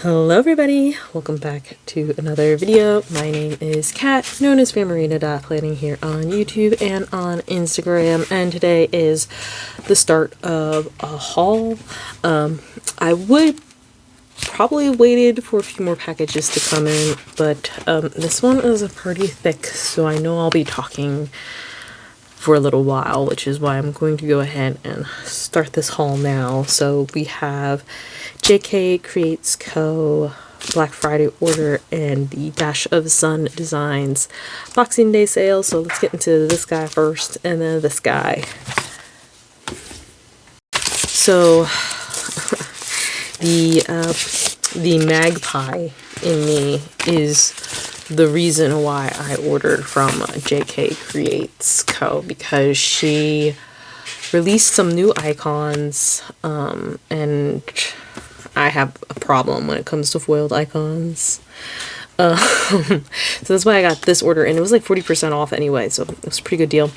Hello everybody, welcome back to another video. My name is Kat, known as phamerina.planning here on YouTube and on Instagram, and today is the start of a haul. I would probably waited for a few more packages to come in, but this one is pretty thick, so I know I'll be talking for a little while, which is why I'm going to go ahead and start this haul now. So we have jkcreatesco Black Friday order and the Dash of Sun Designs Boxing Day sale. So let's get into this guy first and then this guy. So the magpie in me is the reason why I ordered from JK Creates Co. because she released some new icons, and I have a problem when it comes to foiled icons. So that's why I got this order, and it was like 40% off anyway, so it was a pretty good deal.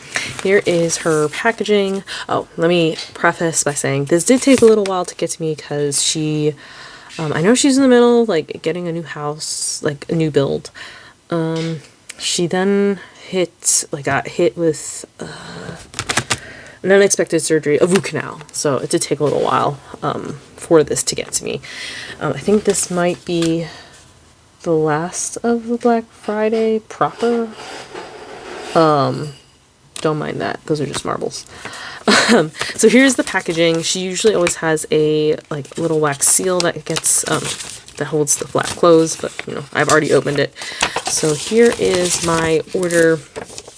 Here is her packaging. Oh, let me preface by saying this did take a little while to get to me because she, I know she's in the middle of like getting a new house, like a new build. She then got hit with an unexpected surgery, a root canal, so it did take a little while for this to get to me. I think this might be the last of the Black Friday proper. Don't mind that, those are just marbles. So here's the packaging. She usually always has a like little wax seal that gets that holds the flap closed, but you know, I've already opened it. So here is my order.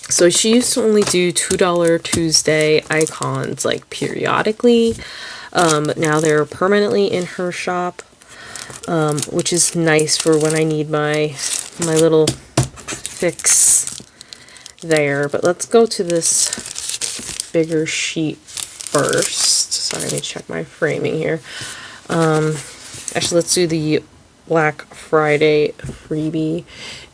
So she used to only do $2 Tuesday icons like periodically, but now they're permanently in her shop, which is nice for when I need my little fix there. But let's go to this bigger sheet first. Sorry, let me check my framing here. Actually, let's do the Black Friday freebie.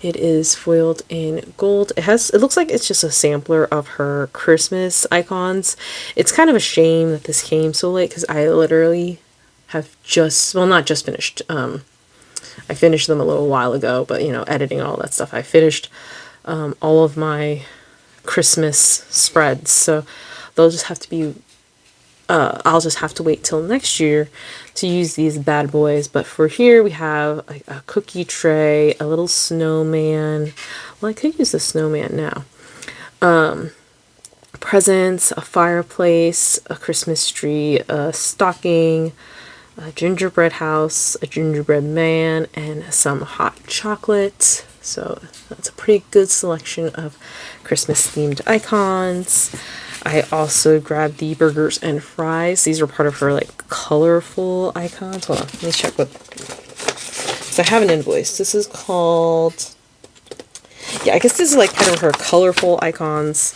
It is foiled in gold. It looks like it's just a sampler of her Christmas icons. It's kind of a shame that this came so late because I literally have not just finished. I finished them a little while ago, but you know, editing all that stuff. I finished all of my Christmas spreads, so they'll just have to be I'll just have to wait till next year to use these bad boys. But for here we have like a cookie tray, a little snowman. Well, I could use the snowman now. Presents, a fireplace, a Christmas tree, a stocking, a gingerbread house, a gingerbread man, and some hot chocolate. So that's a pretty good selection of Christmas themed icons. I also grabbed the burgers and fries. These are part of her like colorful icons. Hold on, let me check what, because I have an invoice. This is called, yeah, I guess this is like part of her colorful icons,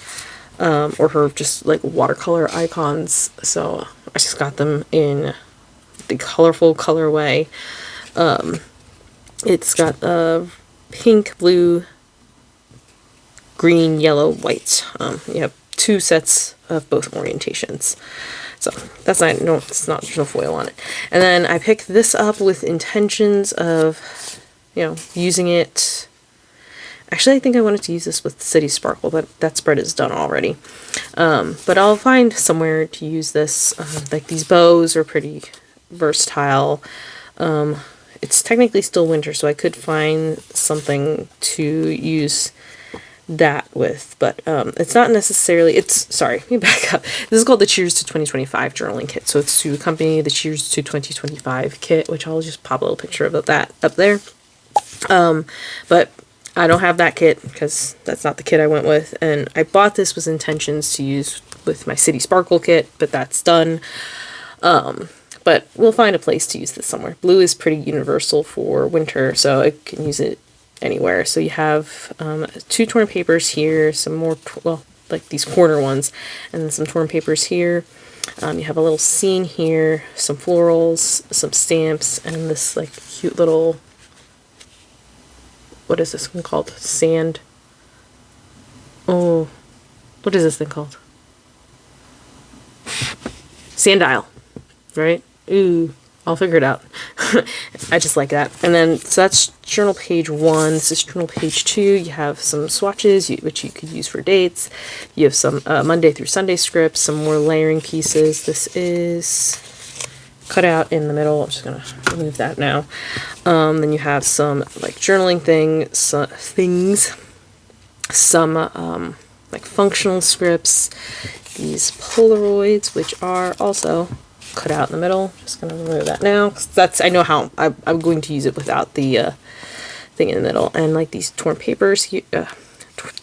or her just like watercolor icons. So I just got them in the colorful colorway. It's got pink, blue, green, yellow, white. You have 2 sets of both orientations. So that's not, no, it's not, there's no foil on it. And then I picked this up with intentions of, you know, using it. Actually, I think I wanted to use this with City Sparkle, but that spread is done already. But I'll find somewhere to use this. Like these bows are pretty versatile. It's technically still winter, so I could find something to use that with, but it's not necessarily, sorry, let me back up. This is called the Cheers to 2025 journaling kit, so it's to accompany the Cheers to 2025 kit, which I'll just pop a little picture of that up there. But I don't have that kit because that's not the kit I went with, and I bought this with intentions to use with my City Sparkle kit, but that's done. But we'll find a place to use this somewhere. Blue is pretty universal for winter, so I can use it anywhere. So you have 2 torn papers here, some more, well, like these corner ones, and then some torn papers here. You have a little scene here, some florals, some stamps, and this like cute little, what is this one called? Sand. Oh, what is this thing called? Sand dial, right? Ooh, I'll figure it out. I just like that. And then, so that's journal page 1. This is journal page 2. You have some swatches, which you could use for dates. You have some Monday through Sunday scripts, some more layering pieces. This is cut out in the middle. I'm just going to remove that now. Then you have some like journaling things, some like functional scripts, these Polaroids, which are also cut out in the middle. Just gonna remove that now, 'cause that's, I know how I'm going to use it without the thing in the middle. And like these torn papers here,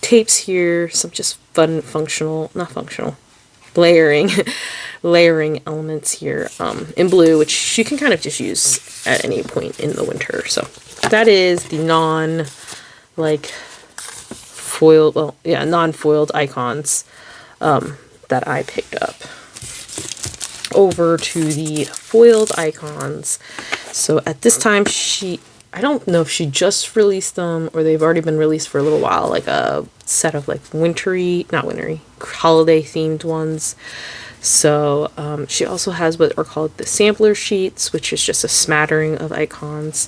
tapes here, some just fun not functional, layering layering elements here in blue, which you can kind of just use at any point in the winter. So that is the non-foiled icons that I picked up. Over to the foiled icons. So at this time, I don't know if she just released them or they've already been released for a little while, like a set of like holiday themed ones. So she also has what are called the sampler sheets, which is just a smattering of icons.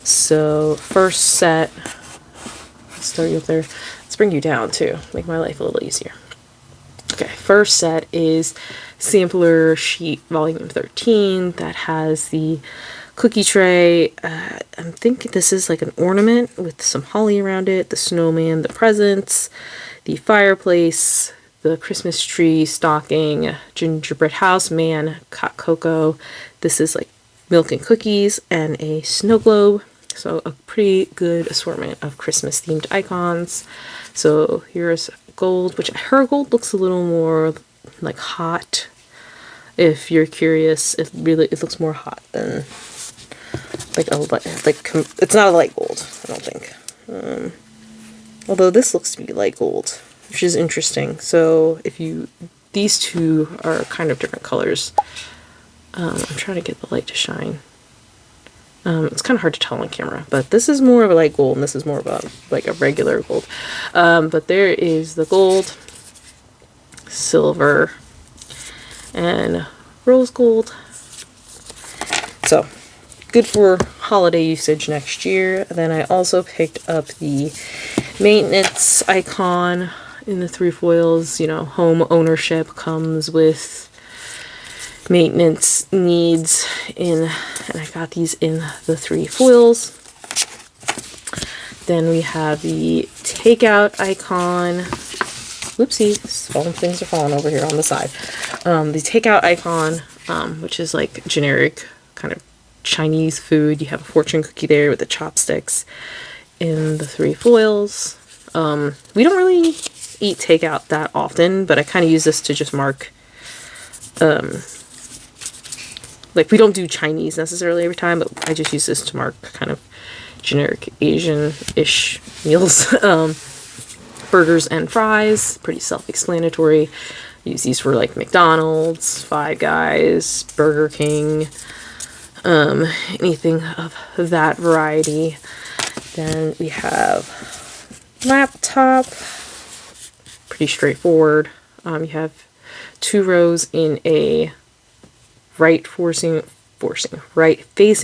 So first set, let's start you up there. Let's bring you down too, make my life a little easier. Okay, first set is sampler sheet volume 13 that has the cookie tray. I'm thinking this is like an ornament with some holly around it, the snowman, the presents, the fireplace, the Christmas tree, stocking, gingerbread house, man, hot cocoa. This is like milk and cookies and a snow globe. So a pretty good assortment of Christmas themed icons. So here's gold, which her gold looks a little more like hot. If you're curious, it looks more hot than like it's not a light gold, I don't think. Although this looks to be light gold, which is interesting. So these two are kind of different colors. I'm trying to get the light to shine. It's kind of hard to tell on camera, but this is more of a light gold and this is more of a regular gold. But there is the gold, silver, and rose gold. So good for holiday usage next year. And then I also picked up the maintenance icon in the 3 foils. You know, home ownership comes with maintenance needs and I got these in the 3 foils. Then we have the takeout icon. Whoopsie, things are falling over here on the side. The takeout icon, which is like generic kind of Chinese food. You have a fortune cookie there with the chopsticks in the 3 foils. We don't really eat takeout that often, but I kind of use this to just mark like we don't do Chinese necessarily every time, but I just use this to mark kind of generic Asian-ish meals. Burgers and fries, pretty self-explanatory. Use these for like McDonald's, Five Guys, Burger King, anything of that variety. Then we have laptop, pretty straightforward. You have 2 rows in a right facing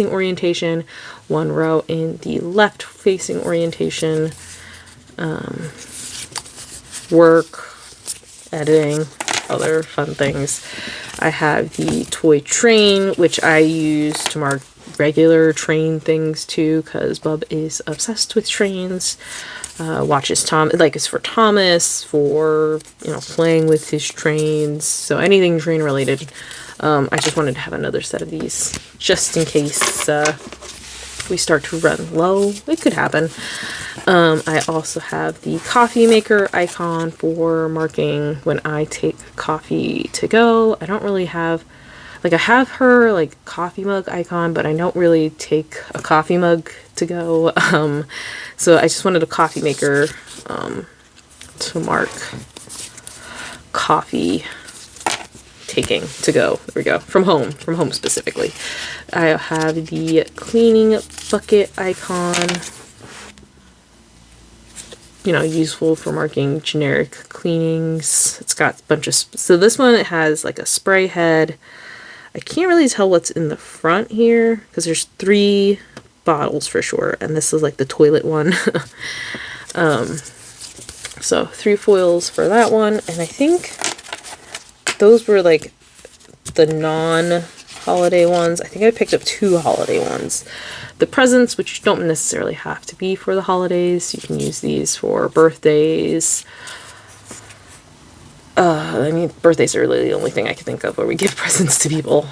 orientation, 1 row in the left facing orientation. Work, editing, other fun things. I have the toy train, which I use to mark regular train things too, because Bub is obsessed with trains. Watches Tom, like it's for Thomas, for, you know, playing with his trains, so anything train related. I just wanted to have another set of these just in case we start to run low. It could happen. I also have the coffee maker icon for marking when I take coffee to go. I don't really have, like I have her like coffee mug icon, but I don't really take a coffee mug to go. So I just wanted a coffee maker to mark coffee taking to go. There we go. From home specifically. I have the cleaning bucket icon, you know, useful for marking generic cleanings. It's got a bunch of, so this one, it has like a spray head, I can't really tell what's in the front here because there's 3 bottles for sure, and this is like the toilet one. So 3 foils for that one, and I think those were like the non-holiday ones. I think I picked up 2 holiday ones. The presents, which don't necessarily have to be for the holidays, you can use these for birthdays. I mean, birthdays are really the only thing I can think of where we give presents to people.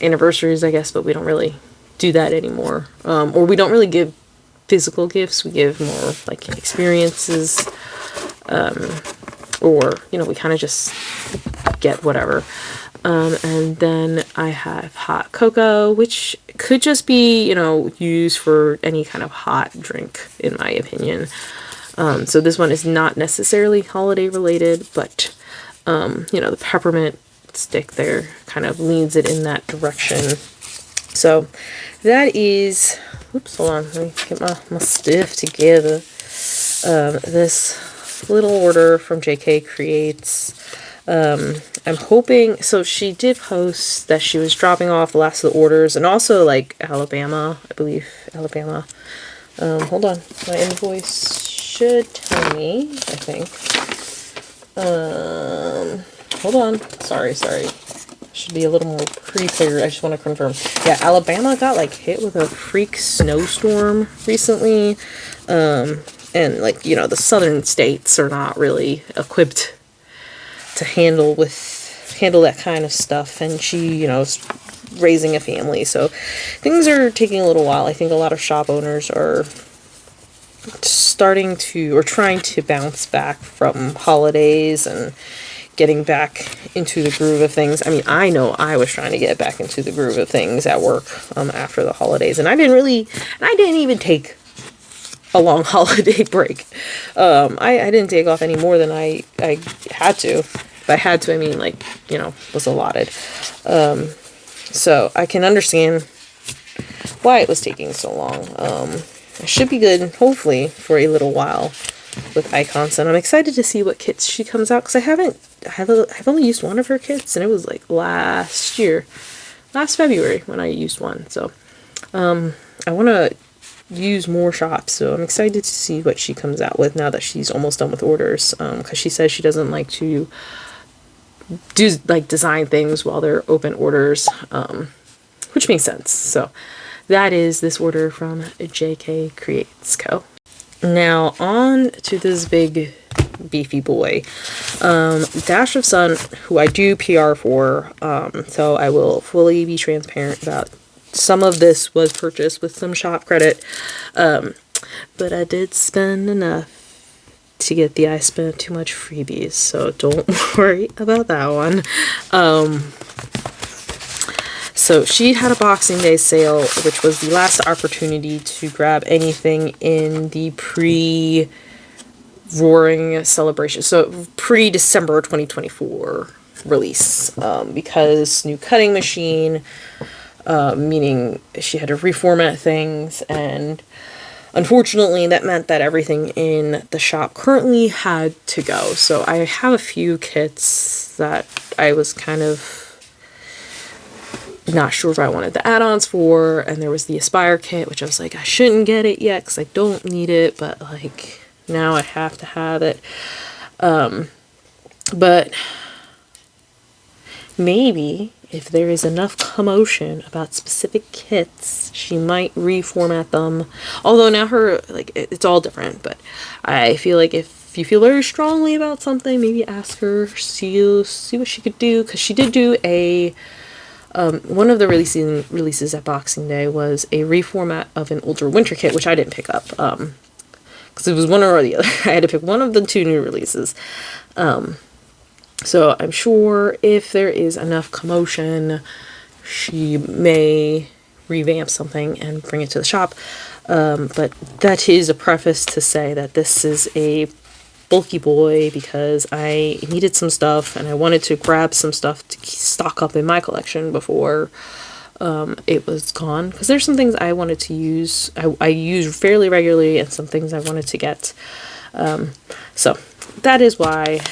Anniversaries, I guess, but we don't really do that anymore. Or we don't really give physical gifts, we give more like experiences. Or, you know, we kind of just get whatever. And then I have hot cocoa, which could just be, you know, used for any kind of hot drink, in my opinion. So this one is not necessarily holiday related, but, you know, the peppermint stick there kind of leans it in that direction. So that is, oops, hold on, let me get my stuff together. This little order from JK Creates. I'm hoping, so she did post that she was dropping off the last of the orders, and also like Alabama, I believe, Alabama. Hold on, my invoice should tell me, I think. Hold on, sorry. Should be a little more prepared. I just want to confirm. Yeah, Alabama got like hit with a freak snowstorm recently. And like, you know, the southern states are not really equipped to handle that kind of stuff, and she, you know, is raising a family, so things are taking a little while. I think a lot of shop owners are starting to, or trying to bounce back from holidays and getting back into the groove of things. I mean, I know I was trying to get back into the groove of things at work after the holidays, and I didn't even take a long holiday break. I didn't take off any more than I had to. By had to, I mean, like, you know, was allotted. So I can understand why it was taking so long. I should be good, hopefully, for a little while with Icons, and I'm excited to see what kits she comes out, because I've only used one of her kits, and it was like last February when I used one. So I want to use more shops, so I'm excited to see what she comes out with now that she's almost done with orders, because she says she doesn't like to design things while they're open orders, which makes sense. So that is this order from JK Createsco. Now on to this big beefy boy, Dash of Sun, who I do PR for, so I will fully be transparent about some of this was purchased with some shop credit, but I did spend enough to get the I spent too much freebies, so don't worry about that one. So she had a Boxing Day sale, which was the last opportunity to grab anything in the pre-Roaring celebration, so pre-December 2024 release, because new cutting machine, meaning she had to reformat things, and unfortunately that meant that everything in the shop currently had to go. So I have a few kits that I was kind of not sure if I wanted the add-ons for, and there was the Aspire kit, which I was like, I shouldn't get it yet because I don't need it, but like now I have to have it. But maybe if there is enough commotion about specific kits, she might reformat them. Although now it's all different, but I feel like if you feel very strongly about something, maybe ask her, see what she could do, because she did do a one of the releases at Boxing Day was a reformat of an older winter kit, which I didn't pick up, because it was one or the other. I had to pick one of the 2 new releases. So I'm sure if there is enough commotion, she may revamp something and bring it to the shop. But that is a preface to say that this is a bulky boy because I needed some stuff and I wanted to grab some stuff to stock up in my collection before it was gone. Because there's some things I wanted to use, I use fairly regularly, and some things I wanted to get. So that is why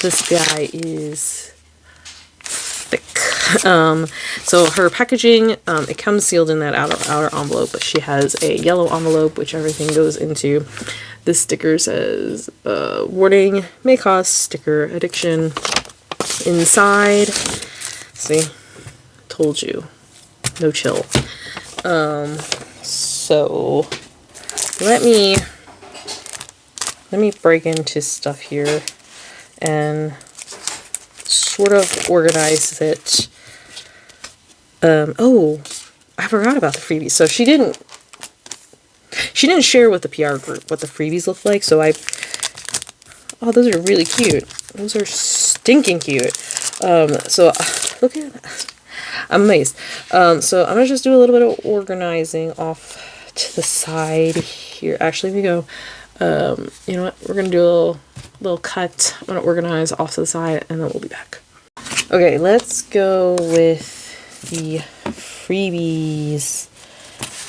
this guy is thick. So her packaging, it comes sealed in that outer envelope, but she has a yellow envelope which everything goes into. This sticker says, warning, may cause sticker addiction. Inside, see, told you, no chill. So let me break into stuff here and sort of organize it. Oh, I forgot about the freebies. So she didn't share with the PR group what the freebies look like. So oh, those are really cute. Those are stinking cute. So look at that. I'm amazed. So I'm gonna just do a little bit of organizing off to the side here. Actually, we go. You know what? We're gonna do a little cut. I'm gonna organize off to the side, and then we'll be back. Okay, let's go with the freebies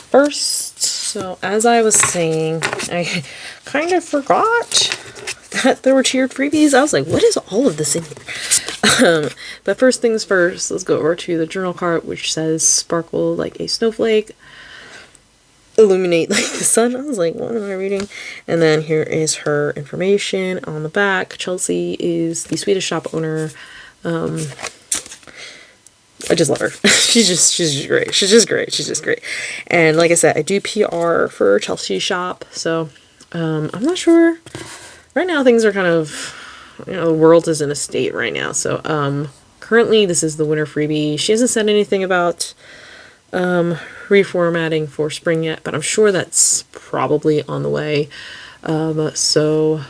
first. So as I was saying, I kind of forgot that there were tiered freebies. I was like, what is all of this in here? But first things first, let's go over to the journal card, which says sparkle like a snowflake, illuminate like the sun. I was like, what am I reading? And then here is her information on the back. Chelsea is the Swedish shop owner. I just love her. she's just great. She's just great. And like I said, I do PR for Chelsea shop. So, I'm not sure. Right now things are kind of, you know, the world is in a state right now. So, currently this is the winter freebie. She hasn't said anything about, reformatting for spring yet, but I'm sure that's probably on the way. So,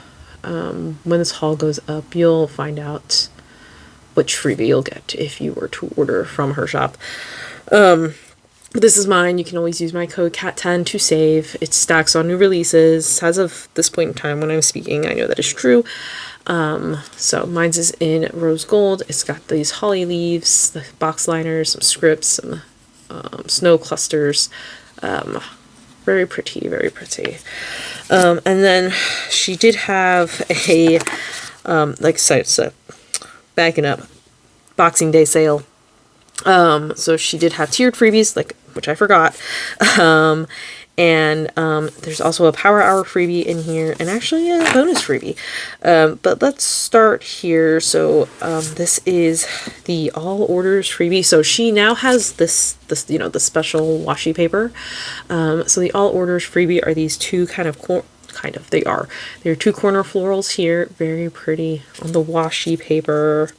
when this haul goes up, you'll find out which freebie you'll get if you were to order from her shop. This is mine. You can always use my code CAT10 to save. It stacks on new releases. As of this point in time when I'm speaking, I know that is true. So mine's is in rose gold. It's got these holly leaves, the box liners, some scripts, some snow clusters. Very pretty, very pretty. And then she did have a, like I said, so backing up, Boxing Day sale. So she did have tiered freebies, like, which I forgot. And there's also a power hour freebie in here, and actually a bonus freebie. But let's start here. So this is the all orders freebie. So she now has this you know, the special washi paper. So the all orders freebie are these two they're two corner florals here, very pretty on the washi paper.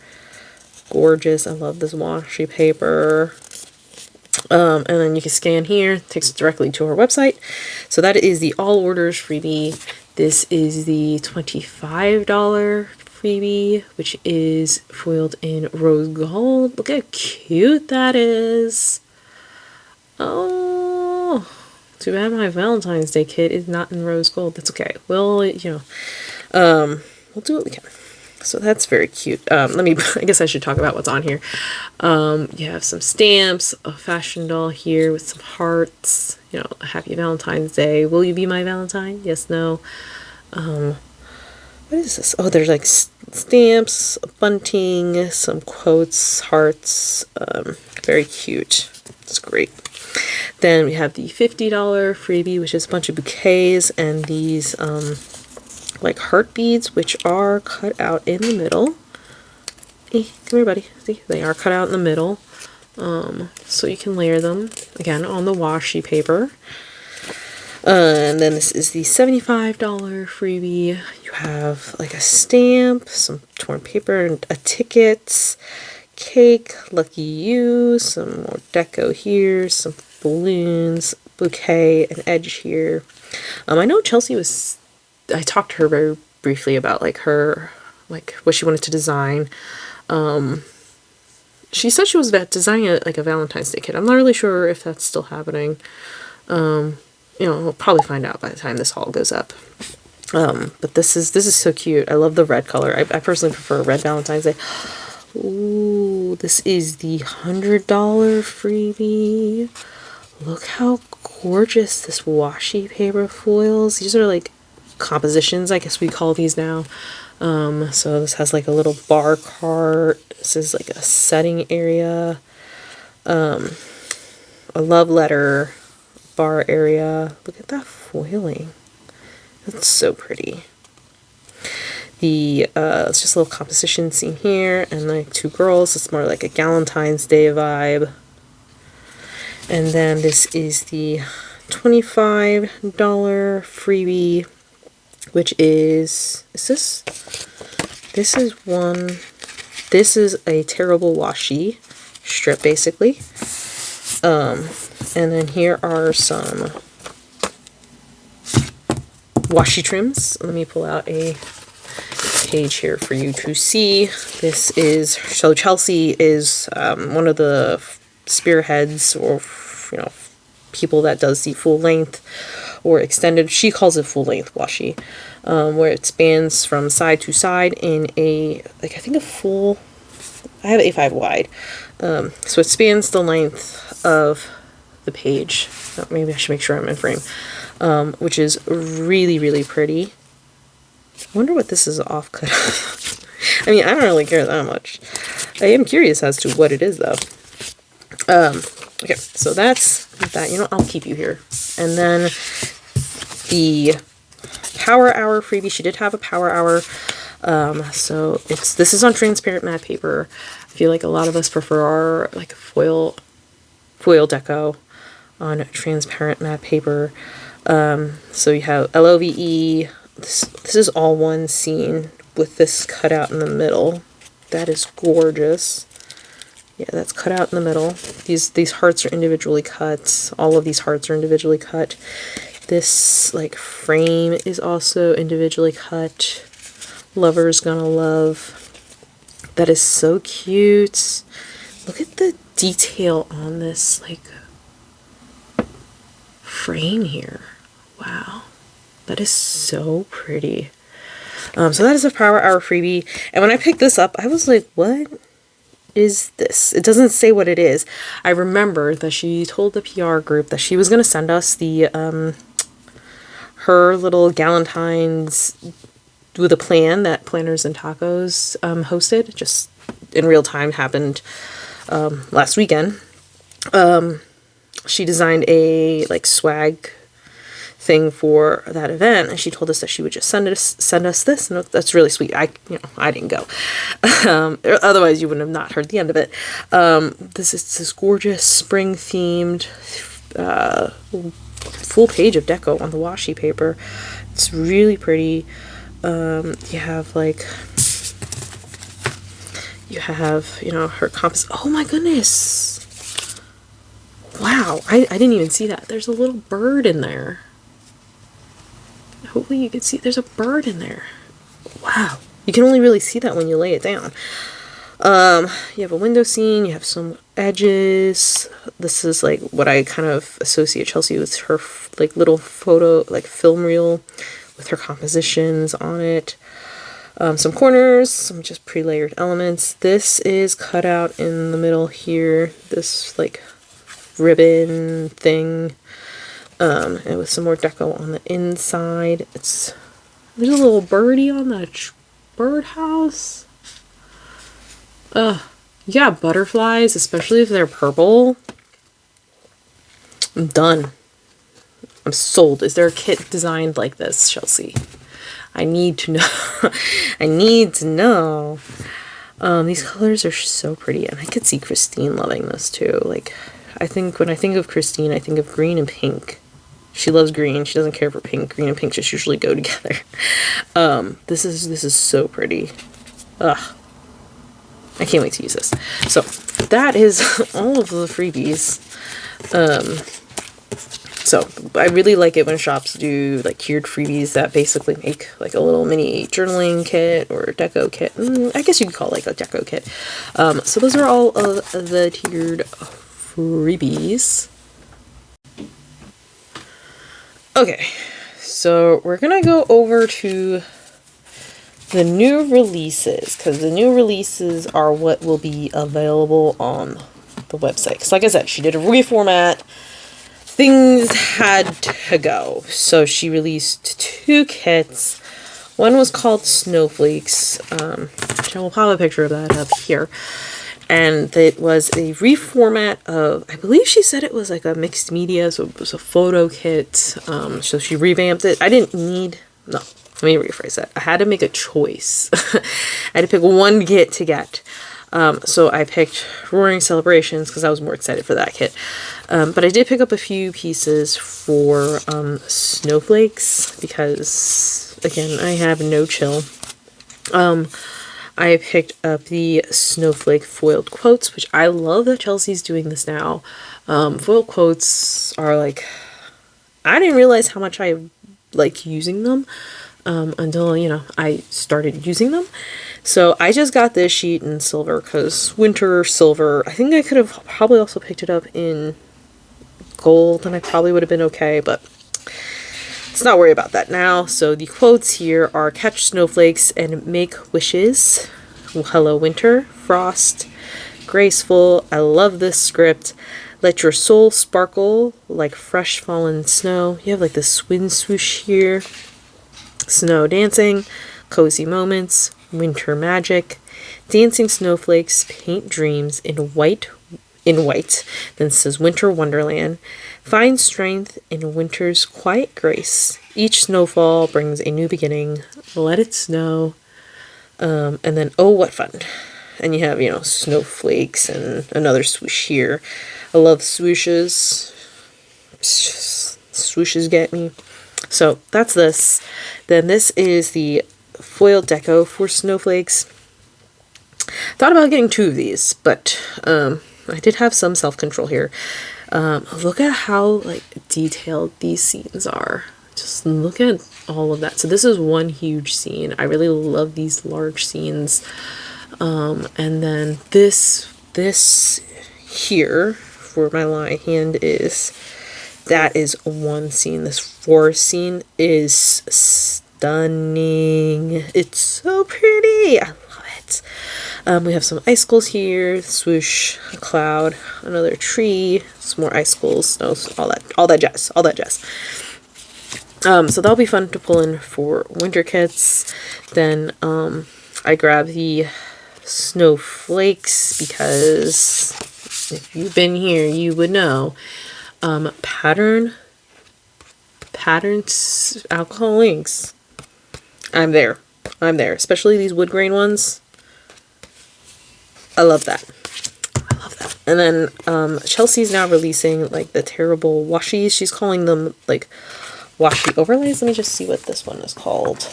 Gorgeous. I love this washi paper. And then you can scan here, it takes it directly to her website. So that is the all orders freebie. This is the $25 freebie, which is foiled in rose gold. Look how cute that is. Oh, too bad my Valentine's Day kit is not in rose gold. That's okay. We'll, you know, we'll do what we can. So that's very cute. I guess I should talk about what's on here. You have some stamps, a fashion doll here with some hearts, you know, happy Valentine's Day. Will you be my Valentine? Yes, no. What is this? Oh, there's like stamps, bunting, some quotes, hearts. Very cute. It's great. Then we have the $50 freebie, which is a bunch of bouquets and these, like heart beads, which are cut out in the middle. Hey, come here, buddy. See, they are cut out in the middle. So you can layer them, again, on the washi paper. And then this is the $75 freebie. You have like a stamp, some torn paper, and a ticket, cake, lucky you, some more deco here, some balloons, bouquet, an edge here. I know Chelsea I talked to her very briefly about like her, like what she wanted to design. She said she was designing a Valentine's Day kit. I'm not really sure if that's still happening. You know, we'll probably find out by the time this haul goes up. But this is so cute. I love the red color. I personally prefer red Valentine's Day. Ooh, this is the $100 freebie. Look how gorgeous this washi paper foils. These are like compositions, I guess we call these now. So this has like a little bar cart. This is like a setting area. A love letter bar area. Look at that foiling. That's so pretty. It's just a little composition scene here, and like two girls. It's more like a Galentine's Day vibe. And then this is the $25 freebie, which is this? This is a terrible washi strip, basically. And then here are some washi trims. Let me pull out a page here for you to see. This is, so Chelsea is one of the spearheads, or people that does the full length or extended, she calls it full length washi, where it spans from side to side in a, like, I think a full, I have A5 wide, so it spans the length of the page. Oh, maybe I should make sure I'm in frame, which is really, really pretty. I wonder what this is off cut of. I mean, I don't really care that much. I am curious as to what it is, though. Okay, so that's that. I'll keep you here. And then the Power Hour freebie. She did have a Power Hour. So this is on transparent matte paper. I feel like a lot of us prefer our like foil deco on transparent matte paper. So you have LOVE. This is all one scene with this cutout in the middle. That is gorgeous. Yeah, that's cut out in the middle. These hearts are individually cut. All of these hearts are individually cut. This like frame is also individually cut. Lover's gonna love. That is so cute. Look at the detail on this like frame here. Wow, that is so pretty. So that is a Power Hour freebie. And when I picked this up, I was like, what is this? It doesn't say what it is. I remember that she told the PR group that she was going to send us the her little Galentine's with a plan that Planners and Tacos hosted, just in real time, happened last weekend. She designed a like swag thing for that event, and she told us that she would just send us this, and that's really sweet. I didn't go, otherwise you wouldn't have not heard the end of it. This is this gorgeous spring themed full page of deco on the washi paper. It's really pretty. You have her comps. Oh my goodness, wow, I didn't even see that. There's a little bird in there. Hopefully you can see there's a bird in there. Wow. You can only really see that when you lay it down. You have a window scene, you have some edges. This is like what I kind of associate Chelsea with, her like little photo, like film reel with her compositions on it. Some corners, some just pre-layered elements. This is cut out in the middle here. This like ribbon thing. And with some more deco on the inside. There's a little birdie on the birdhouse. Yeah, butterflies, especially if they're purple. I'm done. I'm sold. Is there a kit designed like this, Chelsea? I need to know. I need to know. These colors are so pretty, and I could see Christine loving this too. Like, I think when I think of Christine, I think of green and pink. She loves green. She doesn't care for pink. Green and pink just usually go together. This is so pretty. Ugh. I can't wait to use this. So that is all of the freebies. So I really like it when shops do like tiered freebies that basically make like a little mini journaling kit or deco kit. I guess you could call it like a deco kit. So those are all of the tiered freebies. Okay, so we're gonna go over to the new releases, because the new releases are what will be available on the website. Because like I said, she did a reformat. Things had to go. So she released 2 kits. One was called Snowflakes, which I will pop a picture of that up here. And it was a reformat of, I believe she said it was like a mixed media, so it was a photo kit. So she revamped it. I didn't need, no, let me rephrase that. I had to make a choice. I had to pick one kit to get. So I picked Roaring Celebrations because I was more excited for that kit. But I did pick up a few pieces for Snowflakes because, again, I have no chill. I picked up the Snowflake foiled quotes, which I love that Chelsea's doing this now. Foiled quotes are like, I didn't realize how much I like using them until, you know, I started using them. So I just got this sheet in silver because winter silver. I think I could have probably also picked it up in gold and I probably would have been okay, but let's not worry about that now. So the quotes here are catch snowflakes and make wishes. Hello winter, frost, graceful, I love this script. Let your soul sparkle like fresh fallen snow. You have like this wind swoosh here. Snow dancing, cozy moments, winter magic, dancing snowflakes, paint dreams in white. Then it says winter wonderland. Find strength in winter's quiet grace. Each snowfall brings a new beginning. Let it snow. And then, oh, what fun. And you have, you know, snowflakes and another swoosh here. I love swooshes. Swooshes get me. So that's this. Then this is the foiled deco for snowflakes. Thought about getting 2 of these, but I did have some self-control here. Look at how like detailed these scenes are. Just look at all of that. So this is one huge scene. I really love these large scenes. And then this here for my line hand is, that is one scene. This forest scene is stunning. It's so pretty. I love it. We have some icicles here, swoosh, a cloud, another tree, some more icicles, snow, all that jazz. So that'll be fun to pull in for winter kits. Then I grab the snowflakes because if you've been here, you would know. Patterns, alcohol inks. I'm there, especially these wood grain ones. I love that. And then Chelsea's now releasing like the terrible washies. She's calling them like washi overlays. Let me just see what this one is called.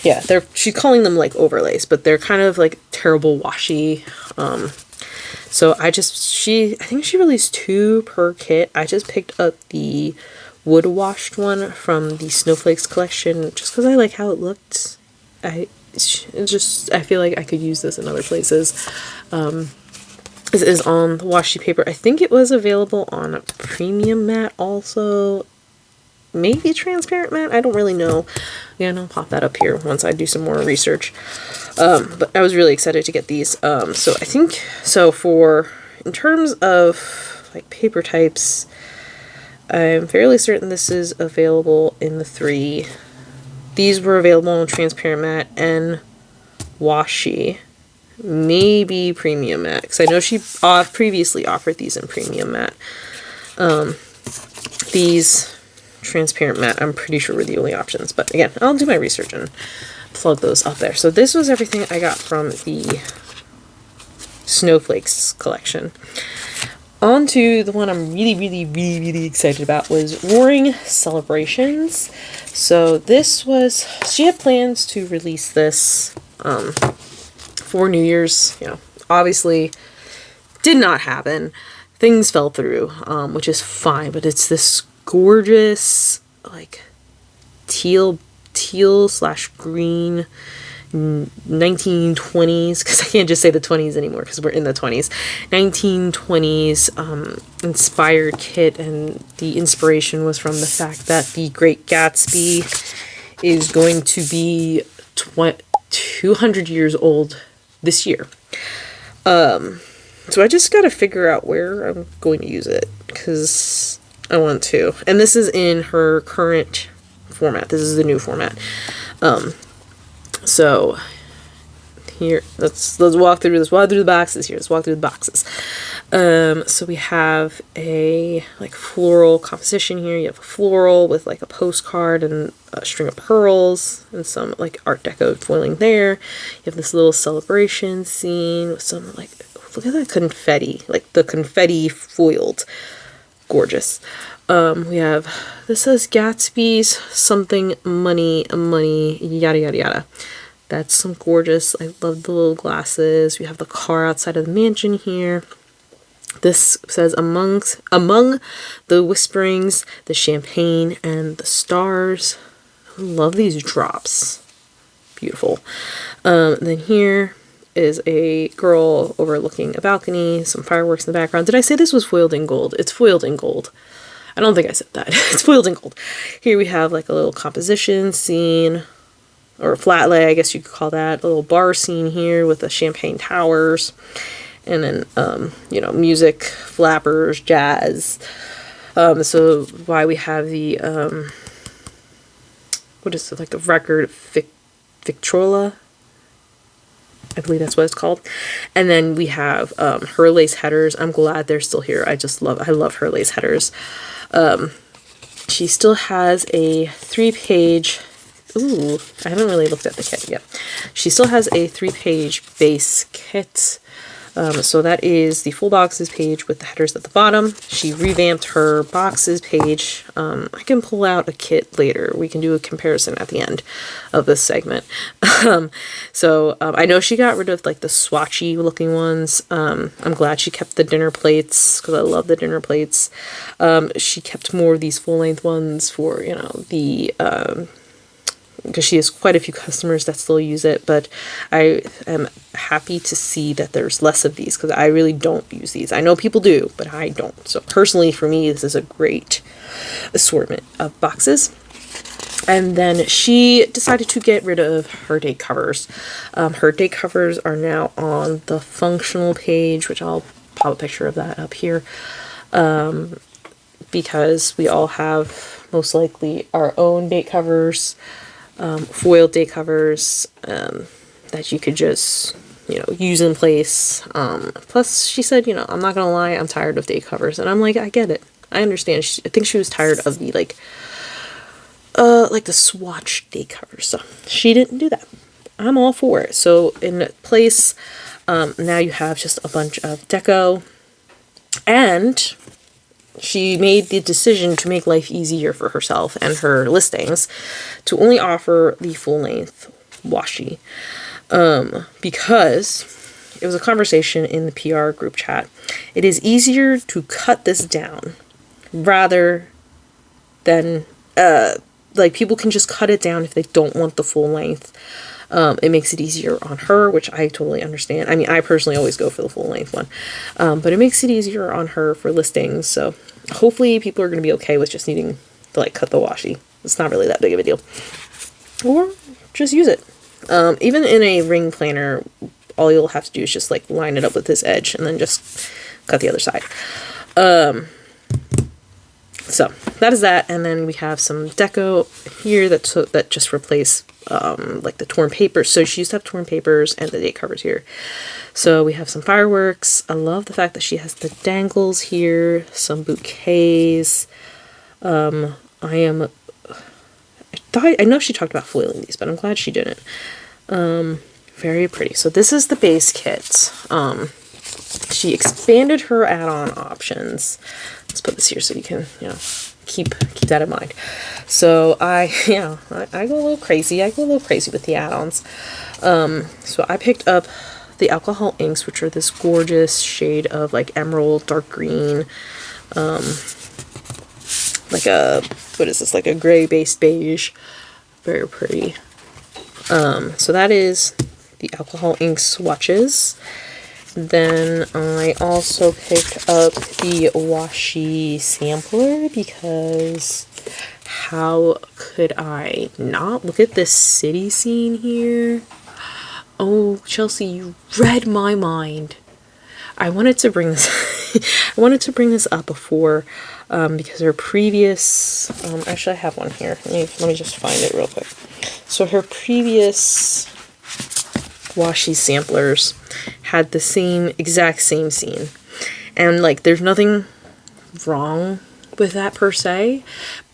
Yeah, she's calling them like overlays, but they're kind of like terrible washi. So I think she released 2 per kit. I just picked up the wood washed one from the Snowflakes collection just because I like how it looked. I feel like I could use this in other places. This is on the washi paper. I think it was available on a premium mat also. Maybe transparent mat. I don't really know. Again, I'll pop that up here once I do some more research. But I was really excited to get these. So I think, in terms of like paper types, I'm fairly certain this is available in the 3. These were available on transparent mat and washi. Maybe premium mat, because I know she previously offered these in premium mat. These transparent mat, I'm pretty sure were the only options. But again, I'll do my research and plug those up there. So this was everything I got from the Snowflakes collection. On to the one I'm really excited about was Roaring Celebrations. So this was, she had plans to release this for New Year's. You know, obviously did not happen. Things fell through, which is fine, but it's this gorgeous like teal / green 1920s, because I can't just say the 20s anymore because we're in the 20s, 1920s inspired kit, and the inspiration was from the fact that The Great Gatsby is going to be 200 years old this year. So I just gotta figure out where I'm going to use it because I want to. And this is in her current format. This is the new format. So here, let's walk through this. Walk through the boxes here. Let's walk through the boxes. So we have a like floral composition here. You have a floral with like a postcard and a string of pearls and some like Art Deco foiling there. You have this little celebration scene with some like, look at that confetti, like the confetti foiled. Gorgeous. We have, this says Gatsby's something money, yada yada yada. That's some gorgeous, I love the little glasses. We have the car outside of the mansion here. This says among the whisperings, the champagne and the stars. I love these drops. Beautiful. Then here is a girl overlooking a balcony, some fireworks in the background. Did I say this was foiled in gold? It's foiled in gold. I don't think I said that. It's foiled in gold. Here we have like a little composition scene, or a flat lay, I guess you could call that. A little bar scene here with the champagne towers. And then, you know, music, flappers, jazz. So why we have the, what is it, like the record, Victrola? I believe that's what it's called. And then we have her lace headers. I'm glad they're still here. I love her lace headers. She still has a 3-page, ooh, I haven't really looked at the kit yet. She still has a 3-page base kit. So that is the full boxes page with the headers at the bottom. She revamped her boxes page. I can pull out a kit later. We can do a comparison at the end of this segment. I know she got rid of like the swatchy looking ones. I'm glad she kept the dinner plates because I love the dinner plates. She kept more of these full length ones for, you know, the because she has quite a few customers that still use it, but I am happy to see that there's less of these because I really don't use these. I know people do, but I don't. So personally for me, this is a great assortment of boxes. And then she decided to get rid of her date covers. Her date covers are now on the functional page, which I'll pop a picture of that up here, because we all have most likely our own date covers. Foiled date covers that you could just, you know, use in place. Plus, she said, you know, I'm not gonna lie, I'm tired of date covers, and I'm like, I get it, I understand. I think she was tired of the like the swatch date covers, so she didn't do that. I'm all for it. So in place, now you have just a bunch of deco, and she made the decision to make life easier for herself and her listings to only offer the full-length washi. Because it was a conversation in the PR group chat. It is easier to cut this down rather than, like, people can just cut it down if they don't want the full length. It makes it easier on her, which I totally understand. I mean, I personally always go for the full length one. But it makes it easier on her for listings. So hopefully people are going to be okay with just needing to like cut the washi. It's not really that big of a deal. Or just use it. Even in a ring planner, all you'll have to do is just like line it up with this edge and then just cut the other side. So that is that, and then we have some deco here that just replace like the torn papers. So she used to have torn papers and the date covers here. So we have some fireworks. I love the fact that she has the dangles here, some bouquets. I know she talked about foiling these, but I'm glad she didn't. Very pretty. So this is the base kit. She expanded her add-on options. Let's put this here so you can, you know, keep that in mind. So I go a little crazy. I go a little crazy with the add-ons. So I picked up the alcohol inks, which are this gorgeous shade of like emerald, dark green, like a, what is this, like a gray based beige. Very pretty. So that is the alcohol ink swatches. Then I also picked up the washi sampler because how could I not? Look at this city scene here. Oh, Chelsea, you read my mind. I wanted to bring this I wanted to bring this up before because her previous, actually I have one here. Let me just find it real quick. So her previous washi samplers had the exact same scene. And like, there's nothing wrong with that per se,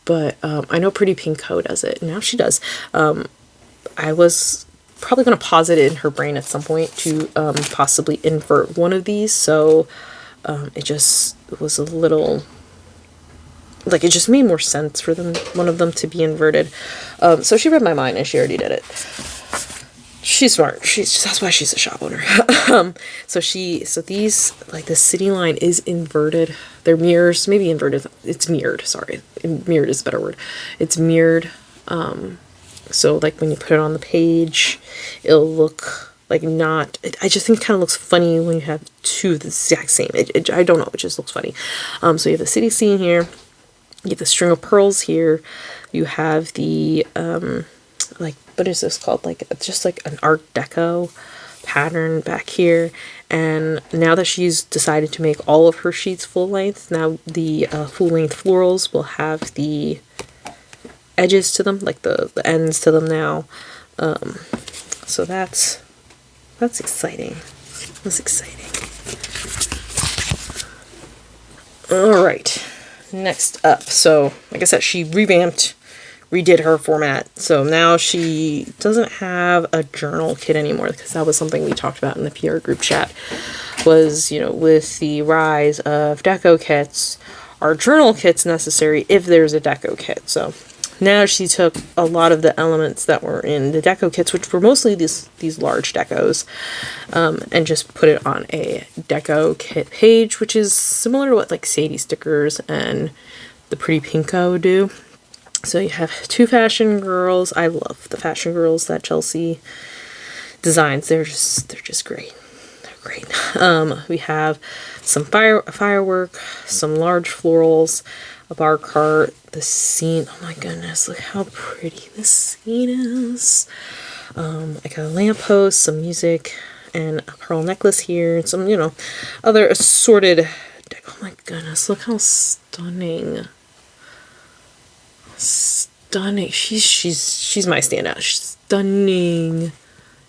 but I know Pretty Pink Co does it. Now she does. I was probably going to pause it in her brain at some point to possibly invert one of these, so it just was a little, like, it just made more sense for one of them to be inverted. So she read my mind and she already did it. She's smart. That's why she's a shop owner. So these, like, the city line is inverted. They're mirrors, maybe inverted. It's mirrored. Sorry, mirrored is a better word. It's mirrored. So like when you put it on the page, it'll look like not. I just think it kind of looks funny when you have two of the exact same. I don't know. It just looks funny. So you have the city scene here. You have the string of pearls here. You have the like, what is this called? Like, it's just like an Art Deco pattern back here. And now that she's decided to make all of her sheets full length, now the full length florals will have the edges to them, like the ends to them now. So that's exciting. That's exciting. All right, next up. So like I said, she redid her format. So now she doesn't have a journal kit anymore, because that was something we talked about in the PR group chat, was, you know, with the rise of deco kits, are journal kits necessary if there's a deco kit? So now she took a lot of the elements that were in the deco kits, which were mostly these large decos, and just put it on a deco kit page, which is similar to what like Sadie stickers and the Pretty Pink Co do. So you have two fashion girls. I love the fashion girls that Chelsea designs. They're just great. They're great. We have some firework, some large florals, a bar cart, the scene. Oh my goodness, look how pretty this scene is. I got a lamppost, some music, and a pearl necklace here, and some, you know, other assorted. Oh my goodness, look how stunning. Stunning. She's my standout. She's stunning.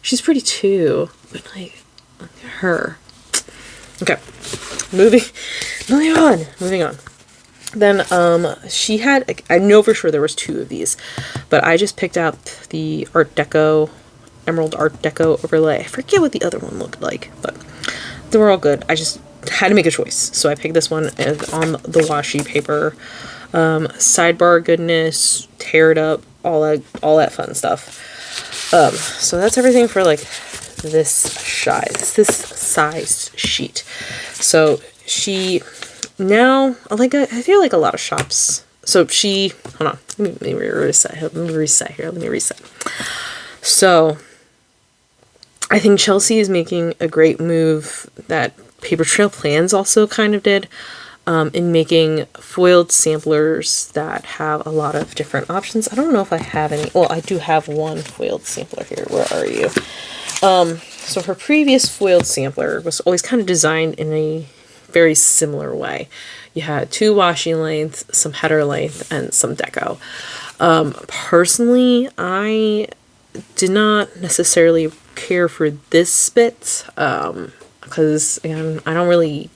She's pretty too, but like, look at her. Okay, moving on. Then she had, I know for sure there was two of these, but I just picked out the Art Deco, Emerald Art Deco overlay. I forget what the other one looked like, but they were all good. I just had to make a choice, so I picked this one on the washi paper. Sidebar goodness, tear it up, all that fun stuff. So that's everything for like this size sheet. So she now, like, I feel like a lot of shops. So she, hold on, let me reset here. So I think Chelsea is making a great move that Paper Trail Plans also kind of did, in making foiled samplers that have a lot of different options. I don't know if I have any. Well, I do have one foiled sampler here. Where are you? So her previous foiled sampler was always kind of designed in a very similar way. You had two washi lengths, some header length, and some deco. Personally, I did not necessarily care for this bit, because again, I don't really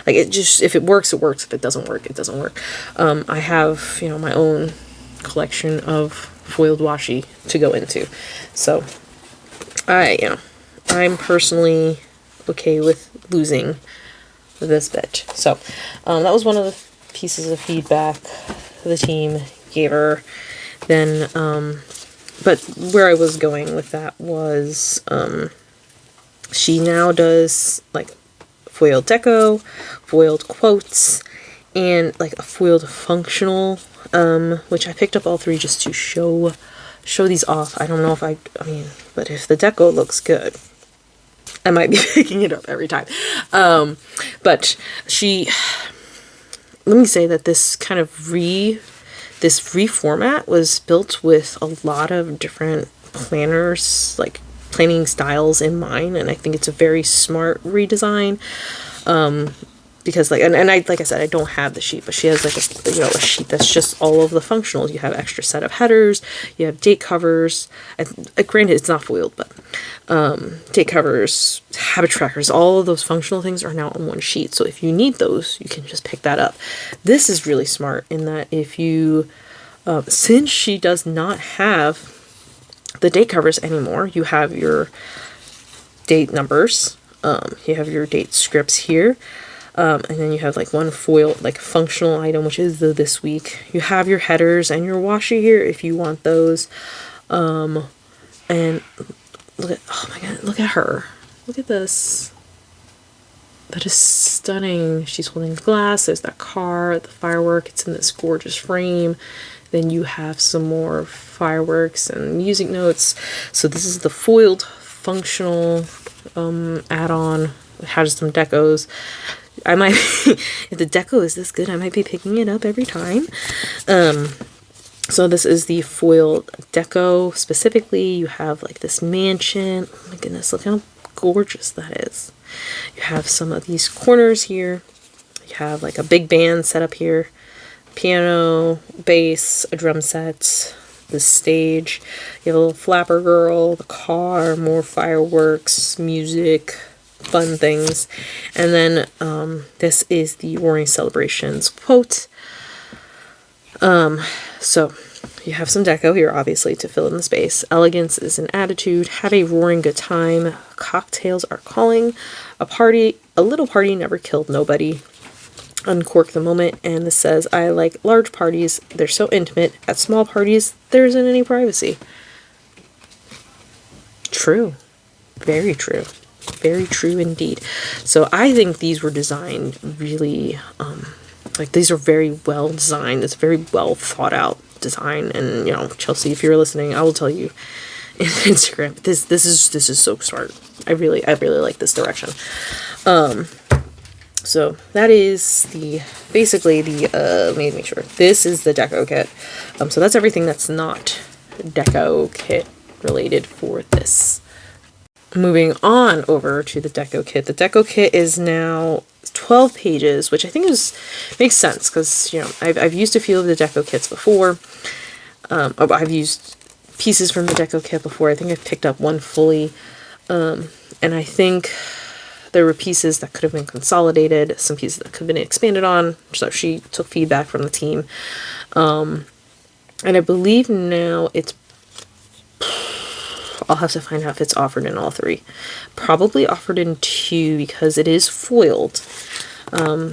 like it. Just if it works, it works. If it doesn't work, it doesn't work. I have, you know, my own collection of foiled washi to go into, so I'm personally okay with losing this bit. So that was one of the pieces of feedback the team gave her. Then but where I was going with that was she now does like foiled deco, foiled quotes, and like a foiled functional, which I picked up all three just to show these off. I don't know if I mean, but if the deco looks good, I might be picking it up every time. But let me say that this kind of reformat was built with a lot of different planners, like planning styles in mind, and I think it's a very smart redesign. because like, and I, like I said, I don't have the sheet, but she has like a, you know, a sheet that's just all of the functionals. You have extra set of headers, you have date covers, granted it's not foiled, but date covers, habit trackers, all of those functional things are now on one sheet. So if you need those, you can just pick that up. This is really smart in that if you, since she does not have the date covers anymore, you have your date numbers, you have your date scripts here, and then you have like one foil, like functional item, which is the this week. You have your headers and your washi here if you want those. And look at, oh my god, look at her. Look at this. That is stunning. She's holding glass. There's that car, the firework. It's in this gorgeous frame. Then you have some more fireworks and music notes. So this is the foiled functional add-on. It has some decos. I might, if the deco is this good, I might be picking it up every time. So this is the foiled deco. Specifically, you have like this mansion. Oh my goodness, look how gorgeous that is. You have some of these corners here. You have like a big band set up here. Piano, bass, a drum set, the stage. You have a little flapper girl, the car, more fireworks, music, fun things. And then this is the Roaring Celebrations quote. So you have some deco here, obviously, to fill in the space. Elegance is an attitude. Have a roaring good time. Cocktails are calling. A little party never killed nobody. Uncork the moment. And this says, I like large parties. They're so intimate. At small parties, there isn't any privacy. True. Very true. Very true indeed. So I think these were designed really, like these are very well designed. It's very well thought out design. And you know, Chelsea, if you're listening, I will tell you in Instagram. This is so smart. I really like this direction. So that is basically the let me make sure. This is the deco kit. So that's everything that's not deco kit related for this. Moving on over to the deco kit. The deco kit is now 12 pages, which I think makes sense because, you know, I've used a few of the deco kits before. I've used pieces from the deco kit before. I think I've picked up one fully, and I think there were pieces that could have been consolidated, some pieces that could have been expanded on. So she took feedback from the team, and I believe now it's, I'll have to find out if it's offered in all three. Probably offered in 2 because it is foiled.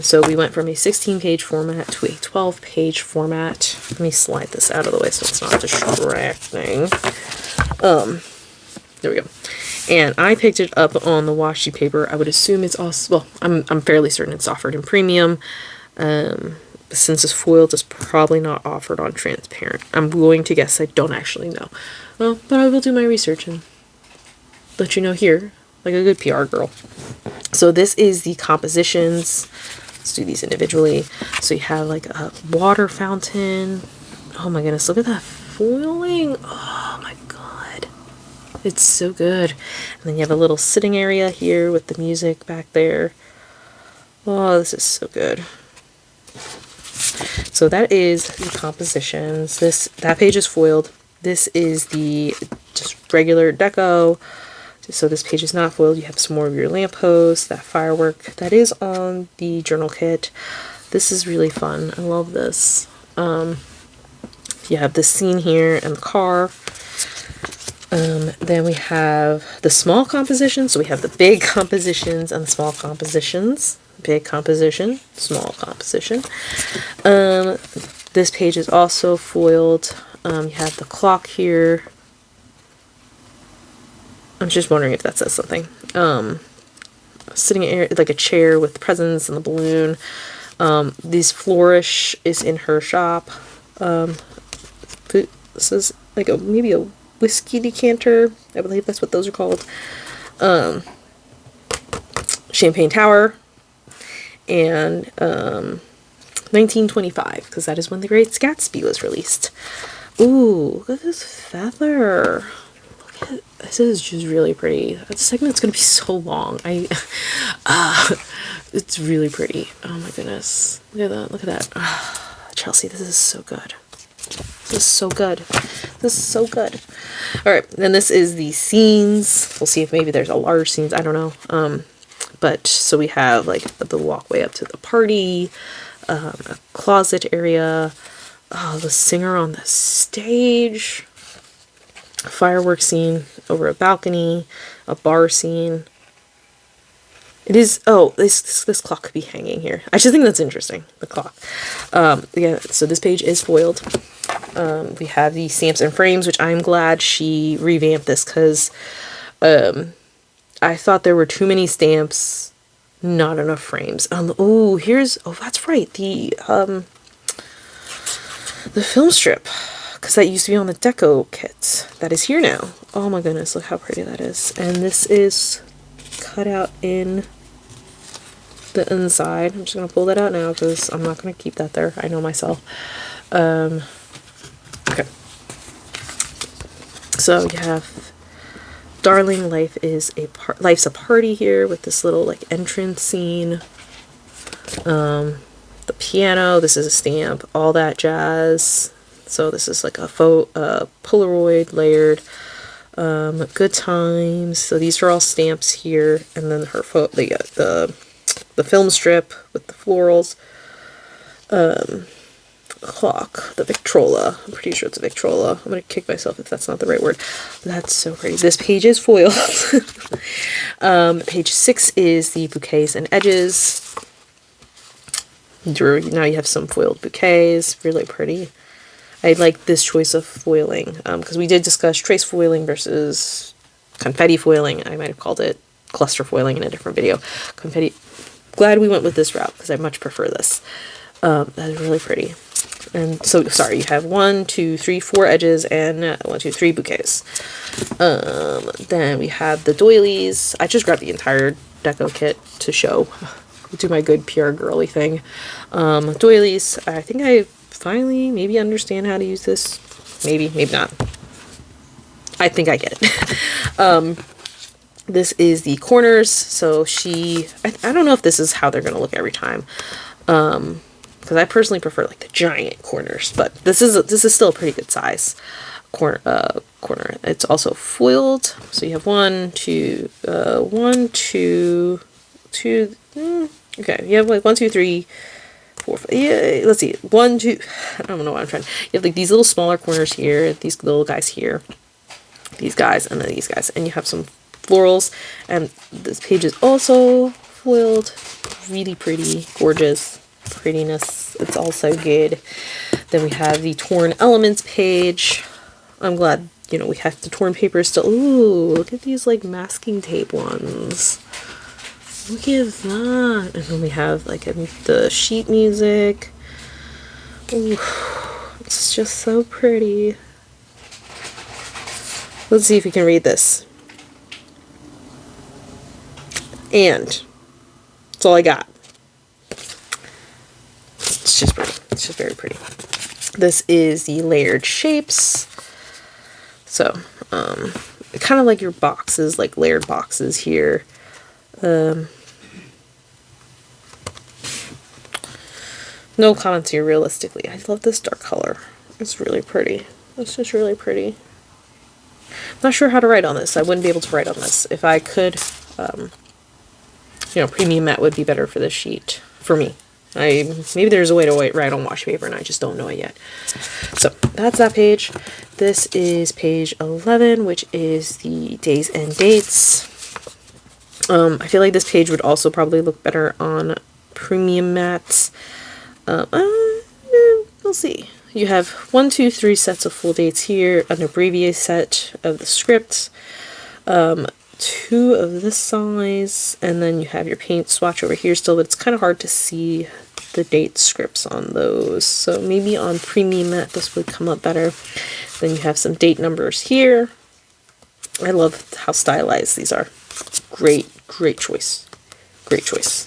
So we went from a 16-page format to a 12-page format. Let me slide this out of the way so it's not distracting. There we go. And I picked it up on the washi paper. I would assume it's also, well, I'm fairly certain it's offered in premium. Since it's foiled, it's probably not offered on transparent. I'm going to guess. I don't actually know. Well, but I will do my research and let you know here, like a good PR girl. So this is the compositions. Let's do these individually. So you have like a water fountain. Oh my goodness, look at that foiling. Oh my god. It's so good. And then you have a little sitting area here with the music back there. Oh, this is so good. So that is the compositions. That page is foiled. This is the just regular deco. So this page is not foiled. You have some more of your lampposts, that firework that is on the journal kit. This is really fun. I love this. You have this scene here and the car. Then we have the small compositions. So we have the big compositions and the small compositions. Big composition, small composition. This page is also foiled. You have the clock here. I'm just wondering if that says something. Sitting in like a chair with presents and the balloon. These flourish is in her shop. This is like maybe a whiskey decanter. I believe that's what those are called. Champagne Tower. And 1925, because that is when The Great Gatsby was released. Ooh, look at this feather. Look at this, is just really pretty. That segment's gonna be so long. It's really pretty. Oh my goodness. Look at that. Look at that. Ah, Chelsea, this is so good. This is so good. This is so good. Alright, then this is the scenes. We'll see if maybe there's a large scenes. I don't know. But so we have like the walkway up to the party, a closet area, the singer on the stage, a fireworks scene over a balcony, a bar scene. It is, oh, this clock could be hanging here. I just think that's interesting, the clock. Yeah, so this page is foiled. We have the stamps and frames, which I'm glad she revamped this, because I thought there were too many stamps, not enough frames. Oh, here's, oh, that's right, the film strip, because that used to be on the deco kit. That is here now. Oh my goodness, look how pretty that is. And this is cut out in the inside. I'm just going to pull that out now because I'm not going to keep that there. I know myself. Okay. So you have Darling Life is Life's a Party here with this little like entrance scene. The piano, this is a stamp, all that jazz. So this is like a Polaroid layered. Good Times. So these are all stamps here, and then her the film strip with the florals. Clock, the Victrola. I'm pretty sure it's a Victrola. I'm gonna kick myself if that's not the right word. That's so pretty. This page is foiled. Page 6 is the bouquets and edges. Now you have some foiled bouquets. Really pretty. I like this choice of foiling because we did discuss trace foiling versus confetti foiling. I might have called it cluster foiling in a different video. Confetti. Glad we went with this route because I much prefer this. That is really pretty. And so, sorry, you have 1, 2, 3, 4 edges and 1, 2, 3 bouquets. Then we have the doilies. I just grabbed the entire deco kit to show. Do my good PR girly thing. Doilies. I think I finally maybe understand how to use this. Maybe not. I think I get it. This is the corners. So I don't know if this is how they're going to look every time. Because I personally prefer like the giant corners, but this is still a pretty good size corner. It's also foiled. So you have 1, 2, 1, 2, 2. Okay, you have like 1, 2, 3, 4, 5. Yeah, let's see. 1, 2. I don't know what I'm trying. You have like these little smaller corners here, these little guys here, these guys, and then these guys, and you have some florals. And this page is also foiled. Really pretty, gorgeous prettiness. It's all so good. Then we have the torn elements page. I'm glad, you know, we have the torn paper still. Ooh, look at these like masking tape ones. Look at that. And then we have like the sheet music. Ooh, it's just so pretty. Let's see if we can read this. And that's all I got. It's just pretty. It's just very pretty. This is the layered shapes. So, kind of like your boxes, like layered boxes here. No comments here, realistically. I love this dark color. It's really pretty. It's just really pretty. I'm not sure how to write on this. I wouldn't be able to write on this. If I could, you know, premium matte would be better for this sheet, for me. Maybe there's a way to write on washi paper and I just don't know it yet. So that's that page. This is page 11, which is the days and dates. I feel like this page would also probably look better on premium mats. We'll see. You have 1, 2, 3 sets of full dates here, an abbreviated set of the script, 2 of this size, and then you have your paint swatch over here still, but it's kind of hard to see the date scripts on those. So maybe on premium matte this would come up better. Then you have some date numbers here. I love how stylized these are. Great choice. Great choice.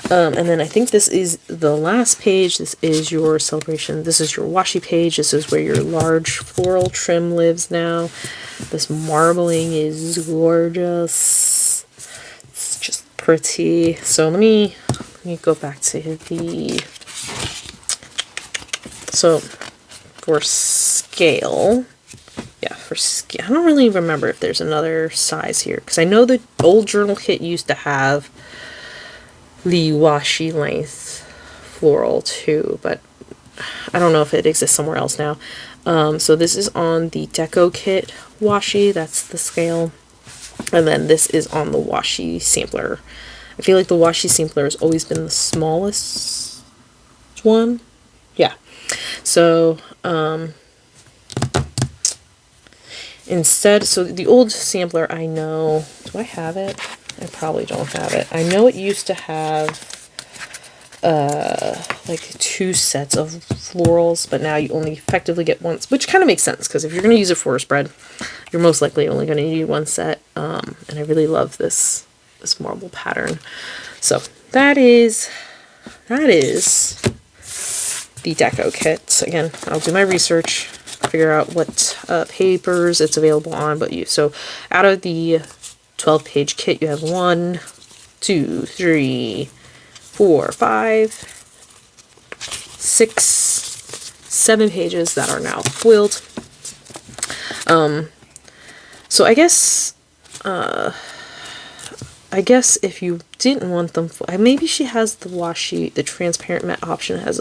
And then I think this is the last page. This is your celebration. This is your washi page. This is where your large floral trim lives now. This marbling is gorgeous. It's just pretty. So let me go back to so for scale, yeah, for scale, I don't really remember if there's another size here, because I know the old journal kit used to have the washi length floral too, but I don't know if it exists somewhere else now. So this is on the Deco Kit washi, that's the scale. And then this is on the washi sampler. I feel like the washi sampler has always been the smallest one. Yeah. So, instead, so the old sampler, I know, do I have it? I probably don't have it. I know it used to have like 2 sets of florals, but now you only effectively get one, which kind of makes sense, because if you're going to use a florist spread, you're most likely only going to need 1 set. And I really love this marble pattern. So that is the Deco Kit. Again, I'll do my research, figure out what papers it's available on, so out of the 12-page kit, you have 1, 2, 3, 4, 5, 6, 7 pages that are now foiled. So I guess if you didn't want them, maybe she has the washi, the transparent matte option has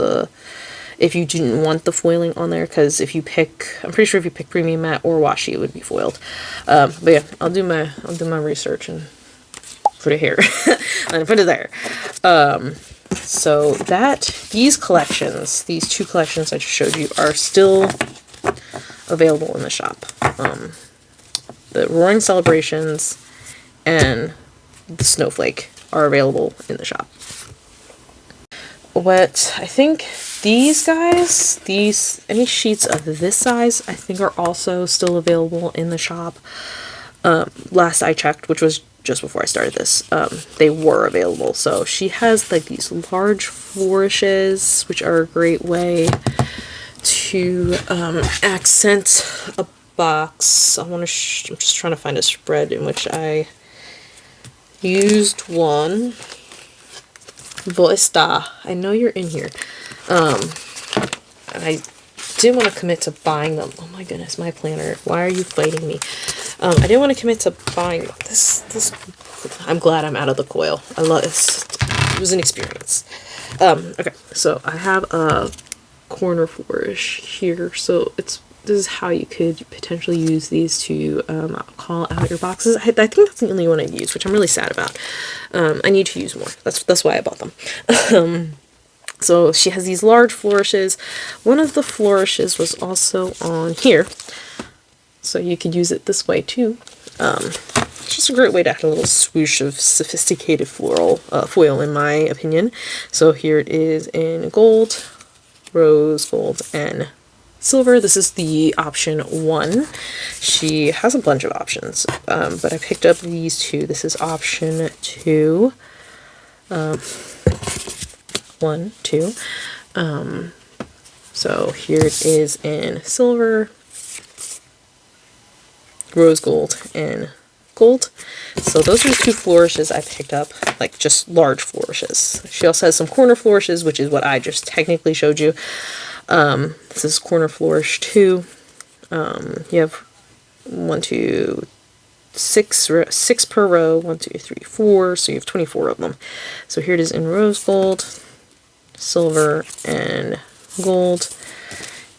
if you didn't want the foiling on there, because if you pick, I'm pretty sure if you pick premium matte or washi, it would be foiled. But yeah, I'll do my research and put it here and put it there. So these collections, these 2 collections I just showed you, are still available in the shop. The Roaring Celebrations and the Snowflake are available in the shop. What I think these guys, any sheets of this size, I think are also still available in the shop. Last I checked, which was just before I started this, they were available. So she has like these large flourishes, which are a great way to accent a box. I'm just trying to find a spread in which I used one. Voista, I know you're in here. And I didn't want to commit to buying them. Oh my goodness, my planner. Why are you fighting me? I didn't want to commit to buying this. I'm glad I'm out of the coil. I love this. It was an experience. Okay, so I have a corner flourish here. So this is how you could potentially use these to call out your boxes. I think that's the only one I use, which I'm really sad about. I need to use more. That's why I bought them. So she has these large flourishes. One of the flourishes was also on here, so you could use it this way too. It's just a great way to add a little swoosh of sophisticated floral foil, in my opinion. So here it is in gold, rose gold, and silver. This is the option 1. She has a bunch of options, but I picked up these 2. This is option 2. 1, 2. So here it is in silver, rose gold, and gold. So those are the 2 flourishes I picked up, like just large flourishes. She also has some corner flourishes, which is what I just technically showed you. This is corner flourish 2. You have 1, 2, 6 per row, 1, 2, 3, 4, so you have 24 of them. So here it is in rose gold, silver, and gold.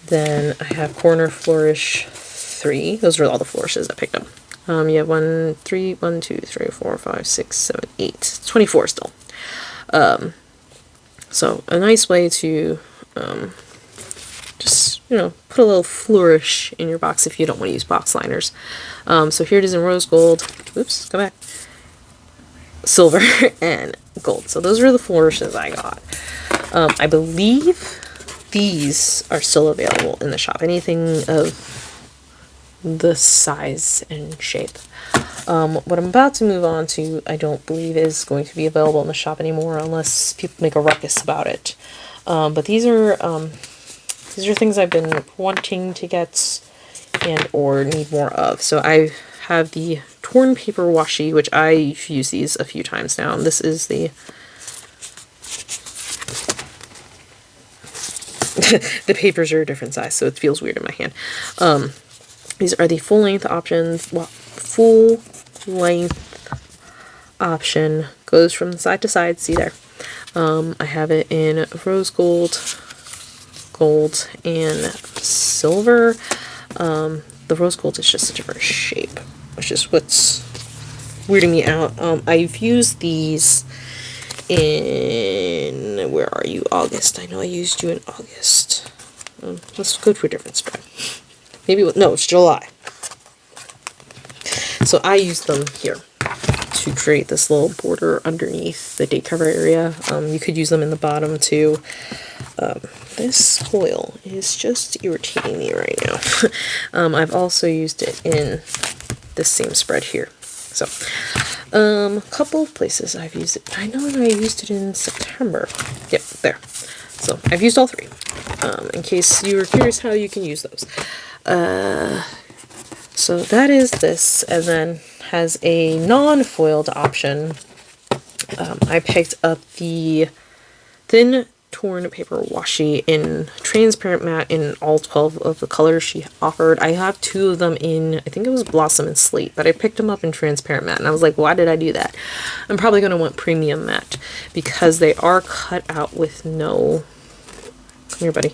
Then I have corner flourish 3. Those are all the flourishes I picked up. You have 1, 2, 3, 4, 5, 6, 7, 8, 24 still. So a nice way to just, put a little flourish in your box if you don't want to use box liners. So here it is in rose gold. Oops, come back. Silver and gold. So those are the flourishes I got. I believe these are still available in the shop. Anything of the size and shape. What I'm about to move on to, I don't believe is going to be available in the shop anymore unless people make a ruckus about it. But these are things I've been wanting to get and or need more of. So I have the torn paper washi, which I've used these a few times now. And this is the the papers are a different size, so it feels weird in my hand. These are the full length options. Well, full length option goes from side to side. See there. I have it in rose gold, gold, and silver. The rose gold is just a different shape, which is what's weirding me out. I've used these in, where are you, August. I know I used you in August. Let's go to a different spread. Maybe, no, it's July. So I used them here to create this little border underneath the date cover area. You could use them in the bottom too. This foil is just irritating me right now. I've also used it in this same spread here. So, a couple of places I've used it. I know that I used it in September. Yep, there. So, I've used all three. In case you were curious how you can use those. So that is this, and then has a non-foiled option. I picked up the thin torn paper washi in transparent matte in all 12 of the colors she offered. I have 2 of them in, I think it was Blossom and Slate, but I picked them up in transparent matte, and I was like, why did I do that? I'm probably going to want premium matte, because they are cut out with no, come here buddy,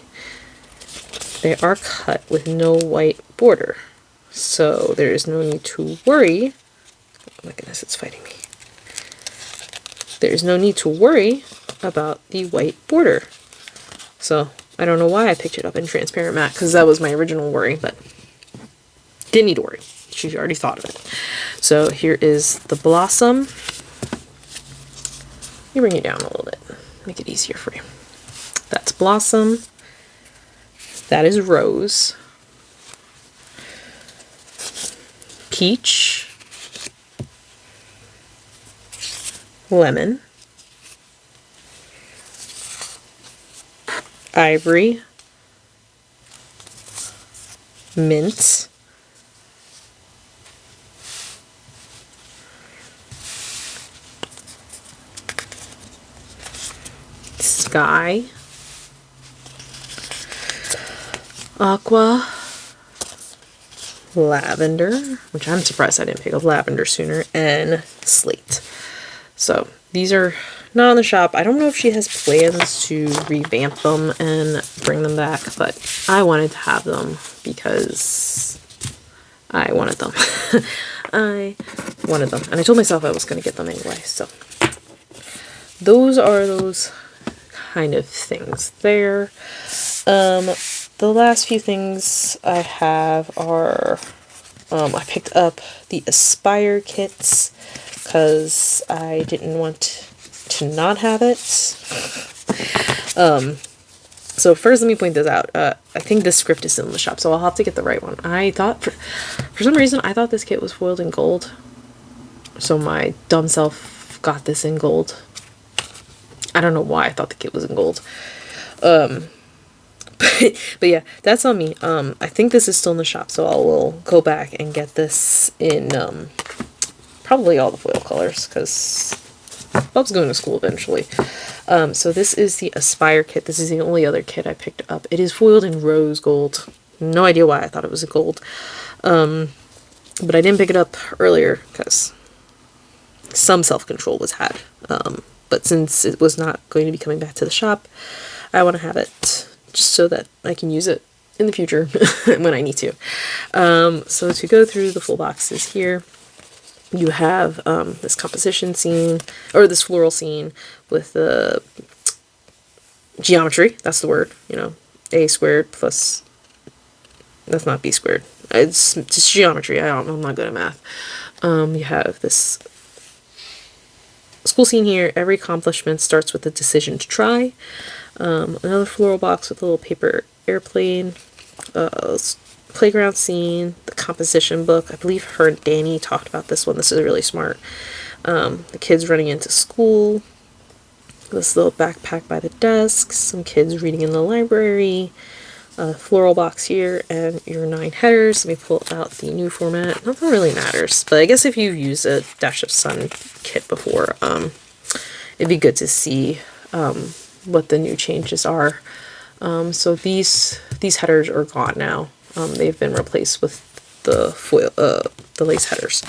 they are cut with no white border, so there is no need to worry. Oh my goodness, it's fighting me. There is no need to worry about the white border. So I don't know why I picked it up in transparent matte, because that was my original worry, but didn't need to worry. She already thought of it. So here is the Blossom. Let me bring you down a little bit, make it easier for you. That's Blossom. That is Rose. Peach. Lemon. Ivory. Mint. Sky. Aqua. Lavender, which I'm surprised I didn't pick up lavender sooner, and Slate. So these are not on the shop. I don't know if she has plans to revamp them and bring them back, but I wanted to have them because I wanted them. I wanted them, and I told myself I was going to get them anyway. So those are those kind of things there. The last few things I have are, I picked up the Aspire kits because I didn't want to not have it. So first let me point this out. I think this script is still in the shop, so I'll have to get the right one. I thought, for some reason, I thought this kit was foiled in gold. So my dumb self got this in gold. I don't know why I thought the kit was in gold. But yeah, that's on me. I think this is still in the shop, so I will go back and get this in probably all the foil colors, because Bub's going to school eventually. So this is the Aspire kit. This is the only other kit I picked up. It is foiled in rose gold. No idea why I thought it was a gold. But I didn't pick it up earlier because some self-control was had. But since it was not going to be coming back to the shop, I want to have it just so that I can use it in the future when I need to. So to go through the full boxes here, you have this composition scene, or this floral scene with the geometry, that's the word, you know, a squared plus, that's not b squared, it's just geometry. I'm not good at math. You have this school scene here. Every accomplishment starts with a decision to try. Another floral box with a little paper airplane, playground scene, the composition book. I believe her and Danny talked about this one. This is really smart. The kids running into school, this little backpack by the desk, some kids reading in the library, floral box here and your 9 headers. Let me pull out the new format. Nothing really matters, but I guess if you've used a Dash of Sun kit before, it'd be good to see what the new changes are. So these headers are gone now. They've been replaced with the foil, the lace headers.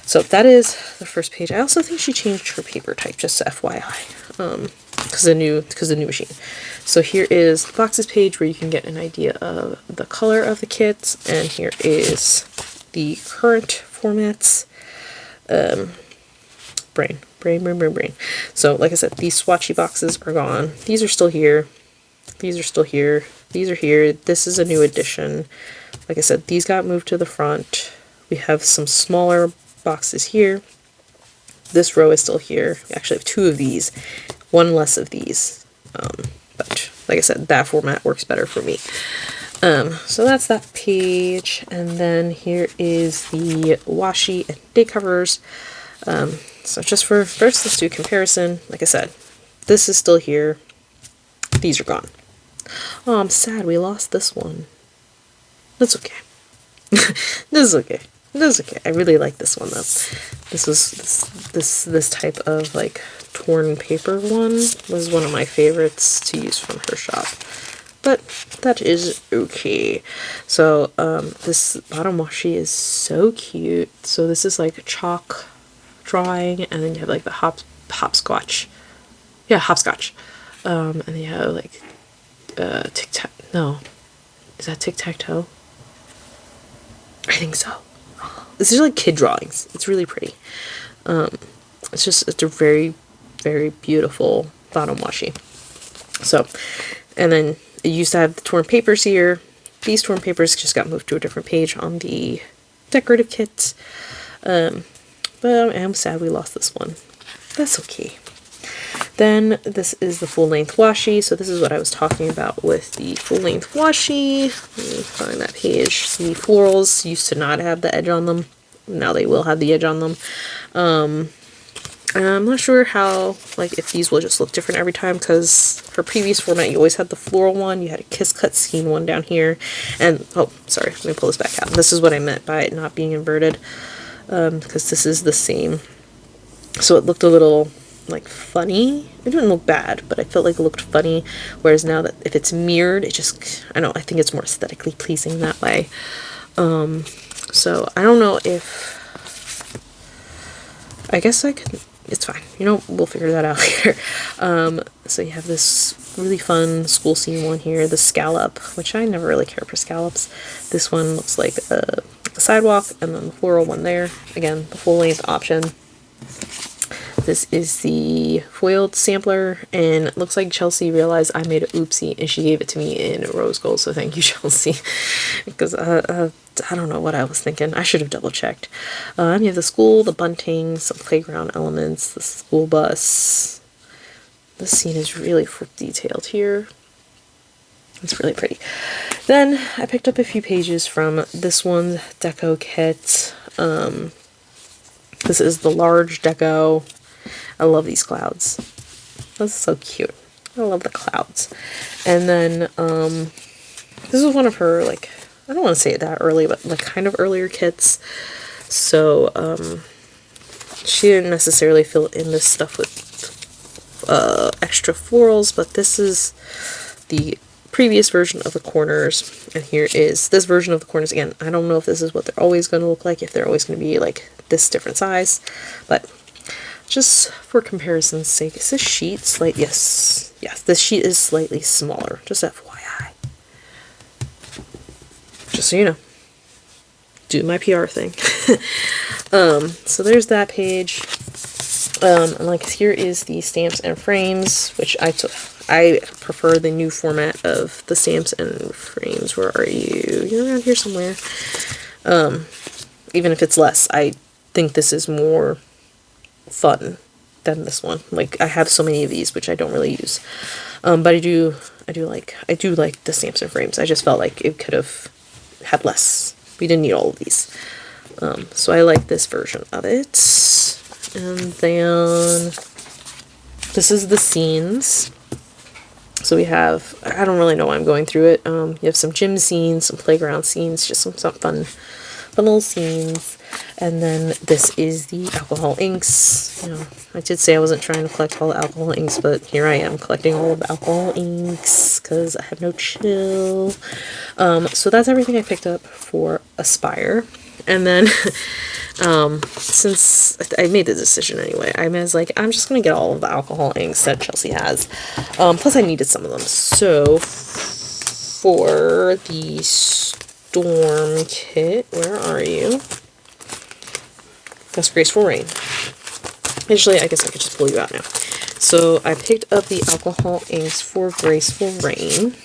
So that is the first page. I also think she changed her paper type, just FYI, because the new machine. So here is the boxes page where you can get an idea of the color of the kit, and here is the current formats. Brain. So like I said, these swatchy boxes are gone. These are still here. These are still here. These are here. This is a new addition. Like I said, these got moved to the front. We have some smaller boxes here. This row is still here. We actually have 2 of these, 1 less of these. But like I said, that format works better for me. So that's that page. And then here is the washi and day covers. So just for first, let's do a comparison. Like I said, this is still here. These are gone. Oh, I'm sad we lost this one. That's okay. This is okay. This is okay. I really like this one though. This type of like torn paper one was one of my favorites to use from her shop. But that is okay. So this bottom washi is so cute. So this is like chalk drawing, and then you have like the hopscotch. Yeah, hopscotch. And then you have like tic-tac. No, is that tic-tac-toe? I think so. This is like kid drawings. It's really pretty. It's a very, very beautiful bottom washi. So, and then it used to have the torn papers here. These torn papers just got moved to a different page on the decorative kit. But I'm sad we lost this one. That's okay. Then this is the full-length washi. So this is what I was talking about with the full-length washi. Let me find that page. The florals used to not have the edge on them. Now they will have the edge on them. And I'm not sure how, like, if these will just look different every time, because for previous format you always had the floral one, you had a kiss cut scene one down here, and, oh, sorry, let me pull this back out. This is what I meant by it not being inverted, because this is the same. So it looked a little, like, funny. It didn't look bad, but I felt like it looked funny, whereas now that if it's mirrored, it just, I don't know, I think it's more aesthetically pleasing that way. So I don't know if, I guess I could, it's fine, you know, we'll figure that out later. So you have this really fun school scene one here, the scallop, which I never really care for scallops. This one looks like a sidewalk, and then the floral one there. Again, the full length option. This is the foiled sampler, and it looks like Chelsea realized I made an oopsie and she gave it to me in rose gold, so thank you, Chelsea, because I don't know what I was thinking. I should have double checked. You have the school, the bunting, some playground elements, the school bus. This scene is really detailed here. It's really pretty. Then I picked up a few pages from this one's deco kit. This is the large deco. I love these clouds. That's so cute. I love the clouds. And then this is one of her, like, I don't want to say it that early, but like kind of earlier kits. So she didn't necessarily fill in this stuff with extra florals, but this is the previous version of the corners, and here is this version of the corners. Again, I don't know if this is what they're always going to look like, if they're always going to be like this different size, but just for comparison's sake, is this sheet slight? Yes, this sheet is slightly smaller, just FYI. Just so you know. Do my PR thing. So there's that page. And like here is the stamps and frames, which I prefer the new format of the stamps and frames. Where are you? You're around here somewhere. Even if it's less, I think this is more fun than this one. Like, I have so many of these, which I don't really use. But I do like the stamps and frames. I just felt like it could have had less. We didn't need all of these. So I like this version of it. And then this is the scenes. So we have, I don't really know why I'm going through it. You have some gym scenes, some playground scenes, just some fun little scenes. And then this is the alcohol inks. You know, I did say I wasn't trying to collect all the alcohol inks, but here I am collecting all of the alcohol inks because I have no chill. So that's everything I picked up for Aspire. And then since I made the decision anyway, I was like, I'm just going to get all of the alcohol inks that Chelsea has. Plus I needed some of them. So for the Storm kit, where are you? That's Graceful Rain. Actually, I guess I could just pull you out now. So I picked up the alcohol inks for Graceful Rain.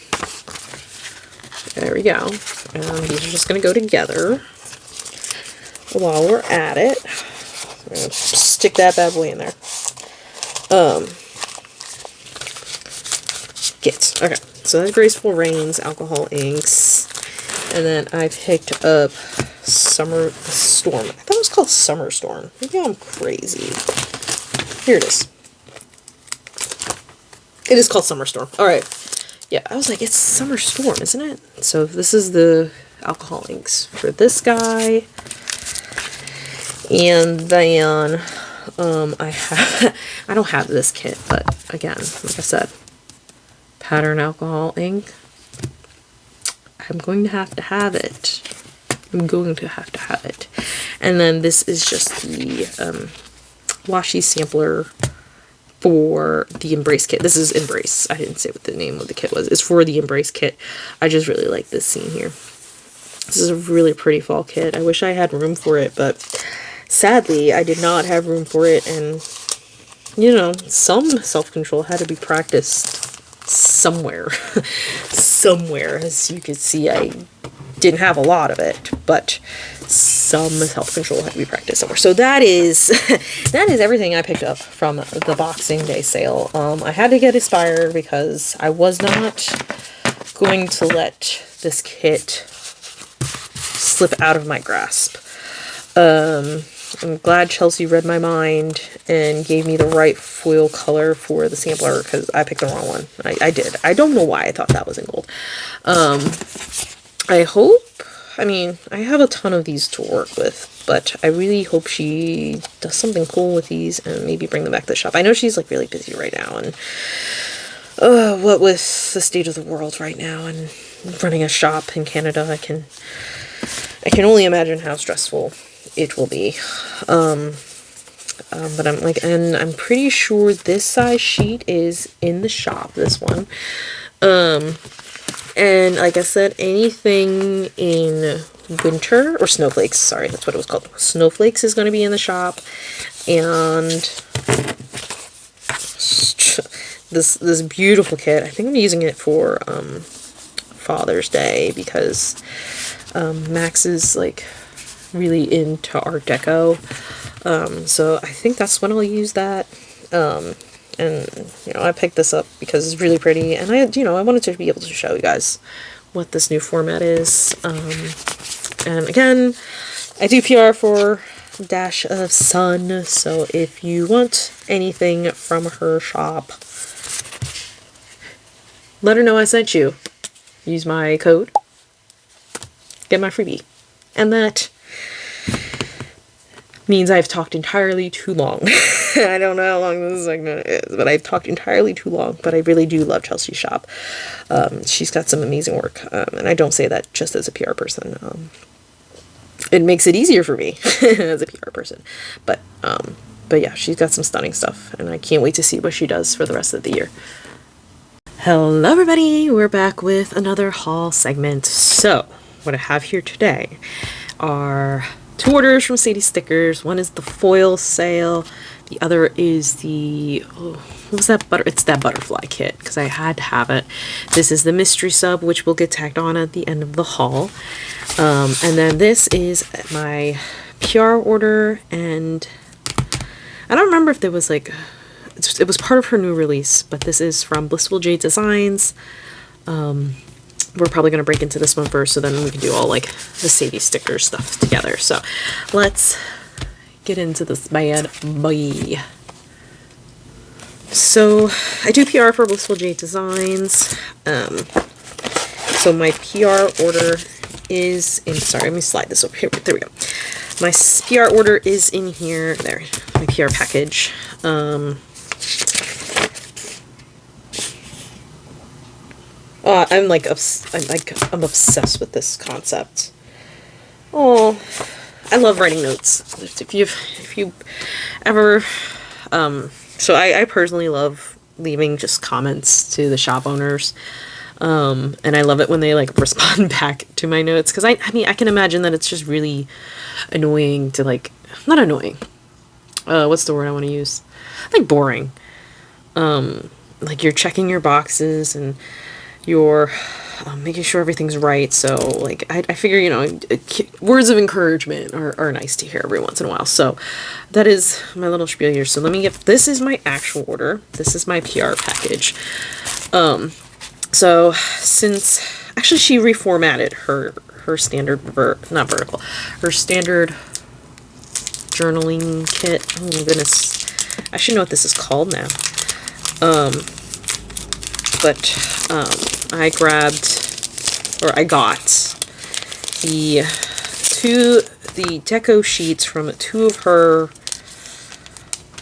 There we go. And these are just going to go together. While we're at it, I'm going to stick that bad boy in there. Git. Okay, so that's Graceful Rain's alcohol inks. And then I picked up Summer Storm. I thought it was called Summer Storm. Maybe I'm crazy. Here it is. It is called Summer Storm. Alright. Yeah, I was like, it's Summer Storm, isn't it? So this is the alcohol inks for this guy. And then I don't have this kit, but again, like I said, pattern alcohol ink. I'm going to have it. I'm going to have it. And then this is just the washi sampler for the Embrace kit. This is Embrace. I didn't say what the name of the kit was. It's for the Embrace kit. I just really like this scene here. This is a really pretty fall kit. I wish I had room for it, but sadly, I did not have room for it, and, you know, some self-control had to be practiced somewhere. Somewhere. As you can see, I didn't have a lot of it, but some self-control had to be practiced somewhere. So that is that is everything I picked up from the Boxing Day sale. I had to get Aspire because I was not going to let this kit slip out of my grasp. I'm glad Chelsea read my mind and gave me the right foil color for the sampler, because I picked the wrong one. I did. I don't know why I thought that was in gold. I hope, I mean, I have a ton of these to work with, but I really hope she does something cool with these and maybe bring them back to the shop. I know she's like really busy right now, and what with the state of the world right now and running a shop in Canada, I can only imagine how stressful it will be. But I'm like, and I'm pretty sure this size sheet is in the shop, this one. And like I said, anything in winter, or snowflakes, sorry, that's what it was called. Snowflakes is going to be in the shop. And this beautiful kit, I think I'm using it for Father's Day, because Max is like really into Art Deco, so I think that's when I'll use that. And you know, I picked this up because it's really pretty, and I wanted to be able to show you guys what this new format is. And again, I do PR for Dash of Sun, so if you want anything from her shop, let her know I sent you. Use my code, get my freebie. And that means I've talked entirely too long. I don't know how long this segment is, but I've talked entirely too long. But I really do love Chelsea's shop. She's got some amazing work, and I don't say that just as a PR person. It makes it easier for me as a PR person. But yeah, she's got some stunning stuff, and I can't wait to see what she does for the rest of the year. Hello everybody, we're back with another haul segment. So what I have here today are two orders from Sadie Stickers. One is the foil sale. The other is the, what was that it's that butterfly kit, because I had to have it. This is the mystery sub, which will get tagged on at the end of the haul. And then this is my PR order, and I don't remember if there was like, it was part of her new release, but this is from Blissful Jayde Designs. We're probably going to break into this one first, so then we can do all like the Sadie sticker stuff together. So let's get into this bad boy. So I do PR for Blissful Jayde Designs. So my PR order is in, sorry, let me slide this over here. There we go. My PR order is in here. There, my PR package. I'm obsessed with this concept. Oh, I love writing notes. If you ever, so I personally love leaving just comments to the shop owners. And I love it when they like respond back to my notes, because I mean, I can imagine that it's just really annoying to like, not annoying. What's the word I want to use? Like boring. Like you're checking your boxes and you're making sure everything's right. So like, I figure, you know, words of encouragement are nice to hear every once in a while. So that is my little spiel here. So let me get, this is my actual order. This is my PR package. So since, actually she reformatted her standard, not vertical, her standard journaling kit. Oh my goodness. I should know what this is called now. I got the deco sheets from 2 of her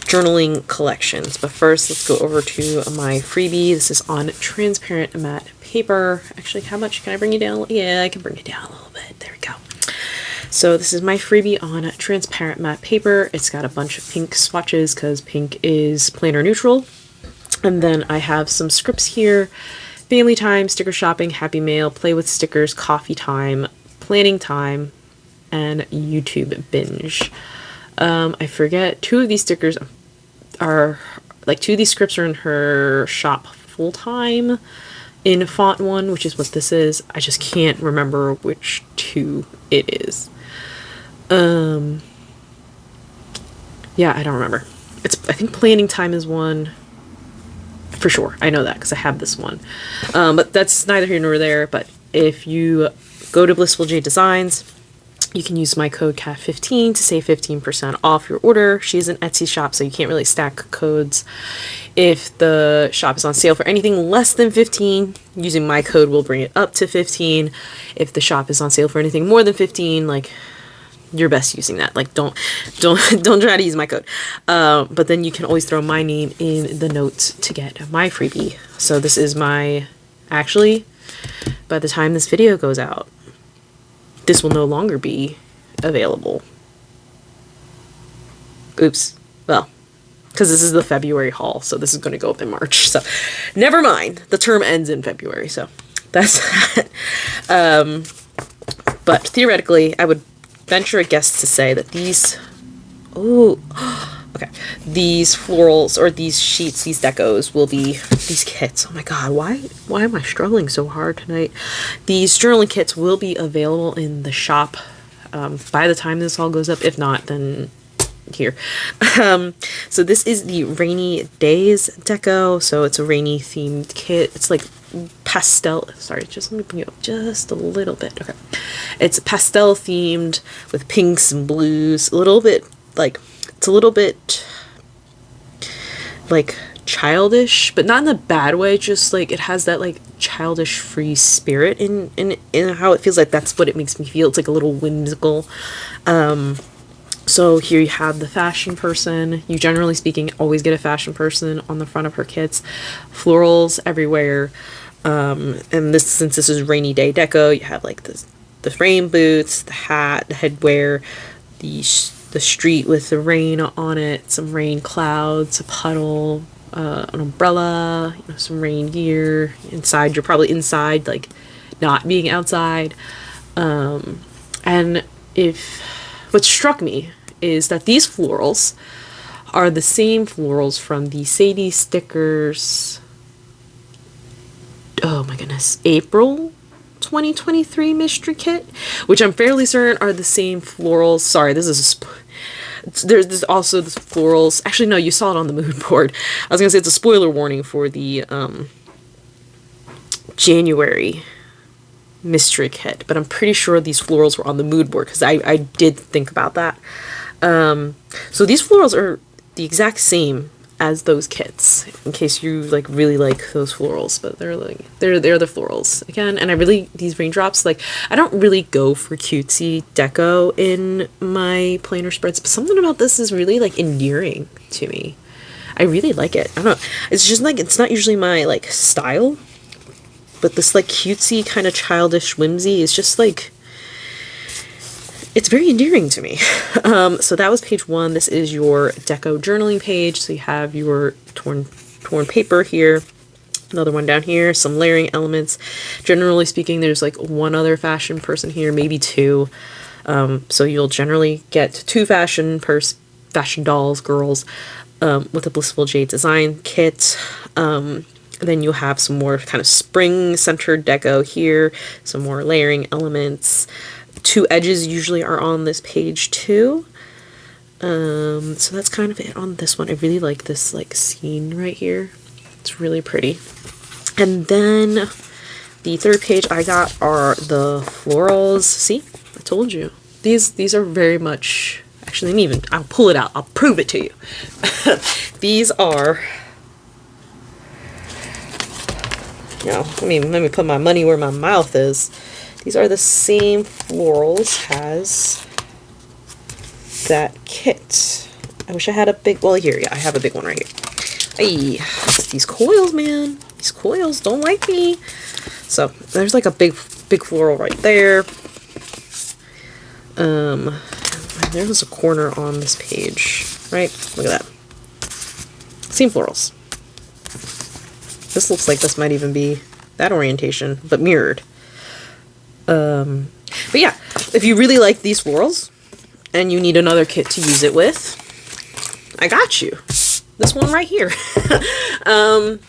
journaling collections. But first, let's go over to my freebie. This is on transparent matte paper. Actually, how much can I bring you down? Yeah, I can bring it down a little bit. There we go. So this is my freebie on transparent matte paper. It's got a bunch of pink swatches because pink is planner neutral. And then I have some scripts here: family time, sticker shopping, happy mail, play with stickers, coffee time, planning time, and YouTube binge. I forget, 2 of these stickers are, like, 2 of these scripts are in her shop full time in font 1, which is what this is. I just can't remember which 2 it is. Yeah, I don't remember. I think planning time is 1. For sure, I know that because I have this one. But that's neither here nor there. But if you go to Blissful Jayde Designs, you can use my code CAT15 to save 15% off your order. She's an Etsy shop, so you can't really stack codes. If the shop is on sale for anything less than 15, using my code will bring it up to 15. If the shop is on sale for anything more than 15, like, you're best using that. Like, don't try to use my code. But then you can always throw my name in the notes to get my freebie. So this is my, actually, by the time this video goes out, this will no longer be available. Oops. Well, because this is the February haul, so this is going to go up in March. So never mind. The term ends in February, so that's that. But theoretically, I would venture a guess to say that these, these florals, or these sheets, these decos will be, these kits, oh my god, why am I struggling so hard tonight? These journaling kits will be available in the shop by the time this all goes up. If not, then here. So this is the Rainy Days deco, so it's a rainy themed kit. It's like pastel, sorry, just let me bring it up just a little bit. Okay, it's pastel themed with pinks and blues, a little bit like, it's a little bit like childish, but not in a bad way, just like it has that like childish free spirit in how it feels. Like that's what it makes me feel. It's like a little whimsical. So here you have the fashion person. You, generally speaking, always get a fashion person on the front of her kits. Florals everywhere. And this, since this is rainy day deco, you have like the rain boots, the hat, the headwear, the street with the rain on it, some rain clouds, a puddle, an umbrella, you know, some rain gear. Inside, you're probably inside, like not being outside. And what struck me is that these florals are the same florals from the Sadie stickers, oh my goodness, April 2023 mystery kit, which I'm fairly certain are the same florals. Sorry, this is there's also the florals. Actually, no, you saw it on the mood board. I was gonna say it's a spoiler warning for the January mystery kit, but I'm pretty sure these florals were on the mood board because I did think about that. So these florals are the exact same as those kits, in case you like really like those florals. But they're like they're the florals again. And I really, these raindrops, like I don't really go for cutesy deco in my planner spreads, but something about this is really like endearing to me. I really like it. I don't know, it's just like, it's not usually my like style, but this like cutesy kind of childish whimsy is just like, it's very endearing to me. So that was page 1. This is your deco journaling page. So you have your torn paper here, another one down here, some layering elements. Generally speaking, there's like one other fashion person here, maybe 2. So you'll generally get 2 fashion dolls, girls, with a Blissful Jayde Design kit. Then you'll have some more kind of spring-centered deco here, some more layering elements. 2 edges usually are on this page too. So that's kind of it on this one. I really like this like scene right here. It's really pretty. And then the 3rd page I got are the florals. See, I told you. These are very much, actually, I'll pull it out. I'll prove it to you. These are, you know, let me put my money where my mouth is. These are the same florals as that kit. I wish I had a big, well, here, yeah, I have a big one right here. Hey, these coils, man. These coils don't like me. So there's like a big floral right there. There's a corner on this page, right? Look at that. Same florals. This looks like this might even be that orientation, but mirrored. But yeah, if you really like these florals and you need another kit to use it with, I got you. This one right here. And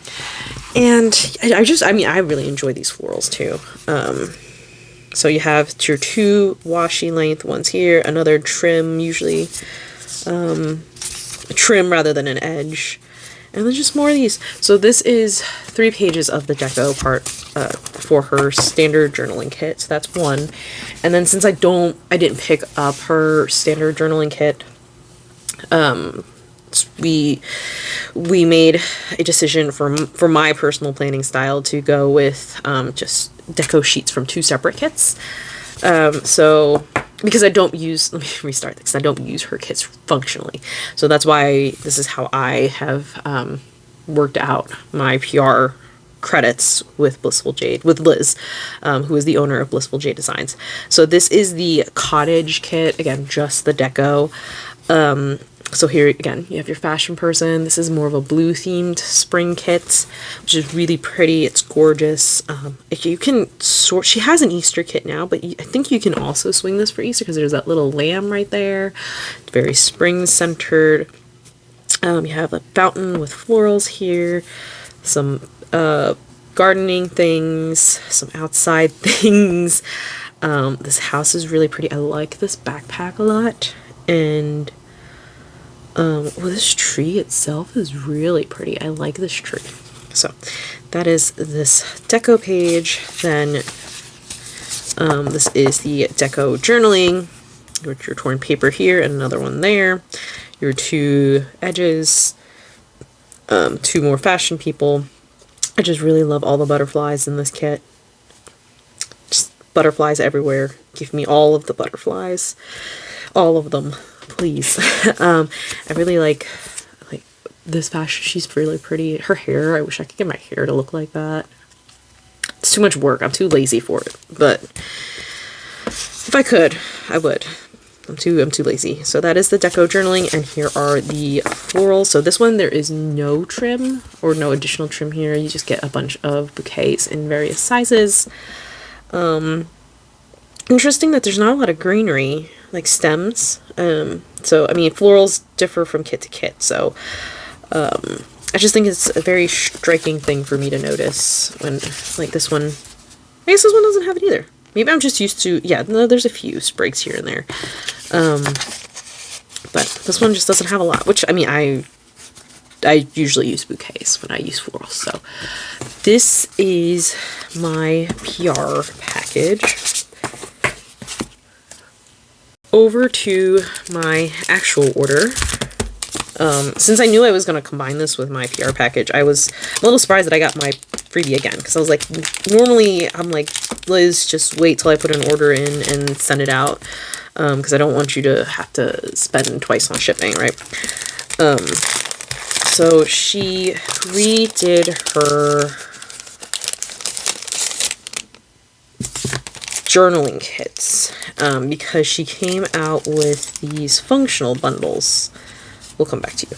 I really enjoy these florals too. So you have your 2 washi length ones here, another trim, usually a trim rather than an edge. And then just more of these. So this is 3 pages of the deco part for her standard journaling kit. So that's 1. And then since I didn't pick up her standard journaling kit, we made a decision for my personal planning style to go with just deco sheets from 2 separate kits. So because I don't use, let me restart this, I don't use her kits functionally. So that's why this is how I have worked out my PR credits with Blissful Jayde, with Liz, who is the owner of Blissful Jayde Designs. So this is the cottage kit, again, just the deco. So here again, you have your fashion person. This is more of a blue themed spring kit, which is really pretty. It's gorgeous. You can sort, she has an Easter kit now, but I think you can also swing this for Easter because there's that little lamb right there. It's very spring centered. You have a fountain with florals here, some gardening things, some outside things. This house is really pretty. I like this backpack a lot. And well, this tree itself is really pretty. I like this tree. So that is this deco page. Then this is the deco journaling with your torn paper here and another one there. Your 2 edges, 2 more fashion people. I just really love all the butterflies in this kit. Just butterflies everywhere. Give me all of the butterflies. All of them. Please. I really like this fashion. She's really pretty. Her hair, I wish I could get my hair to look like that. It's too much work. I'm too lazy for it. But if I could, I would. I'm too lazy. So that is the deco journaling, and here are the florals. So this one, there is no trim or no additional trim here. You just get a bunch of bouquets in various sizes. Interesting that there's not a lot of greenery, like stems. So, I mean, florals differ from kit to kit, so I just think it's a very striking thing for me to notice when, like, this one, I guess this one doesn't have it either. Maybe I'm just used to, yeah, no, there's a few sprigs here and there. But this one just doesn't have a lot, which, I mean, I usually use bouquets when I use florals. So this is my PR package. Over to my actual order. Since I knew I was going to combine this with my PR package, I was a little surprised that I got my freebie again, because I was like, normally I'm like, Liz, just wait till I put an order in and send it out, because I don't want you to have to spend twice on shipping, right? So she redid her journaling kits, because she came out with these functional bundles. We'll come back to you.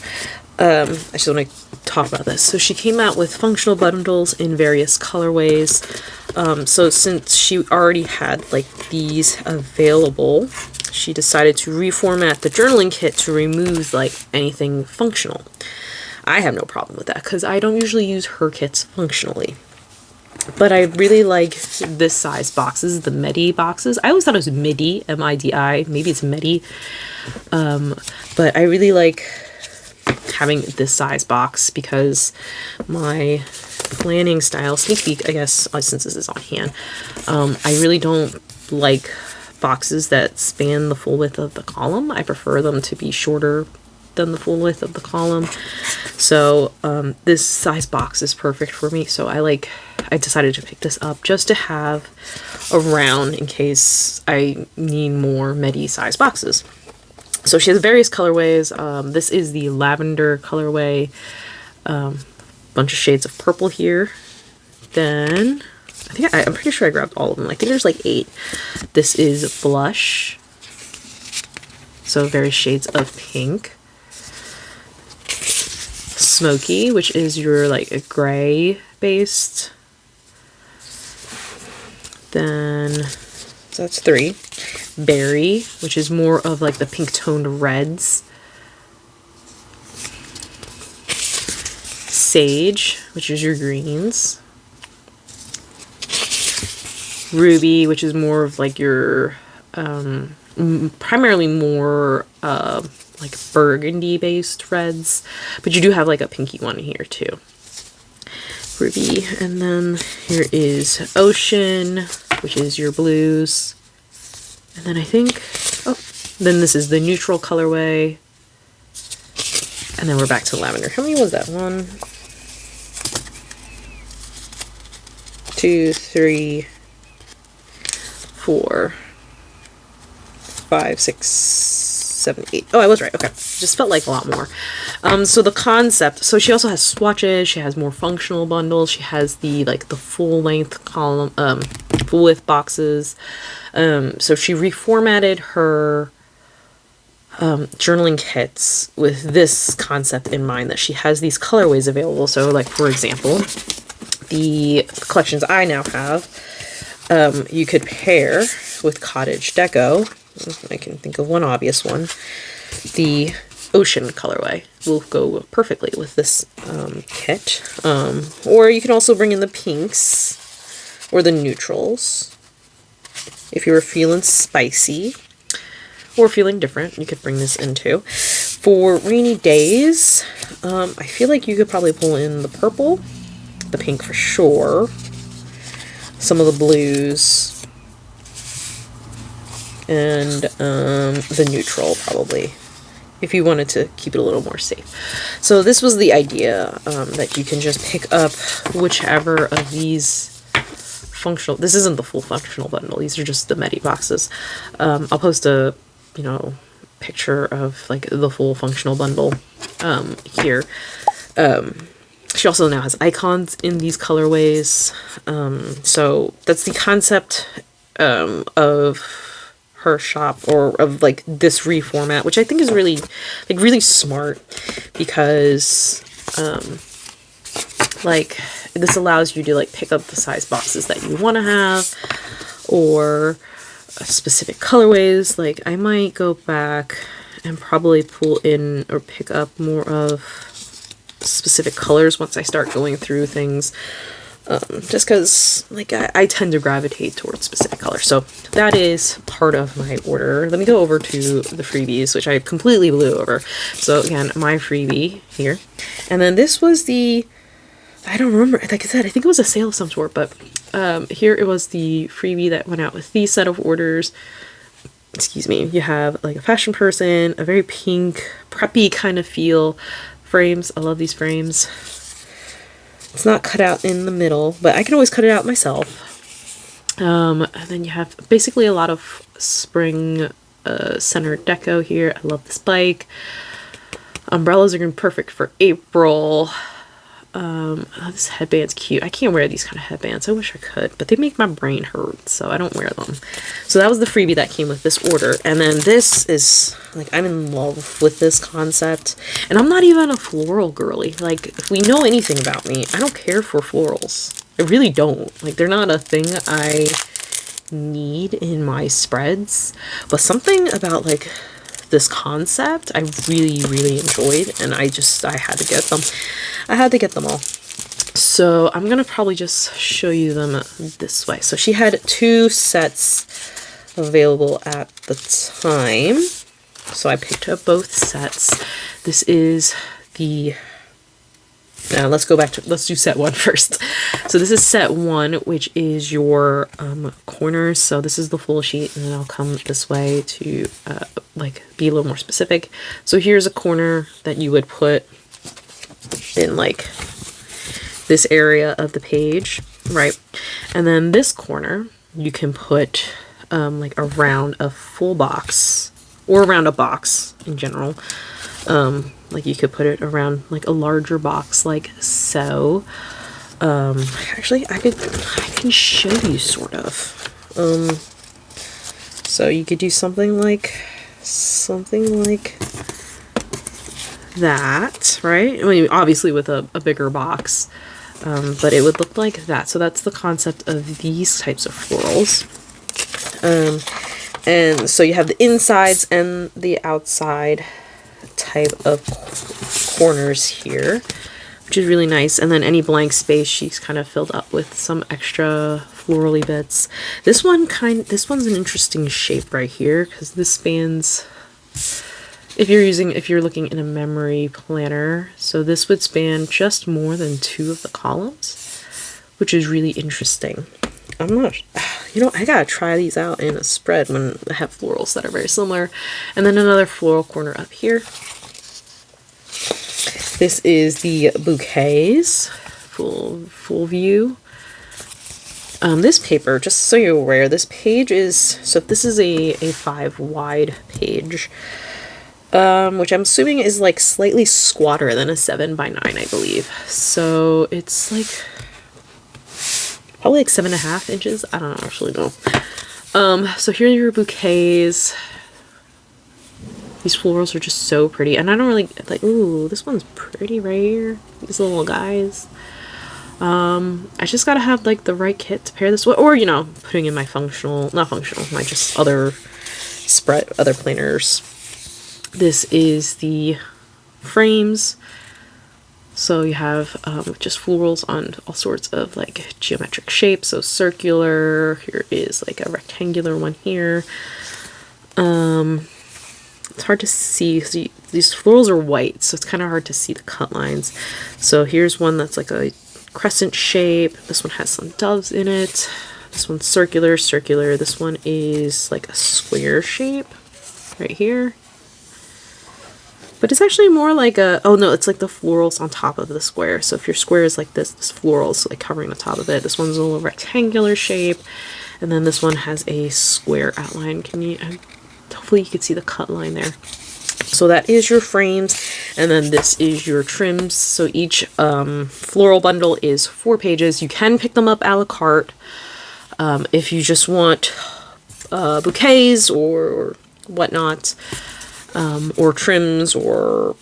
I just want to talk about this. So she came out with functional bundles in various colorways. So since she already had like these available, she decided to reformat the journaling kit to remove like anything functional. I have no problem with that because I don't usually use her kits functionally. But I really like this size boxes, the Medi boxes. I always thought it was Midi, M-I-D-I. Maybe it's Medi. But I really like having this size box because my planning style, sneak peek, I guess, since this is on hand, I really don't like boxes that span the full width of the column. I prefer them to be shorter than the full width of the column. So this size box is perfect for me. So I decided to pick this up just to have around in case I need more Medi size boxes. So she has various colorways. This is the lavender colorway. Bunch of shades of purple here. Then I'm pretty sure I grabbed all of them. I think there's like 8. This is blush. So various shades of pink. Smoky, which is your like a gray based. Then, so that's 3. Berry, which is more of like the pink toned reds. Sage, which is your greens. Ruby, which is more of like your, primarily more like burgundy based reds, but you do have like a pinky one here too. Ruby, and then here is Ocean, which is your blues. And then I think, then this is the neutral colorway. And then we're back to lavender. How many was that? 1, 2, 3, 4, 5, 6, 7, 8. Oh, I was right. Okay. Just felt like a lot more. So the concept, so she also has swatches, she has more functional bundles, she has the like the full length column, full width boxes. So she reformatted her journaling kits with this concept in mind, that she has these colorways available. So like, for example, the collections I now have, you could pair with Cottage Deco. I can think of one obvious one. The Ocean colorway will go perfectly with this kit. Or you can also bring in the pinks or the neutrals. If you were feeling spicy or feeling different, you could bring this in too. For rainy days, I feel like you could probably pull in the purple, the pink for sure, some of the blues, and the neutral probably, if you wanted to keep it a little more safe. So this was the idea, that you can just pick up whichever of these functional, this isn't the full functional bundle, these are just the Medi boxes. I'll post a, picture of like the full functional bundle here. She also now has icons in these colorways. So that's the concept of her shop, or of like this reformat, which I think is really really smart, because like this allows you to like pick up the size boxes that you want to have, or specific colorways. Like I might go back and probably pull in or pick up more of specific colors once I start going through things, just because like I tend to gravitate towards specific colors. So that is part of my order. Let me go over to the freebies, which I completely blew over. So again, my freebie here, and then this was the, I don't remember, like I said, I think it was a sale of some sort, but here it was the freebie that went out with these set of orders. excuse me, you have like a fashion person, a very pink, preppy kind of feel. Frames, I love these frames. It's not cut out in the middle, but I can always cut it out myself. And then you have basically a lot of spring center deco here. I love this bike. Umbrellas are going to be perfect for April. Oh, this headband's cute. I can't wear these kind of headbands. I wish I could, but they make my brain hurt, so I don't wear them. So that was the freebie that came with this order. And then this is, like, I'm in love with this concept. And I'm not even a floral girly. Like, if we know anything about me, I don't care for florals. I really don't. Like, they're not a thing I need in my spreads. But something about, like, this concept I really enjoyed, and I had to get them. I had to get them all. So I'm gonna probably just show you them this way. So she had 2 sets available at the time, so I picked up both sets. This is the let's do set 1 first. So this is set 1, which is your corners. So this is the full sheet, and then I'll come this way to like be a little more specific. So here's a corner that you would put in like this area of the page, right? And then this corner you can put like around a full box or around a box in general. Like you could put it around like a larger box like so. Actually I can show you sort of. So you could do something like that, right? I mean, obviously with a bigger box, but it would look like that. So that's the concept of these types of florals. And so you have the insides and the outside type of corners here, which is really nice. And then any blank space she's kind of filled up with some extra florally bits. This one's an interesting shape right here, because this spans, if you're looking in a memory planner, so this would span just more than 2 of the columns, which is really interesting. I'm not, I gotta try these out in a spread when I have florals that are very similar. And then another floral corner up here. This is the bouquets, full view. This paper, just so you're aware, this page is, so this is a 5 wide page, which I'm assuming is like slightly squatter than a 7 by 9, I believe. So it's like probably like 7.5 inches. I don't actually know. So here are your bouquets. These florals are just so pretty, and I don't really like, ooh, this one's pretty right here. These little guys. I just gotta have like the right kit to pair this with, or putting in my my just other planners. This is the frames. So you have just florals on all sorts of like geometric shapes. So circular, here is like a rectangular one here. It's hard to see, these florals are white, so it's kind of hard to see the cut lines. So here's one that's like a crescent shape. This one has some doves in it. This one's circular. This one is like a square shape right here. But it's actually more like oh no, it's like the florals on top of the square. So if your square is like this floral's like covering the top of it. This one's a little rectangular shape. And then this one has a square outline. Hopefully you can see the cut line there. So that is your frames, and then this is your trims. So each floral bundle is 4 pages. You can pick them up a la carte if you just want bouquets or whatnot, or trims or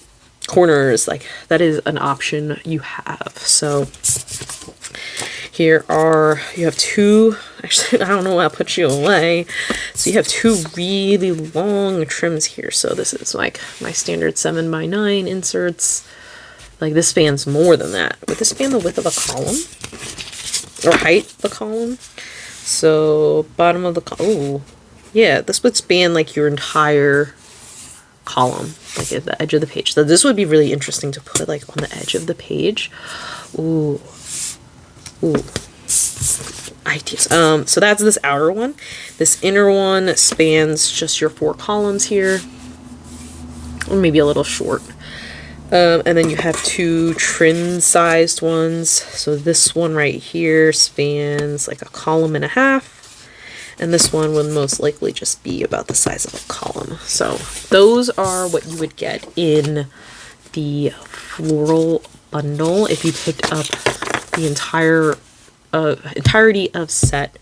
corners. Like, that is an option you have. So here you have 2, actually I don't know, I'll put you away. So you have 2 really long trims here. So this is like my standard 7 by 9 inserts. Like, this spans more than that. Would this span the width of a column? Or height of a column? So bottom of the oh yeah, this would span like your entire column, like at the edge of the page. So this would be really interesting to put like on the edge of the page. Ooh. ideas. So that's this outer one. This inner one spans just your 4 columns here, or maybe a little short. And then you have 2 trim-sized ones. So this one right here spans like a column and a half, and this one would most likely just be about the size of a column. So those are what you would get in the floral bundle if you picked up the entirety of set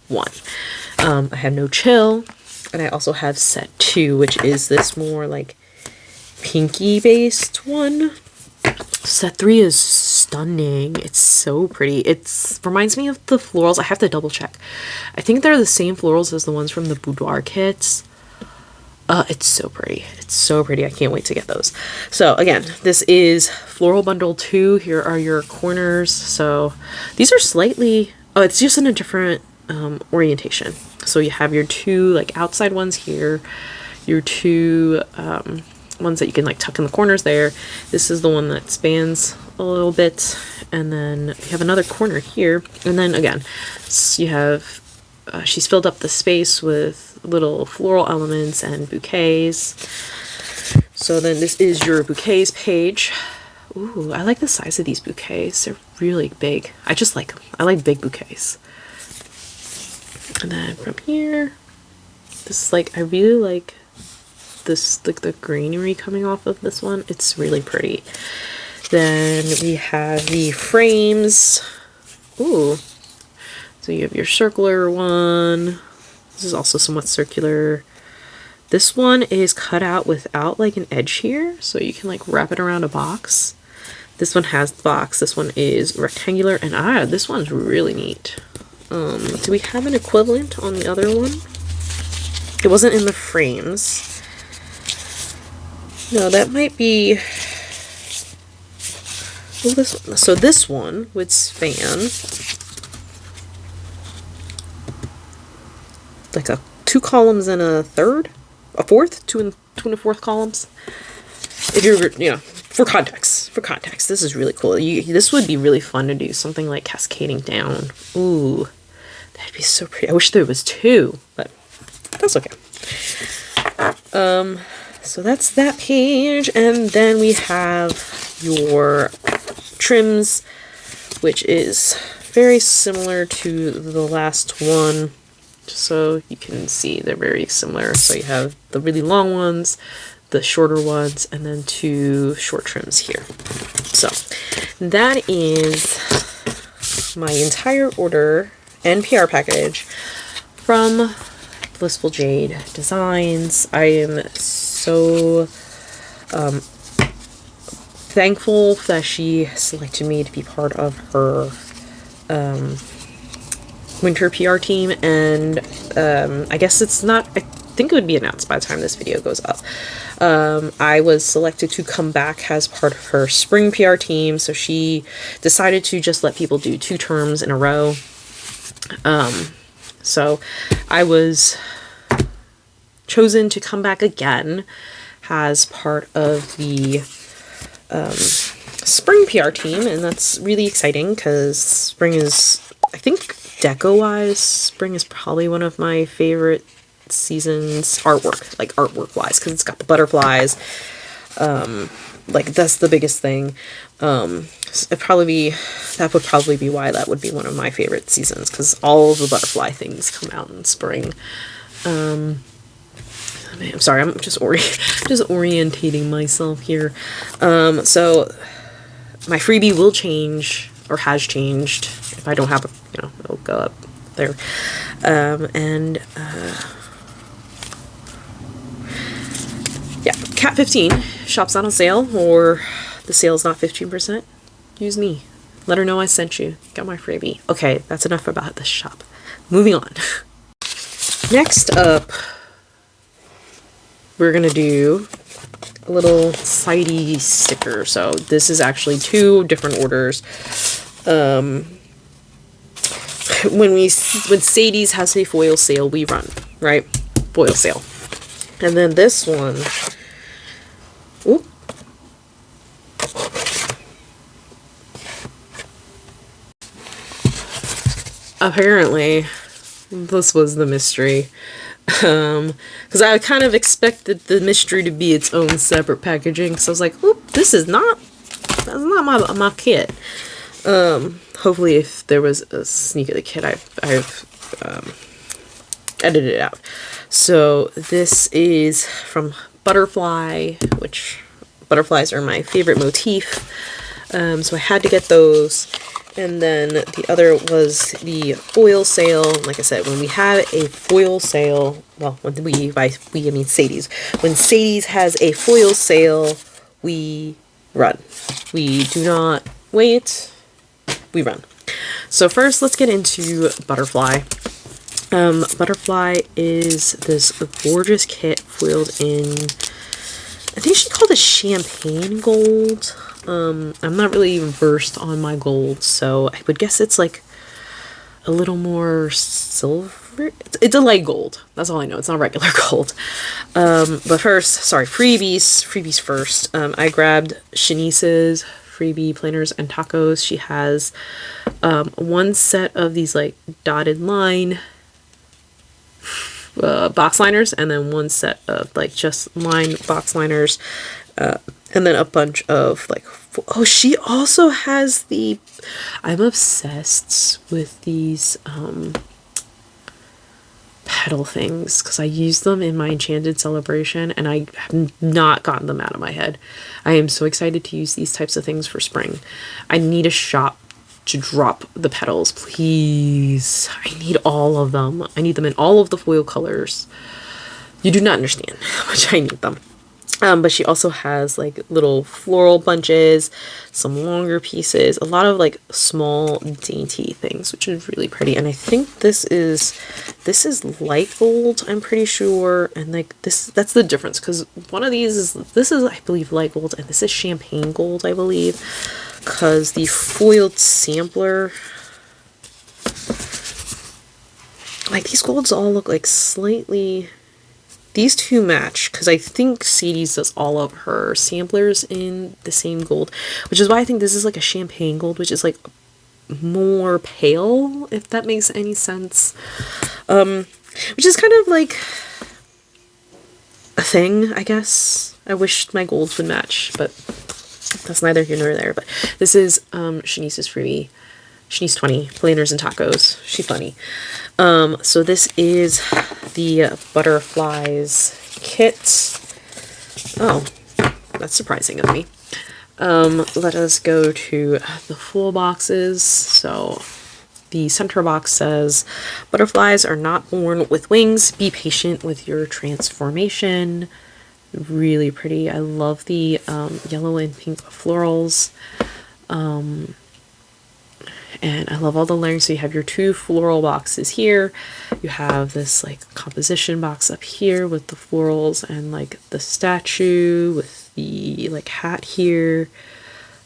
1. I have No Chill, and I also have set 2, which is this more like pinky based one. Set 3 is stunning. It's so pretty. It reminds me of the florals. I have to double check. I think they're the same florals as the ones from the boudoir kits. It's so pretty. It's so pretty. I can't wait to get those. So again, this is Floral Bundle 2. Here are your corners. So these are slightly, oh, it's just in a different orientation. So you have your 2 like outside ones here, your 2 ones that you can like tuck in the corners there. This is the one that spans a little bit, and then you have another corner here, and then again you have she's filled up the space with little floral elements and bouquets. So then this is your bouquets page. Ooh, I like the size of these bouquets. They're really big. I just like them. I like big bouquets. And then from here, this is like, I really like this, like the greenery coming off of this one. It's really pretty. Then we have the frames. Ooh. So you have your circular one. This is also somewhat circular. This one is cut out without like an edge here, so you can like wrap it around a box. This one has the box. This one is rectangular, and this one's really neat. Do we have an equivalent on the other one? It wasn't in the frames. No, that might be... Oh, this one. So this one would span like 2 columns and a fourth, 2 and 1/4 columns. If you're, you know, for context, this is really cool. This would be really fun to do, something like cascading down. Ooh, that'd be so pretty. I wish there was 2, but that's okay. So that's that page, and then we have your trims, which is very similar to the last one. So you can see they're very similar. So you have the really long ones, the shorter ones, and then 2 short trims here. So that is my entire order and PR package from Blissful Jayde Designs. I am so thankful that she selected me to be part of her winter PR team, and I guess it's not, I think it would be announced by the time this video goes up. I was selected to come back as part of her spring PR team, so she decided to just let people do 2 terms in a row. So I was chosen to come back again as part of the spring PR team, and that's really exciting because spring is, I think deco-wise, spring is probably one of my favorite seasons, artwork wise, because it's got the butterflies. Like that's the biggest thing. That would probably be why that would be one of my favorite seasons, because all of the butterfly things come out in spring. I'm sorry, I'm just orientating myself here. So my freebie will change, or has changed. If I don't have a, it'll go up there. Yeah, Cat 15 shop's not on sale, or the sale's not 15%. Use me. Let her know I sent you. Got my freebie. Okay, that's enough about this shop. Moving on. Next up, we're gonna do a little Sadie sticker. So this is actually 2 different orders. When Sadie's has a foil sale, we run, right? Foil sale. And then this one, oop, apparently this was the mystery. Because I kind of expected the mystery to be its own separate packaging. So I was like, oop, that's not my kit. Hopefully if there was a sneak of the kit, I've edited it out. So this is from Butterfly, which butterflies are my favorite motif. So I had to get those. And then the other was the foil sale. Like I said, when we have a foil sale, well, when by we, I mean Sadie's. When Sadie's has a foil sale, we run. We do not wait, we run. So first, let's get into Butterfly. Butterfly is this gorgeous kit foiled in, I think she called it champagne gold. I'm not really even versed on my gold, so I would guess it's like a little more silver. It's a light gold. That's all I know. It's not regular gold. But first, sorry, freebies first. I grabbed Shanice's freebie planners and tacos. She has one set of these like dotted line box liners, and then one set of like just line box liners. And then a bunch of like, oh, she also has the, I'm obsessed with these petal things because I used them in my Enchanted celebration and I have not gotten them out of my head. I am so excited to use these types of things for spring. I need a shop to drop the petals, please. I need all of them. I need them in all of the foil colors. You do not understand how much I need them. But she also has like little floral bunches, some longer pieces, a lot of like small dainty things, which is really pretty. And I think this is light gold, I'm pretty sure. And like that's the difference, because one of these this is I believe light gold and this is champagne gold, I believe, because the foiled sampler, like these golds all look like slightly. These two match, because I think Sadie's does all of her samplers in the same gold, which is why I think this is like a champagne gold, which is like more pale, if that makes any sense. Which is kind of like a thing, I guess. I wish my golds would match, but that's neither here nor there. But this is Shanice's freebie. Shanice 20, planners and tacos. She's funny. So this is the Butterflies kit. Oh, that's surprising of me. Let us go to the full boxes. So the center box says, butterflies are not born with wings. Be patient with your transformation. Really pretty. I love the yellow and pink florals. And I love all the layering. So you have your two floral boxes here. You have this like composition box up here with the florals and like the statue with the like hat here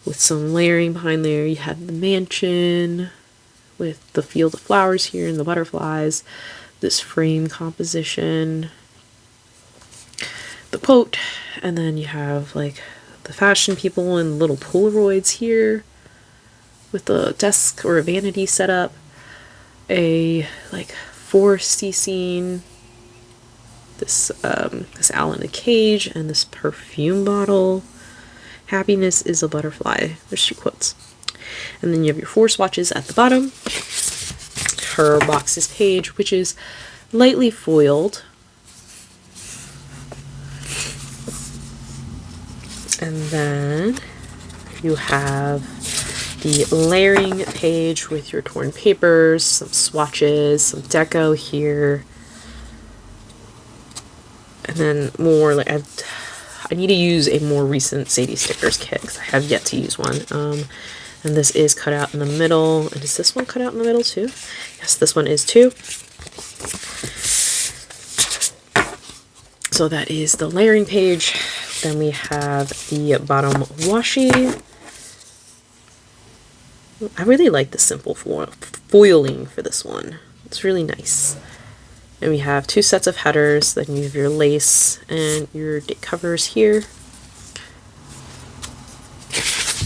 with some layering behind there. You have the mansion with the field of flowers here and the butterflies. This frame composition, the quote, and then you have like the fashion people and little Polaroids here with the desk or a vanity setup, a like foresty scene, this owl in a cage, and this perfume bottle. Happiness is a butterfly. There's two quotes. And then you have your 4 swatches at the bottom. Her boxes page, which is lightly foiled. And then you have the layering page with your torn papers, some swatches, some deco here. And then more like I need to use a more recent Sadie stickers kit because I have yet to use one. And this is cut out in the middle. And is this one cut out in the middle too? Yes, this one is too. So that is the layering page. Then we have the bottom washi. I really like the simple foiling for this one. It's really nice. And we have 2 sets of headers. Then you have your lace and your date covers here.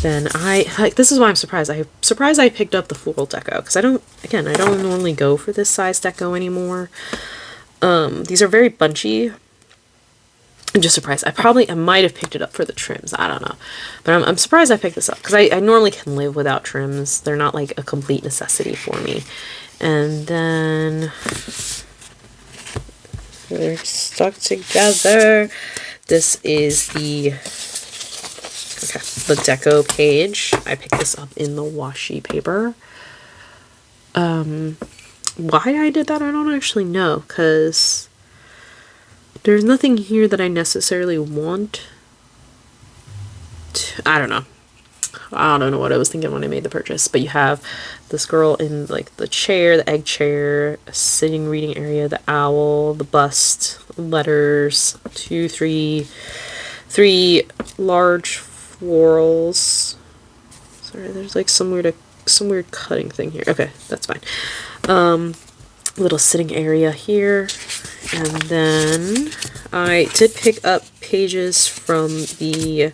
then this is why I'm surprised. I'm surprised I picked up the floral deco, because I don't normally go for this size deco anymore. These are very bunchy. I'm just surprised. I might have picked it up for the trims. I don't know. But I'm surprised I picked this up, because I normally can live without trims. They're not like a complete necessity for me. And then they're stuck together. This is the deco page. I picked this up in the washi paper. Why I did that, I don't actually know, because there's nothing here that I necessarily want. I don't know. I don't know what I was thinking when I made the purchase, but you have this girl in like the chair, the egg chair, a sitting reading area, the owl, the bust, letters, three large florals. Sorry, there's like some weird cutting thing here. Okay, that's fine. Little sitting area here, and then I did pick up pages from the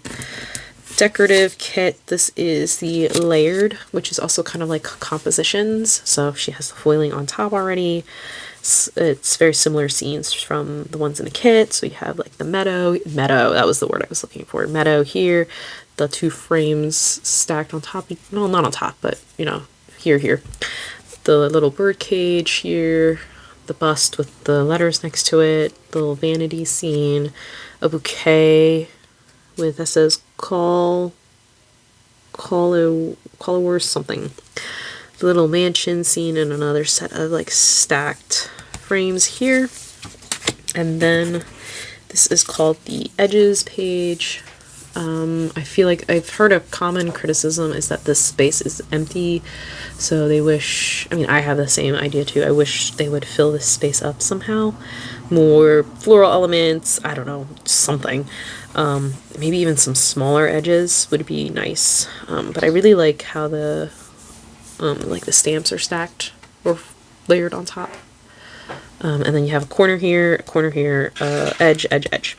decorative kit. This is the layered, which is also kind of like compositions. So she has the foiling on top already. It's very similar scenes from the ones in the kit. So you have like the meadow, that was the word I was looking for. Meadow here, the two frames stacked on top, no, not on top, but you know, here. The little bird cage here, the bust with the letters next to it, the little vanity scene, a bouquet with that says call or something. The little mansion scene, and another set of like stacked frames here. And then this is called the edges page. I feel like I've heard a common criticism is that this space is empty, so they wish, I mean, I have the same idea too, I wish they would fill this space up somehow. More floral elements, I don't know, something. Maybe even some smaller edges would be nice. But I really like how the stamps are stacked or layered on top. And then you have a corner here, edge, edge.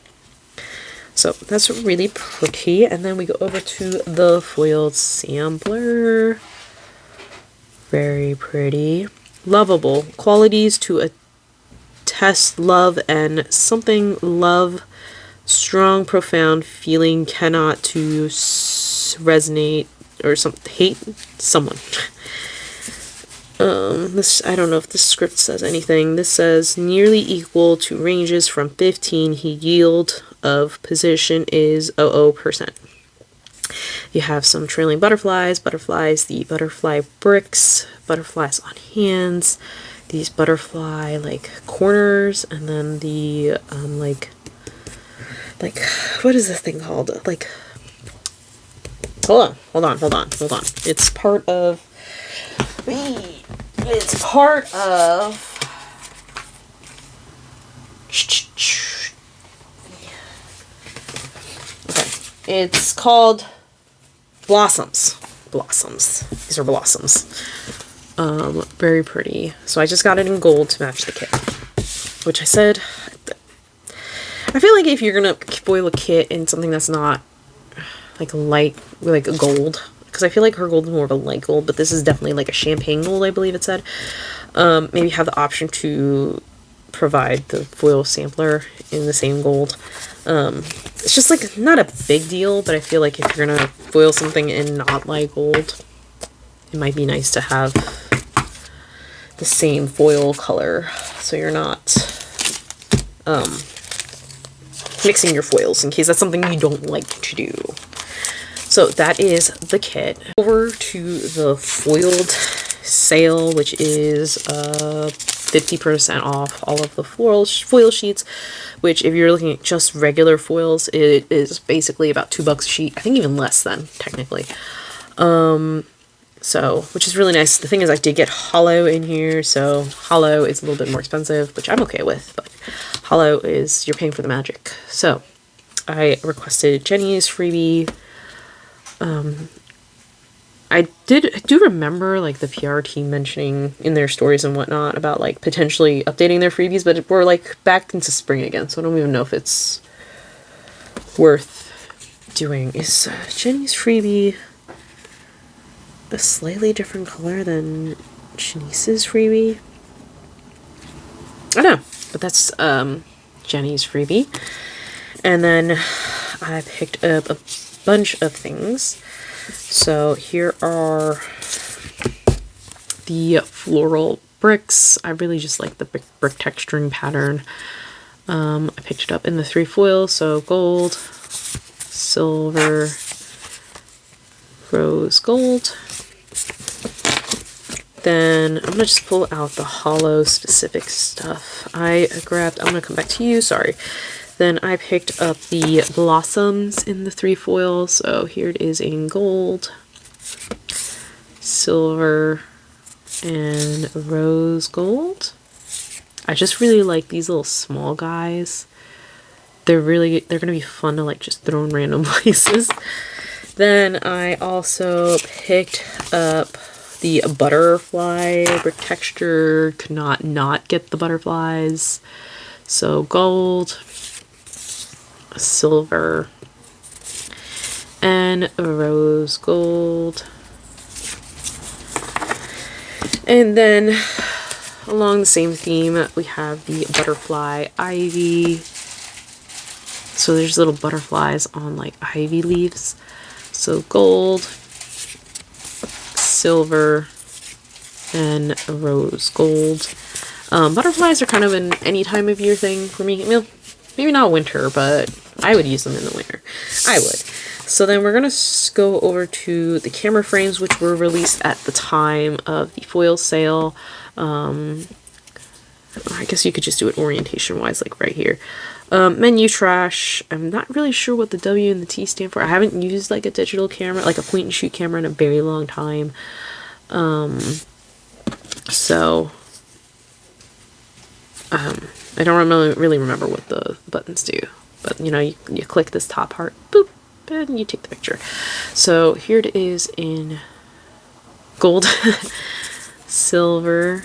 So that's really pretty. And then we go over to the foiled sampler. Very pretty. Lovable. Qualities to attest love and something love. Strong, profound feeling cannot to resonate or hate someone. This, I don't know if this script says anything. This says nearly equal to ranges from 15. He yield of position is 00%. You have some trailing butterflies, the butterfly bricks, butterflies on hands, these butterfly like corners, and then the like what is this thing called? Like, hold on. It's part of. Okay, it's called blossoms. These are blossoms. Very pretty. So I just got it in gold to match the kit, which I said, I feel like if you're gonna foil a kit in something that's not like light, like a gold, because I feel like her gold is more of a light gold, but this is definitely like a champagne gold, I believe it said. Maybe have the option to provide the foil sampler in the same gold. It's just like not a big deal, but I feel like if you're gonna foil something in not light gold, it might be nice to have the same foil color, so you're not mixing your foils in case that's something you don't like to do. So that is the kit. Over to the foiled sale, which is 50% off all of the foil sheets, which if you're looking at just regular foils, it is basically about $2 a sheet. I think even less than, technically. So, which is really nice. The thing is, I did get hollow in here, so hollow is a little bit more expensive, which I'm okay with, but hollow is, you're paying for the magic. So, I requested Jenny's freebie. I do remember like the PR team mentioning in their stories and whatnot about like potentially updating their freebies, but we're like back into spring again, so I don't even know if it's worth doing. Is Jenny's freebie a slightly different color than Shanice's freebie. I don't know, but that's Jenny's freebie. And then I picked up a bunch of things. So here are the floral bricks. I really just like the brick texturing pattern. I picked it up in the 3 foils, so gold, silver, rose gold. Then I'm gonna just pull out the hollow specific stuff. I'm gonna come back to you, sorry. Then I picked up the blossoms in the 3 foils, so here it is in gold, silver, and rose gold. I just really like these little small guys. They're gonna be fun to like just throw in random places. Then I also picked up the butterfly brick texture. Could not get the butterflies. So gold, silver, and rose gold. And then along the same theme, we have the butterfly ivy. So there's little butterflies on like ivy leaves. So gold, silver, and rose gold. Butterflies are kind of an any time of year thing for me. Well, maybe not winter, but I would use them in the winter. I would. So then we're going to go over to the camera frames, which were released at the time of the foil sale. I guess you could just do it orientation wise, like right here. Menu trash. I'm not really sure what the W and the T stand for. I haven't used like a digital camera, like a point and shoot camera in a very long time. I don't really remember what the buttons do, but you know, you click this top part, boop, and you take the picture. So here it is in gold, silver,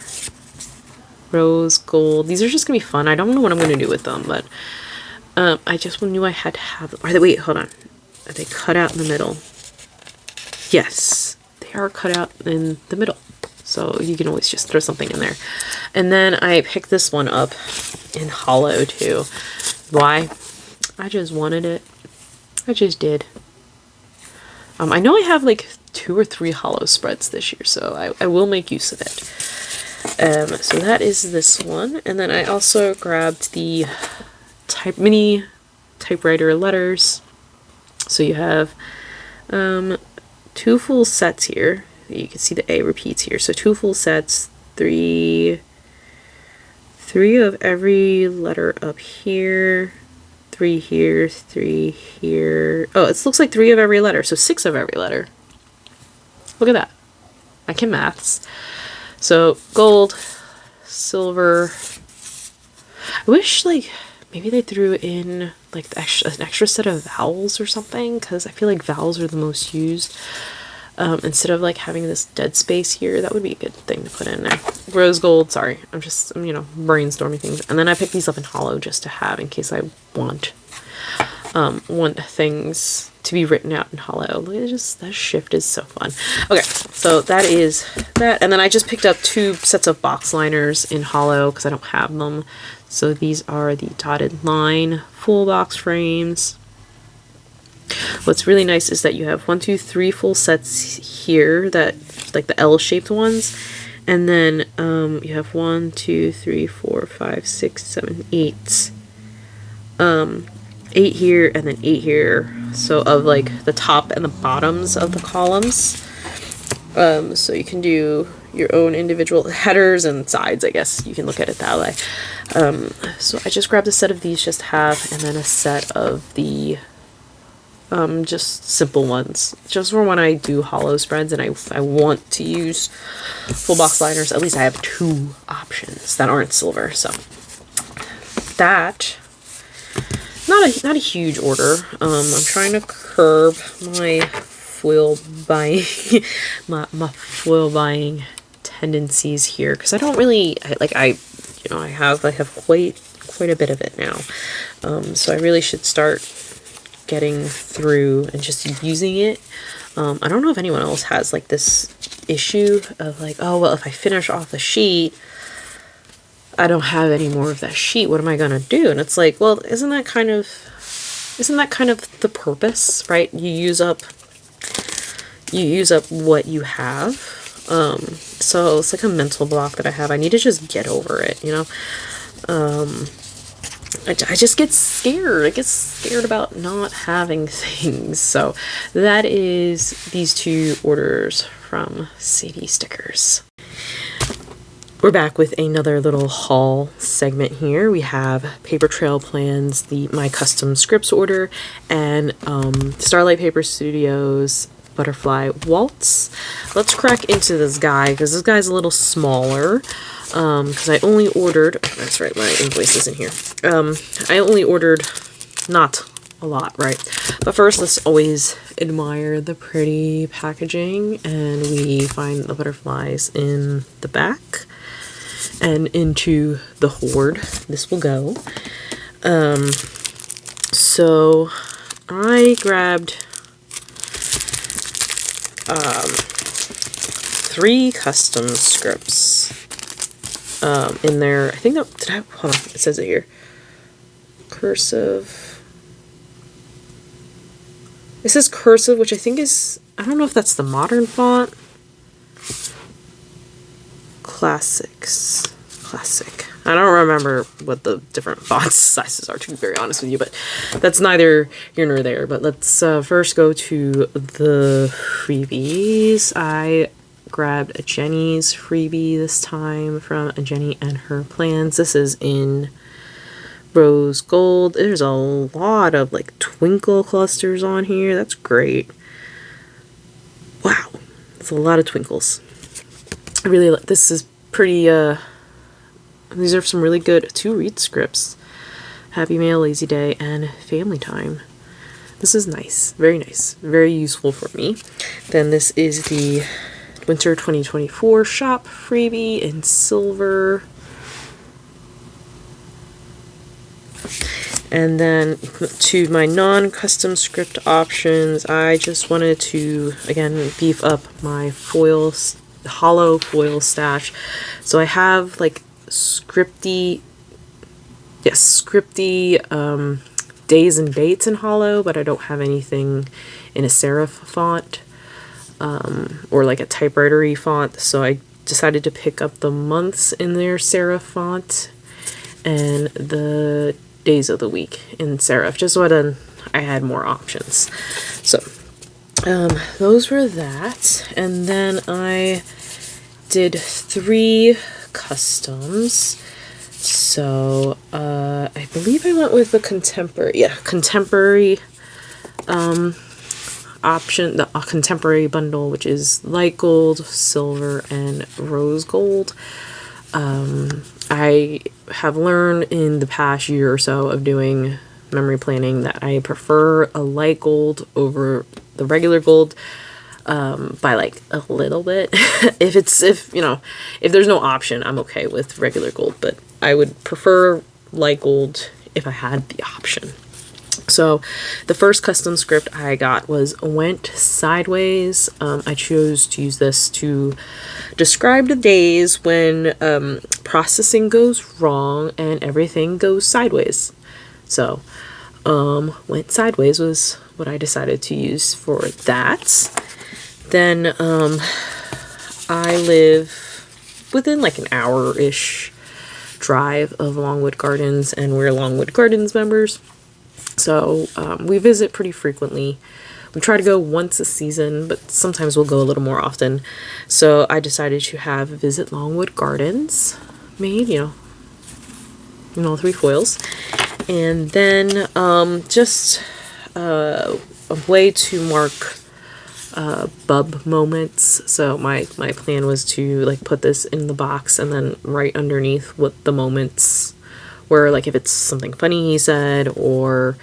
rose gold. These are just gonna be fun. I don't know what I'm gonna do with them, but I just knew I had to have them. Wait, hold on. Are they cut out in the middle? Yes, they are cut out in the middle. So you can always just throw something in there. And then I picked this one up in hollow too. Why? I just wanted it. I just did. I know I have like 2 or 3 hollow spreads this year, so I will make use of it. So that is this one. And then I also grabbed the mini typewriter letters. So you have 2 full sets here. You can see the A repeats here. So 2 full sets, 3 of every letter up here, 3 here, 3 here. Oh, it looks like 3 of every letter, so 6 of every letter. Look at that. I can maths. So gold, silver. I wish like maybe they threw in like an extra set of vowels or something, because I feel like vowels are the most used. Instead of like having this dead space here, that would be a good thing to put in there. Rose gold, sorry, I'm you know, brainstorming things. And then I picked these up in hollow just to have in case I want things to be written out in hollow. Look at that shift is so fun. Okay, so that is that. And then I just picked up 2 sets of box liners in hollow because I don't have them. So these are the dotted line full box frames. What's really nice is that you have 1, 2, 3 full sets here, that like the L-shaped ones, and then you have 1, 2, 3, 4, 5, 6, 7, 8. 8 here and then 8 here. So of like the top and the bottoms of the columns. So you can do your own individual headers and sides, I guess you can look at it that way. So I just grabbed a set of these just to have, and then a set of the just simple ones, just for when I do hollow spreads and I want to use full box liners. At least I have 2 options that aren't silver. So that, not a huge order. I'm trying to curb my foil buying my foil buying tendencies here, because I don't really I have quite a bit of it now. So I really should start getting through and just using it. I don't know if anyone else has like this issue of like, oh, well, if I finish off the sheet, I don't have any more of that sheet. What am I gonna do? And it's like, well, isn't that kind of the purpose, right? You use up what you have. So it's like a mental block that I have. I need to just get over it, you know? I just get scared. I get scared about not having things. So that is these 2 orders from Sadie Stickers. We're back with another little haul segment here. We have Paper Trail Plans, my custom scripts order, and Starlight Paper Studio's Butterfly Waltz. Let's crack into this guy because this guy's a little smaller. Because I only ordered, that's right, my invoice is in here. I only ordered not a lot, right? But first, let's always admire the pretty packaging, and we find the butterflies in the back and into the hoard. This will go. So I grabbed 3 custom scripts in there. I think that, hold on, it says it here. Cursive. It says cursive, which I think is, I don't know if that's the modern font. Classic. I don't remember what the different font sizes are, to be very honest with you, but that's neither here nor there. But let's first go to the freebies. I grabbed a Jenny's freebie this time from Jenny and Her Plans. This is in rose gold. There's a lot of like twinkle clusters on here. That's great. Wow, that's a lot of twinkles. I really like this. Is pretty these are some really good 2 read scripts. Happy Mail, Lazy Day, and Family Time. This is nice, very useful for me. Then this is the Winter 2024 shop freebie in silver. And then to my non-custom script options, I just wanted to, again, beef up my hollow foil stash. So I have like scripty days and dates in hollow, but I don't have anything in a serif font or like a typewriter-y font. So I decided to pick up the months in their serif font and the days of the week in serif, just so I had more options. So those were that, and then I did 3 customs. So I believe I went with the contemporary option, the contemporary bundle, which is light gold, silver, and rose gold. I have learned in the past year or so of doing memory planning that I prefer a light gold over the regular gold by like a little bit. if there's no option, I'm okay with regular gold, but I would prefer light gold if I had the option. So the first custom script I got was Went Sideways. I chose to use this to describe the days when processing goes wrong and everything goes sideways. So Went Sideways was what I decided to use for that. Then I live within like an hour-ish drive of Longwood Gardens, and we're Longwood Gardens members. So we visit pretty frequently. We try to go once a season, but sometimes we'll go a little more often. So I decided to have Visit Longwood Gardens made, in all 3 foils. And then just a way to mark bub moments. So my plan was to like put this in the box and then right underneath what the moments were, like if it's something funny he said, or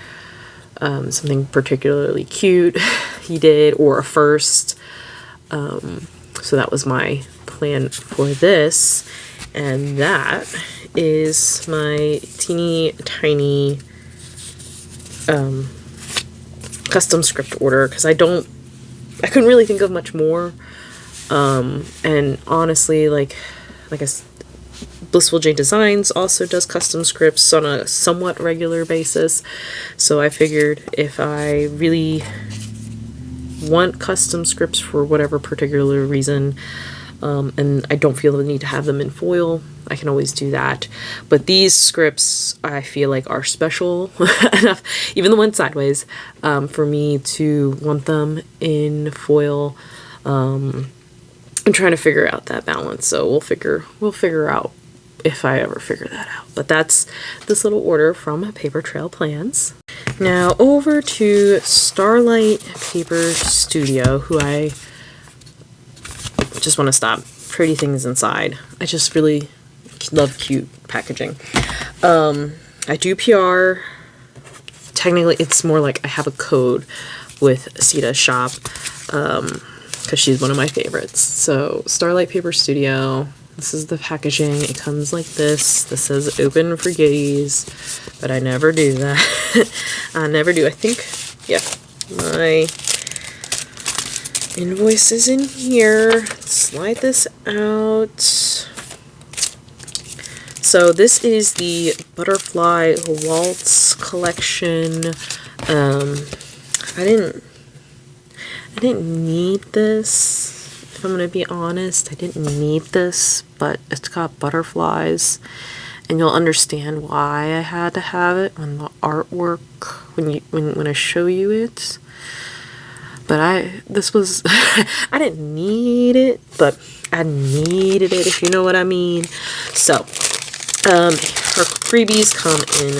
something particularly cute he did, or a first. So that was my plan for this, and that is my teeny tiny custom script order, because I don't I couldn't really think of much more. And honestly, like I said, Blissful Jayde Designs also does custom scripts on a somewhat regular basis. So I figured if I really want custom scripts for whatever particular reason, and I don't feel the need to have them in foil, I can always do that. But these scripts I feel like are special enough, even the ones sideways, for me to want them in foil. I'm trying to figure out that balance, so we'll figure out if I ever figure that out. But that's this little order from Paper Trail Plans. Now over to Starlight Paper Studio, who I just want to stop. Pretty things inside. I just really love cute packaging. I do PR. Technically, it's more like I have a code with Sita's shop, because she's one of my favorites. So Starlight Paper Studio. This is the packaging. It comes like this. This says open for giddies, but I never do that. I never do. I think, yeah, my invoice is in here. Slide this out. So this is the Butterfly Waltz collection. I didn't need this. If I'm gonna be honest, I didn't need this, but it's got butterflies, and you'll understand why I had to have it when the artwork, when I show you it. But this was, I didn't need it, but I needed it, if you know what I mean. So, her freebies come in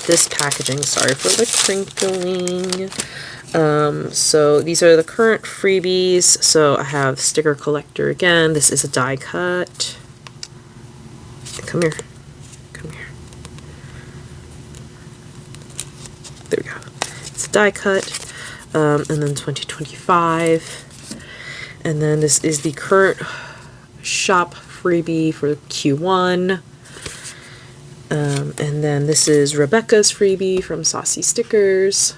this packaging. Sorry for the crinkling. So these are the current freebies. So I have sticker collector again. This is a die cut. Come here. Come here. There we go. It's a die cut. And then 2025. And then this is the current shop freebie for Q1. And then this is Rebecca's freebie from Saucy Stickers.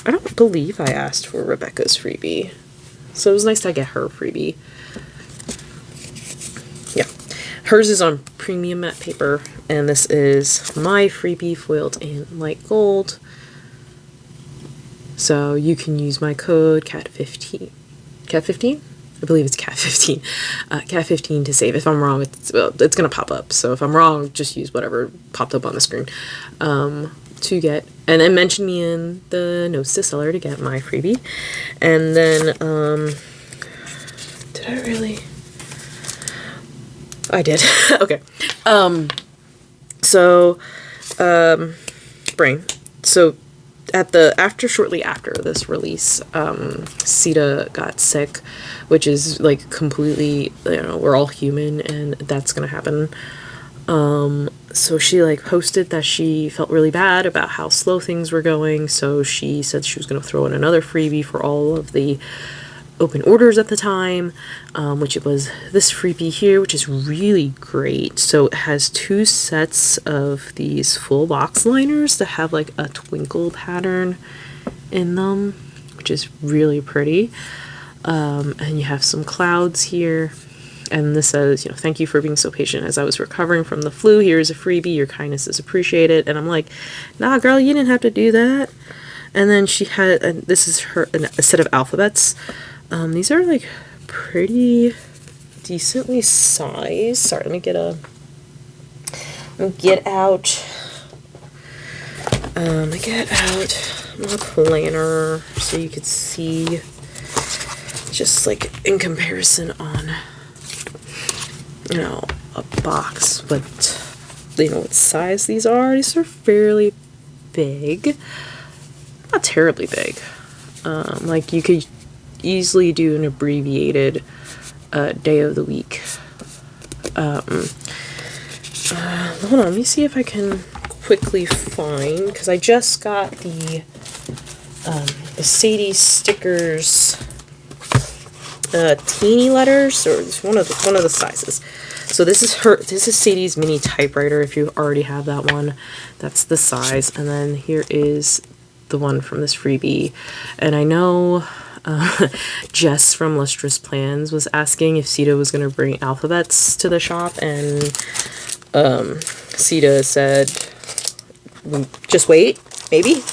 I don't believe I asked for Rebecca's freebie, so it was nice to get her freebie. Yeah, hers is on premium matte paper, and this is my freebie foiled in light gold. So you can use my code CAT15. CAT15? I believe it's CAT15. CAT15 to save. If I'm wrong, it's going to pop up. So if I'm wrong, just use whatever popped up on the screen. To get, and then mention me in the notes to seller to get my freebie. And then, did I really? I did. Okay. Brain. So shortly after this release, Sita got sick, which is like completely, we're all human, and that's gonna happen. So she like posted that she felt really bad about how slow things were going, so she said she was going to throw in another freebie for all of the open orders at the time, which it was this freebie here, which is really great. So it has 2 sets of these full box liners that have like a twinkle pattern in them, which is really pretty. And you have some clouds here. And this says, thank you for being so patient as I was recovering from the flu. Here's a freebie. Your kindness is appreciated. And I'm like, nah, girl, you didn't have to do that. And then she had, this is a set of alphabets. These are like pretty decently sized. Sorry, let me get out my planner so you could see just like in comparison on a box, but what size these are. These are fairly big, not terribly big. Like you could easily do an abbreviated day of the week. Hold on, let me see if I can quickly find, because I just got the Sadie stickers teeny letters, or one of the sizes. So this is Sadie's mini typewriter. If you already have that one, that's the size. And then here is the one from this freebie. And I know Jess from Lustrous Plans was asking if Sita was going to bring alphabets to the shop, and Sita said, just wait, maybe.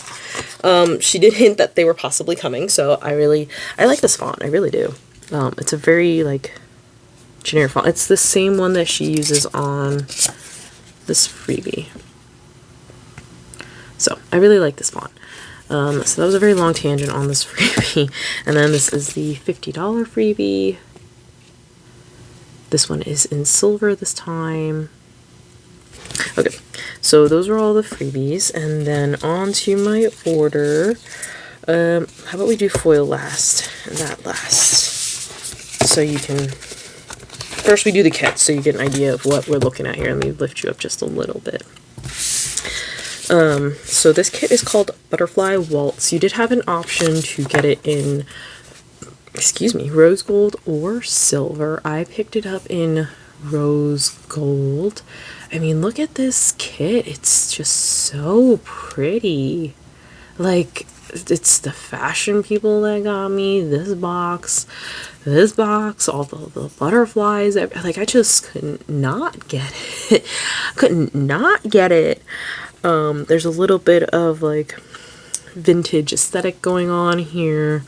She did hint that they were possibly coming, so I like this font, I really do. It's a very, like, generic font. It's the same one that she uses on this freebie. So, I really like this font. So that was a very long tangent on this freebie. And then this is the $50 freebie. This one is in silver this time. Okay, so those are all the freebies. And then on to my order. How about we do foil last and that last? So you can... First we do the kit so you get an idea of what we're looking at here. Let me lift you up just a little bit. So this kit is called Butterfly Waltz. You did have an option to get it in, excuse me, rose gold or silver. I picked it up in rose gold. I mean, look at this kit. It's just so pretty. Like, it's the fashion people that got me. This box, all the butterflies. Like, I just could not get it. Couldn't not get it. There's a little bit of, like, vintage aesthetic going on here.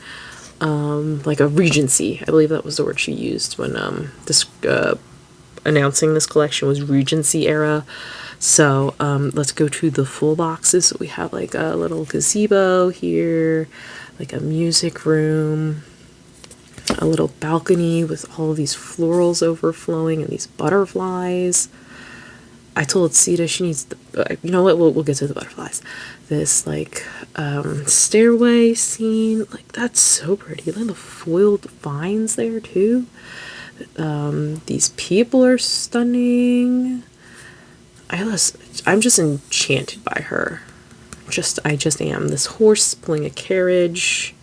Like a Regency. I believe that was the word she used when announcing this collection was Regency era. So let's go to the full boxes. So we have like a little gazebo here, like a music room, a little balcony with all of these florals overflowing and these butterflies. I told Sita she needs the, you know what, we'll get to the butterflies. This like stairway scene, like that's so pretty. Look at the foiled vines there too. These people are stunning. I'm just enchanted by her. I just am. This horse pulling a carriage.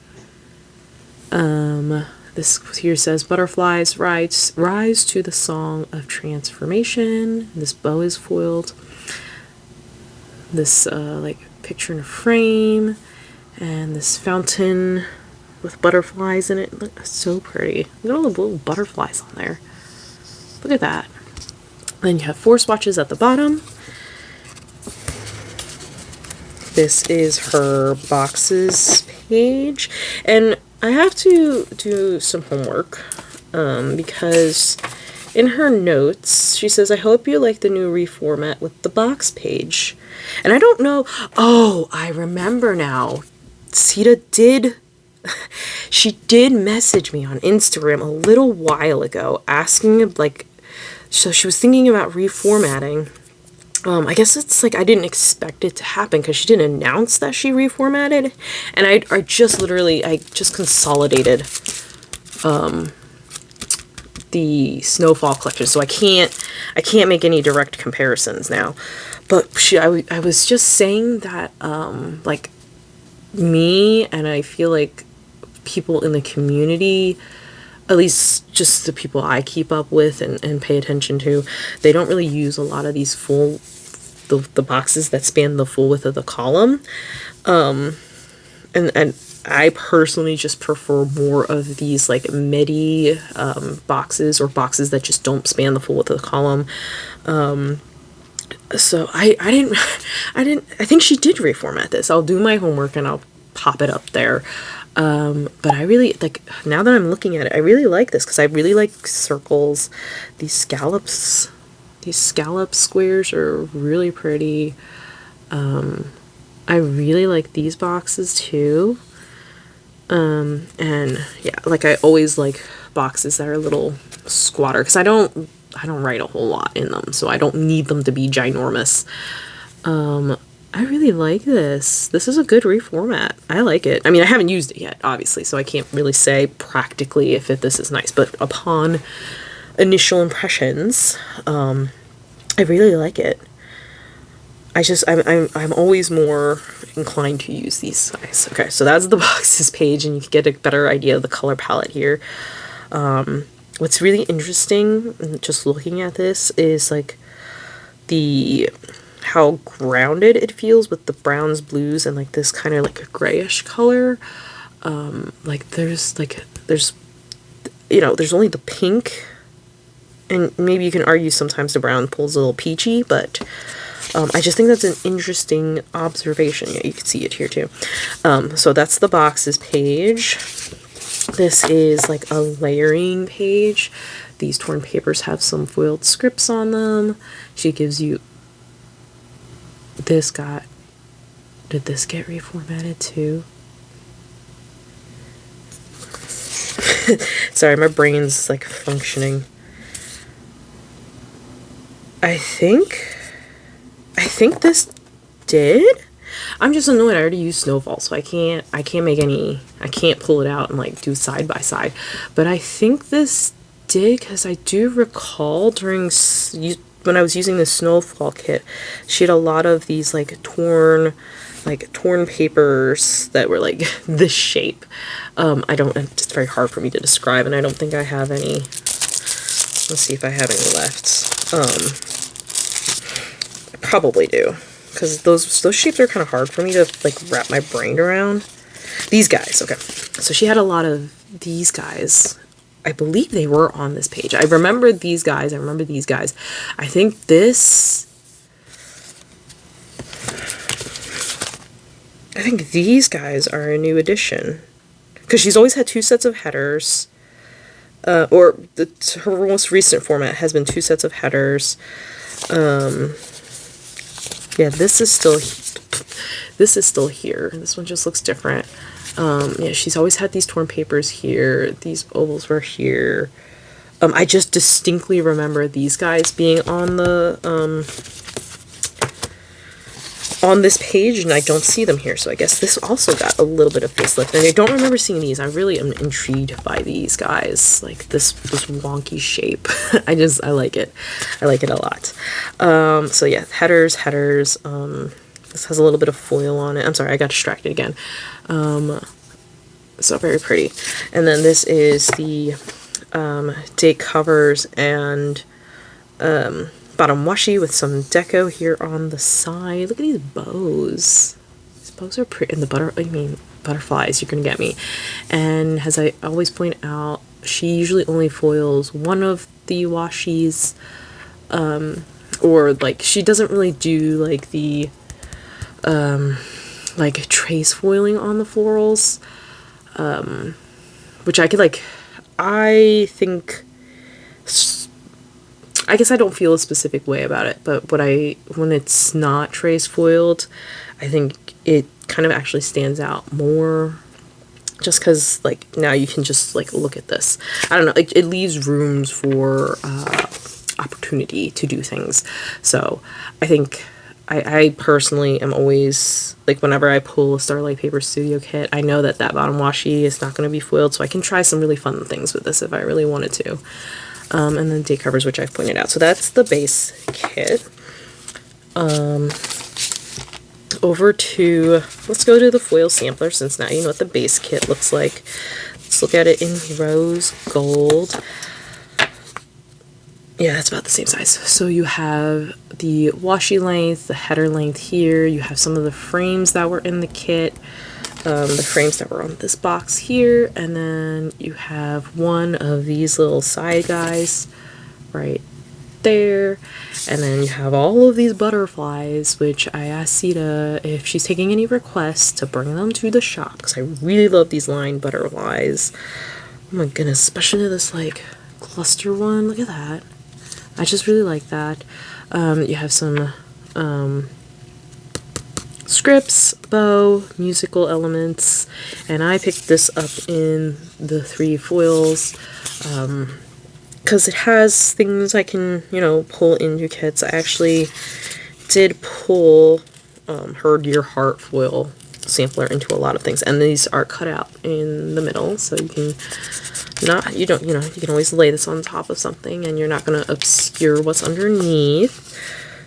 This here says butterflies rise to the song of transformation. This bow is foiled. This like picture in a frame, and this fountain with butterflies in it. Look, so pretty. Look at all the little butterflies on there. Look at that. Then you have 4 swatches at the bottom. This is her boxes page, and I have to do some homework because in her notes she says, I hope you like the new reformat with the box page. And I don't know, oh, I remember now. Sita did message me on Instagram a little while ago asking, like, so she was thinking about reformatting. I guess it's like I didn't expect it to happen because she didn't announce that she reformatted, and I just consolidated the Snowfall collection, so I can't make any direct comparisons now. But I was just saying that like me, and I feel like people in the community, at least just the people I keep up with and pay attention to, they don't really use a lot of these the boxes that span the full width of the column. And I personally just prefer more of these like midi boxes, or boxes that just don't span the full width of the column. So I think she did reformat this. I'll do my homework and I'll pop it up there. But I really, like, now that I'm looking at it, I really like this because I really like circles. These scallop squares are really pretty. I really like these boxes too. And yeah, like I always like boxes that are a little squatter because I don't write a whole lot in them, so I don't need them to be ginormous. I really like this. This is a good reformat. I like it. I mean, I haven't used it yet, obviously, so I can't really say practically if this is nice, but upon initial impressions, I really like it. I'm always more inclined to use these guys. Okay, so that's the boxes page, and you can get a better idea of the color palette here. What's really interesting, just looking at this, is like how grounded it feels with the browns, blues, and like this kind of like a grayish color. Like there's you know, there's only the pink, and maybe you can argue sometimes the brown pulls a little peachy, but I just think that's an interesting observation. Yeah, you can see it here too. So that's the boxes page. This is like a layering page. These torn papers have some foiled scripts on them. She gives you this. Did this get reformatted too? Sorry, my brain's like functioning. I think this did. I'm just annoyed. I already used Snowfall, so I can't pull it out and like do side by side. But I think this did, because I do recall when I was using the Snowfall kit, she had a lot of these like torn papers that were like this shape. It's very hard for me to describe, and I don't think I have any. Let's see if I have any left. I probably do, because those shapes are kind of hard for me to like wrap my brain around. These guys, okay. So she had a lot of these guys. I believe they were on this page. I remember these guys. I think these guys are a new addition, because she's always had 2 sets of headers, her most recent format has been 2 sets of headers. Yeah, this is still here. This one just looks different. Yeah, she's always had these torn papers here. These ovals were here. I just distinctly remember these guys being on the on this page, and I don't see them here, so I guess this also got a little bit of facelift. And I don't remember seeing these. I really am intrigued by these guys, like this wonky shape. I like it. I like it a lot. So yeah, headers. This has a little bit of foil on it. I'm sorry, I got distracted again. So very pretty. And then this is the day covers and bottom washi with some deco here on the side. Look at these bows. These bows are pretty. And the butterflies, you're gonna get me. And as I always point out, she usually only foils one of the washis, or like she doesn't really do like the like trace foiling on the florals, which I guess I don't feel a specific way about it, but when it's not trace foiled, I think it kind of actually stands out more, just because like now you can just like look at this. I don't know, it leaves rooms for opportunity to do things. So I think I personally am always, like, whenever I pull a Starlight Paper Studio kit, I know that bottom washi is not going to be foiled, so I can try some really fun things with this if I really wanted to. And then day covers, which I've pointed out. So that's the base kit. Let's go to the foil sampler, since now you know what the base kit looks like. Let's look at it in rose gold. Yeah, that's about the same size. So you have the washi length, the header length here. You have some of the frames that were in the kit, the frames that were on this box here, and then you have one of these little side guys right there, and then you have all of these butterflies, which I asked Sita if she's taking any requests to bring them to the shop, because I really love these lined butterflies. Oh my goodness, especially this like cluster one. Look at that. I just really like that. You have some scripts, bow, musical elements, and I picked this up in the 3 foils because it has things I can, pull into kits. I actually did pull her Dear Heart foil sampler into a lot of things, and these are cut out in the middle, so you can you can always lay this on top of something and you're not going to obscure what's underneath.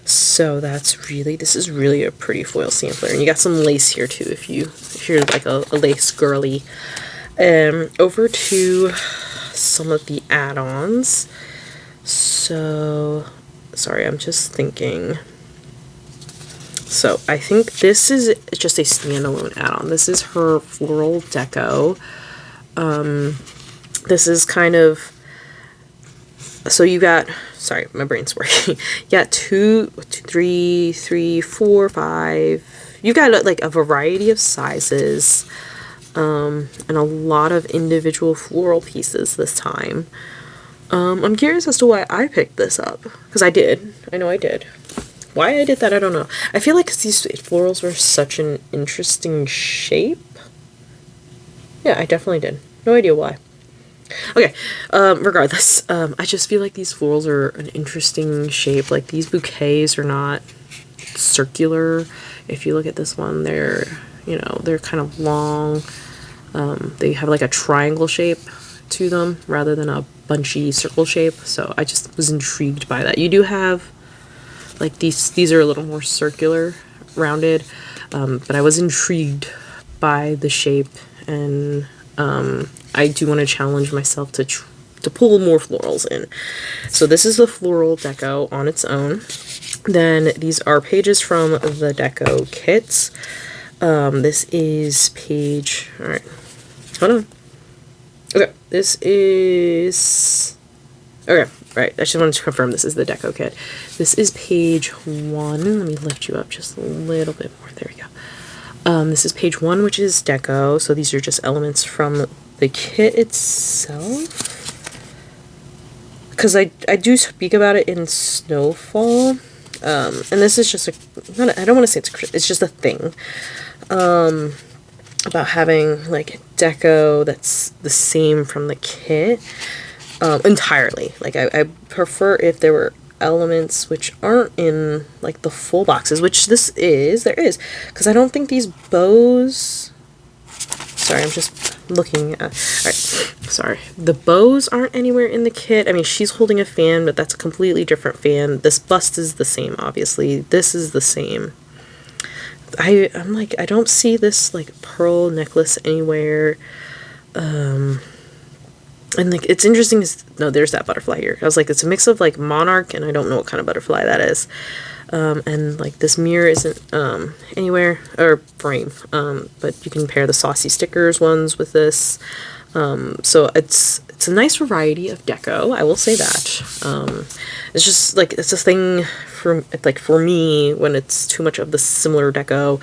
So this is really a pretty foil sampler, and you got some lace here too if you're like a lace girly. Over to some of the add-ons. So sorry, I'm just thinking. So I think this is just a standalone add-on. This is her floral deco. This is kind of, so you got, sorry, my brain's working. You got 2, 3, 4, 5. You got like a variety of sizes, and a lot of individual floral pieces this time. I'm curious as to why I picked this up, because I did. I know I did. Why I did that, I don't know. I feel like these florals were such an interesting shape. Yeah, I definitely did. No idea why. Okay, regardless, I just feel like these florals are an interesting shape. Like, these bouquets are not circular. If you look at this one, they're, you know, they're kind of long. They have like a triangle shape to them rather than a bunchy circle shape. So I just was intrigued by that. You do have like these are a little more circular, rounded, but I was intrigued by the shape, and I do want to challenge myself to pull more florals in. So this is the floral deco on its own. Then these are pages from the deco kits. This is page, all right, hold on. Okay, this is, okay, right, I just wanted to confirm this is the deco kit. This is page 1. Let me lift you up just a little bit more. There we go. This is page 1, which is deco. So these are just elements from the kit itself. Because I do speak about it in Snowfall. And this is just I don't want to say it's just a thing. About having like deco that's the same from the kit. Entirely. Like I prefer if there were elements which aren't in like the full boxes, which there is, because I don't think these bows, sorry, I'm just looking at, alright, sorry, the bows aren't anywhere in the kit. I mean, she's holding a fan, but that's a completely different fan. This bust is the same, obviously. This is the same. I'm like, I don't see this like pearl necklace anywhere. And like, it's interesting, no, there's that butterfly here. I was like, it's a mix of like monarch, and I don't know what kind of butterfly that is. And like this mirror isn't anywhere, or frame, but you can pair the saucy stickers ones with this. So it's a nice variety of deco, I will say that. It's just like, it's a thing for me, when it's too much of the similar deco,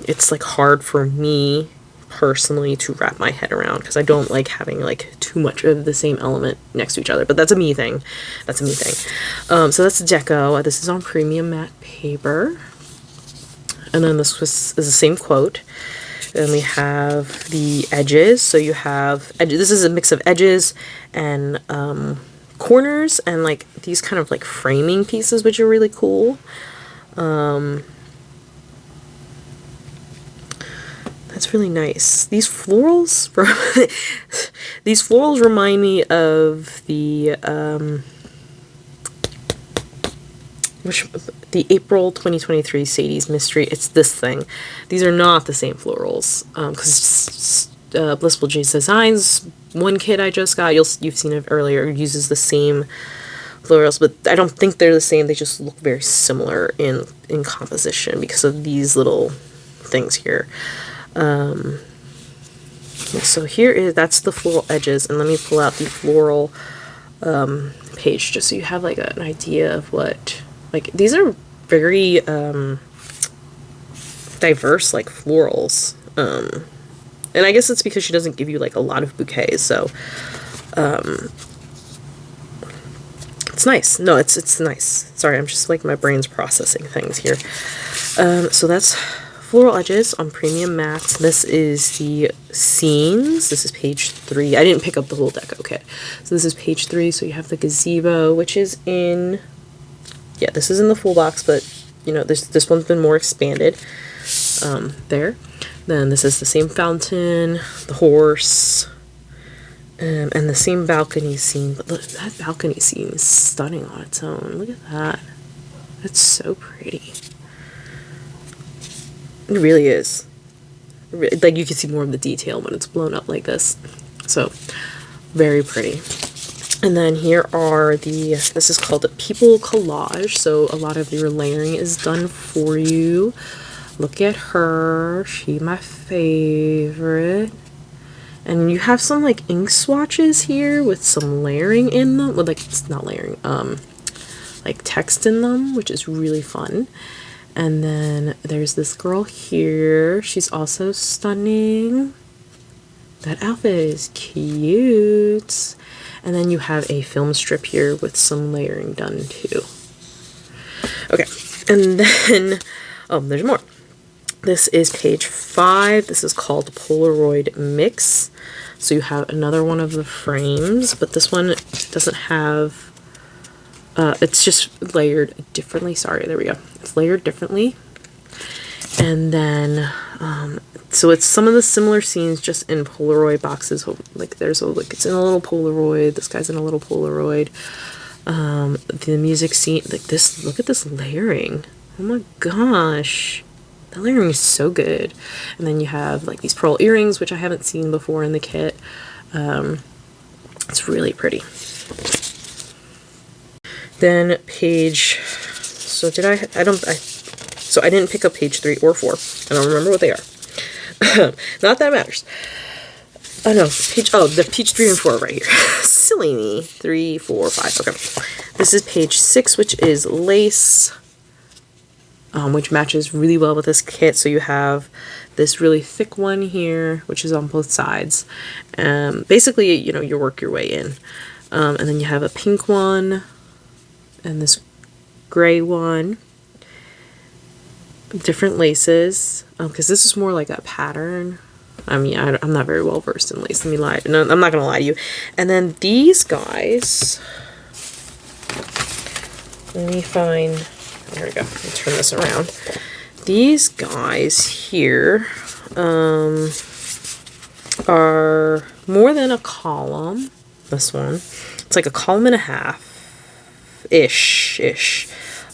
it's like hard for me personally to wrap my head around, because I don't like having like too much of the same element next to each other. But that's a me thing. That's a me thing. So that's deco. This is on premium matte paper, and then this is the same quote. And we have the edges. So you have this is a mix of edges and corners, and like these kind of like framing pieces, which are really cool. That's really nice. These florals remind me of the April 2023 Sadie's Mystery. It's this thing. These are not the same florals, because Blissful Jayde Designs, one kit I just got, you've seen it earlier, uses the same florals, but I don't think they're the same. They just look very similar in composition because of these little things here. So that's the floral edges, and let me pull out the floral page just so you have like an idea of what, like, these are very diverse like florals, and I guess it's because she doesn't give you like a lot of bouquets, so it's nice. No, it's nice. Sorry, I'm just like, my brain's processing things here. So that's floral edges on premium matte. This is the scenes. This is page 3. I didn't pick up the whole deco kit. So this is page 3. So you have the gazebo, which is in, yeah, this is in the full box, but you know, this one's been more expanded. There. Then this is the same fountain, the horse, and the same balcony scene. But look, that balcony scene is stunning on its own. Look at that. That's so pretty. It really is. Like, you can see more of the detail when it's blown up like this. So, very pretty. And then here are this is called a people collage. So a lot of your layering is done for you. Look at her. She my favorite. And you have some like ink swatches here with some layering in them. Well, like, it's not layering, like text in them, which is really fun. And then there's this girl here. She's also stunning. That outfit is cute. And then you have a film strip here with some layering done too. Okay, and then, oh, there's more. This is page 5. This is called Polaroid Mix. So you have another one of the frames, but this one doesn't have, it's just layered differently. Sorry, there we go. It's layered differently. And then, so it's some of the similar scenes just in Polaroid boxes. Like there's like it's in a little Polaroid. This guy's in a little Polaroid. The music scene, like this. Look at this layering. Oh my gosh, the layering is so good. And then you have like these pearl earrings, which I haven't seen before in the kit. It's really pretty. Then page. So did I? So I didn't pick up page 3 or 4. I don't remember what they are. Not that it matters. Oh no, the page 3 and 4 right here. Silly me. 3, 4, 5. Okay. This is page 6, which is lace, which matches really well with this kit. So you have this really thick one here, which is on both sides. Basically, you know, you work your way in. And then you have a pink one and this gray one. Different laces, because this is more like a pattern. I mean, I'm not very well versed in lace. Let me lie. No, I'm not gonna lie to you. And then these guys. Let me find. There we go. Let me turn this around. These guys here are more than a column. This one, it's like a column and a half, ish.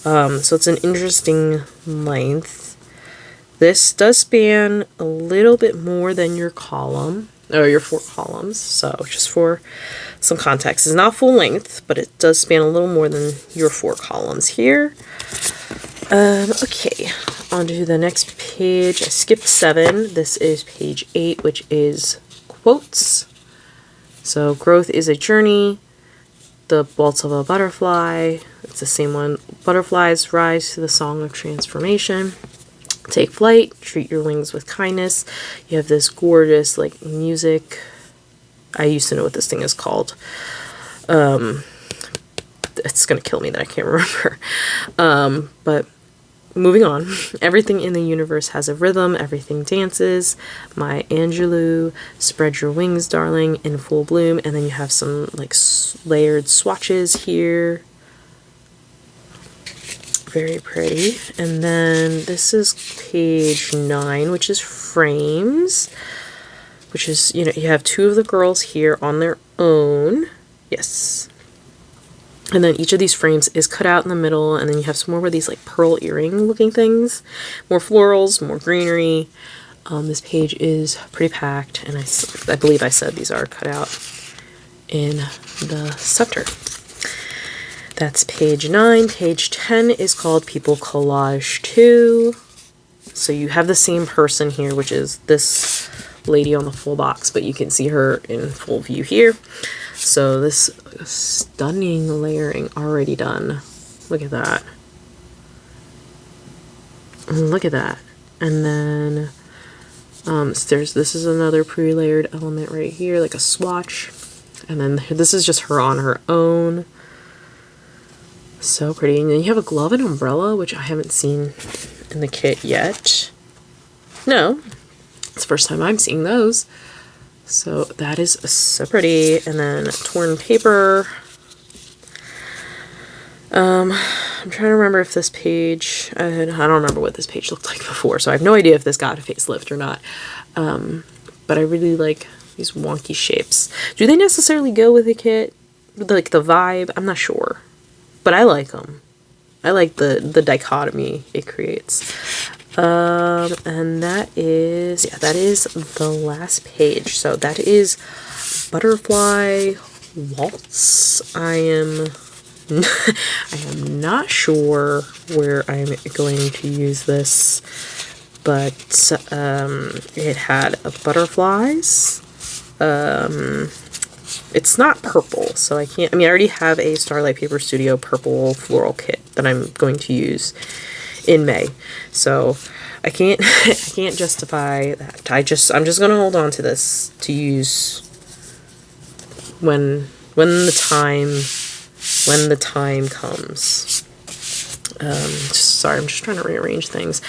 So it's an interesting length. This does span a little bit more than your column, or your 4 columns. So just for some context, it's not full length, but it does span a little more than your 4 columns here. Okay, on to the next page. I skipped 7. This is page 8, which is quotes. So growth is a journey. The Waltz of a Butterfly. It's the same one. Butterflies rise to the song of transformation. Take flight. Treat your wings with kindness. You have this gorgeous like music. I used to know what this thing is called. It's gonna kill me that I can't remember. But moving on. Everything in the universe has a rhythm. Everything dances. My Angelou. Spread your wings, darling, in full bloom. And then you have some like layered swatches here. Very pretty. And then this is page 9, which is frames. Which is, you know, you have 2 of the girls here on their own. Yes. And then each of these frames is cut out in the middle, and then you have some more of these like pearl earring looking things. More florals, more greenery. This page is pretty packed, and I believe I said these are cut out in the center. That's page 9. Page 10 is called People Collage 2. So you have the same person here, which is this lady on the full box, but you can see her in full view here. So this stunning layering already done. Look at that. Look at that. And then this is another pre-layered element right here, like a swatch. And then this is just her on her own. So pretty. And then you have a glove and umbrella, which I haven't seen in the kit yet. No, it's the first time I'm seeing those. So that is so pretty. And then torn paper. I'm trying to remember if this page, I don't remember what this page looked like before, so I have no idea if this got a facelift or not. But I really like these wonky shapes. Do they necessarily go with the kit? Like the vibe? I'm not sure. But I like them. I like the dichotomy it creates. And that is the last page. So that is Butterfly Waltz. I am not sure where I'm going to use this, but it had butterflies. It's not purple, so I can't, I mean, I already have a Starlight Paper Studio purple floral kit that I'm going to use in May, so I can't I can't justify that. I'm just gonna hold on to this to use when the time comes. Sorry, I'm just trying to rearrange things,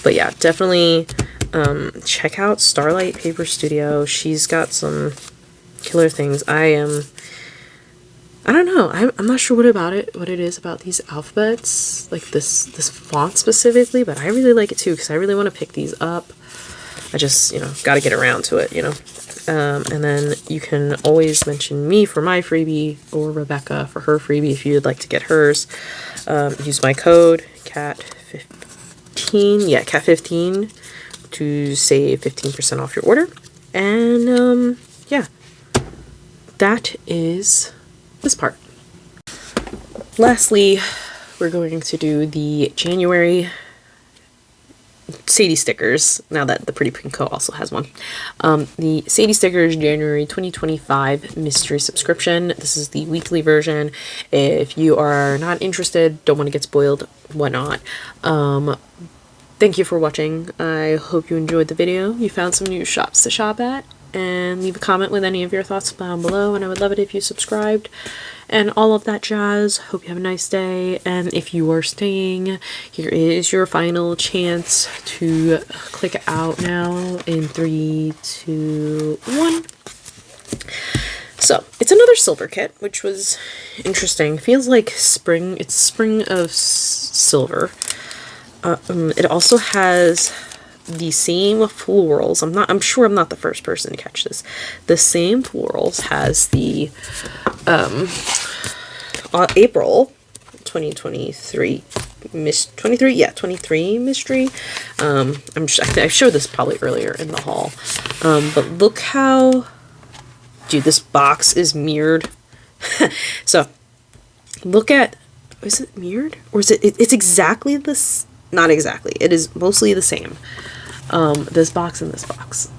but yeah, definitely check out Starlight Paper Studio. She's got some killer things. I don't know. I'm not sure what it is about these alphabets, like this font specifically, but I really like it too because I really want to pick these up. I just, you know, got to get around to it, you know. And then you can always mention me for my freebie or Rebecca for her freebie if you'd like to get hers. Use my code CAT15, yeah, CAT15 to save 15% off your order. And yeah, that is this part. Lastly, we're going to do the January Sadie stickers, now that the Pretty Pink Co. also has one. The Sadie stickers January 2025 mystery subscription. This is the weekly version. If you are not interested, don't want to get spoiled, whatnot, thank you for watching. I hope you enjoyed the video. You found some new shops to shop at, and leave a comment with any of your thoughts down below, and I would love it if you subscribed and all of that jazz. Hope you have a nice day, and if you are staying, here is your final chance to click out now in 3, 2, 1. So it's another silver kit, which was interesting. Feels like spring. It's spring of silver. It also has the same florals. I'm sure I'm not the first person to catch this. The same florals has the April 2023 23 mystery. I showed this probably earlier in the haul. But look how, dude, this box is mirrored. So look at, is it mirrored or is it's exactly this? Not exactly. It is mostly the same. This box and this box.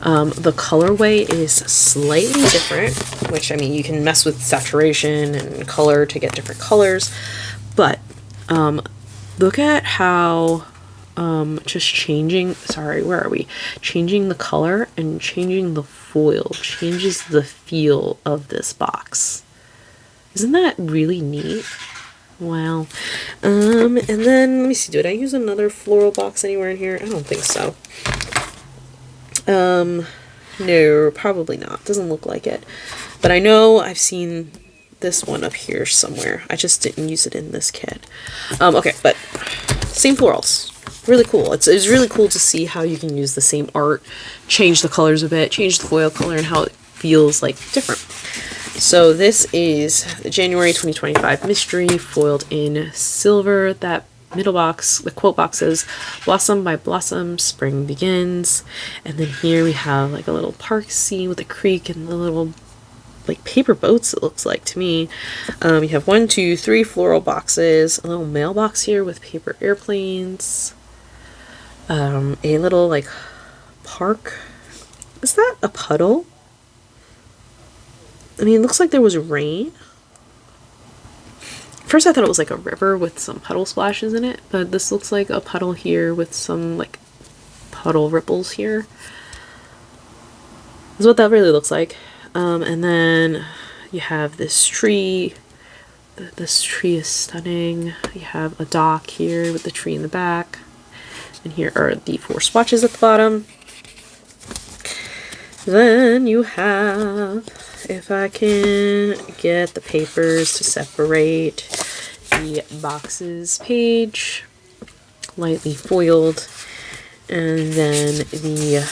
The colorway is slightly different, which, I mean, you can mess with saturation and color to get different colors, but look at how just changing, sorry, where are we? Changing the color and changing the foil changes the feel of this box. Isn't that really neat? Wow. And then, let me see, did I use another floral box anywhere in here? I don't think so. No, probably not. Doesn't look like it. But I know I've seen this one up here somewhere. I just didn't use it in this kit. Okay, but same florals. Really cool. It's really cool to see how you can use the same art, change the colors a bit, change the foil color, and how it feels like different. So this is the January 2025 mystery, foiled in silver. That middle box, the quote box says, "Blossom by blossom, spring begins." And then here we have like a little park scene with a creek and the little like paper boats, it looks like to me. You have 1, 2, 3 floral boxes, a little mailbox here with paper airplanes, a little like park. Is that a puddle? I mean, it looks like there was rain. First I thought it was like a river with some puddle splashes in it, but this looks like a puddle here with some like puddle ripples here. That's what that really looks like. And then you have this tree. This tree is stunning. You have a dock here with the tree in the back. And here are the 4 swatches at the bottom. Then you have, if I can get the papers to separate, the boxes page, lightly foiled, and then the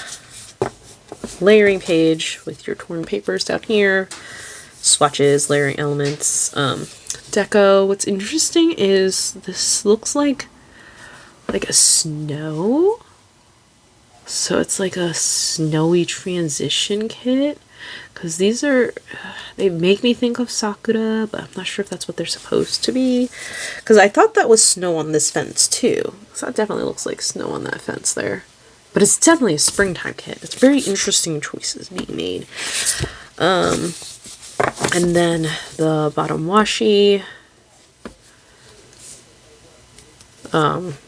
layering page with your torn papers down here, swatches, layering elements, deco. What's interesting is this looks like a snow. So it's like a snowy transition kit. because these are, they make me think of sakura, but I'm not sure if that's what they're supposed to be, because I thought that was snow on this fence too. So that definitely looks like snow on that fence there, but it's definitely a springtime kit. It's very interesting choices being made. And then the bottom washi,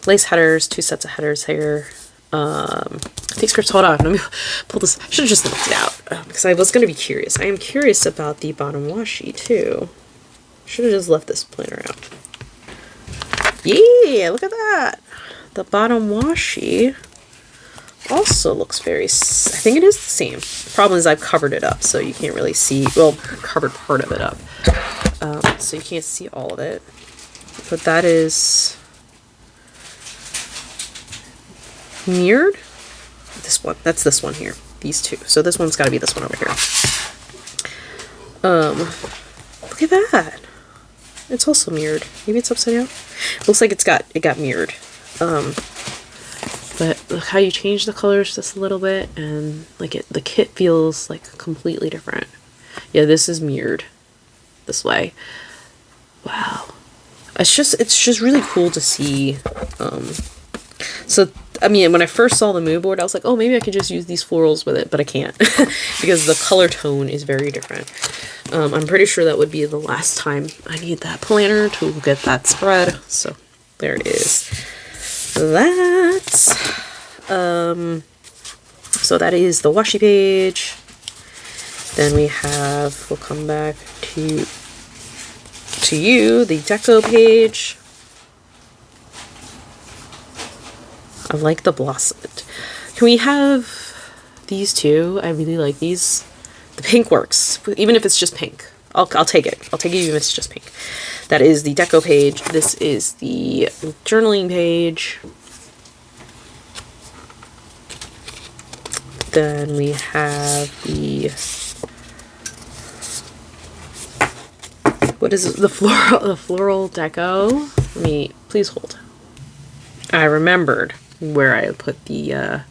lace headers, 2 sets of headers here. Take scripts, hold on, let me pull this. I should have just left it out because I was going to be curious. I am curious about the bottom washi too. Should have just left this planner out. Yeah, look at that. The bottom washi also looks very, I think it is the same. The problem is I've covered it up, so you can't really see, well, covered part of it up. So you can't see all of it. But that is mirrored. This one, that's this one here. These two. So this one's got to be this one over here. Look at that. It's also mirrored. Maybe it's upside down. Looks like it got mirrored. But look how you change the colors just a little bit, and like the kit feels like completely different. Yeah, this is mirrored this way. Wow. It's just really cool to see. So I mean, when I first saw the mood board, I was like, oh, maybe I could just use these florals with it, but I can't because the color tone is very different. I'm pretty sure that would be the last time I need that planner to get that spread. So there it is. That. So that is the washi page. Then we have, we'll come back to you, the deco page. I like the blossom. Can we have these two? I really like these. The pink works, even if it's just pink. I'll take it. I'll take it even if it's just pink. That is the deco page. This is the journaling page. Then we have the, what is it? The floral deco. Let me, please hold. I remembered where I put the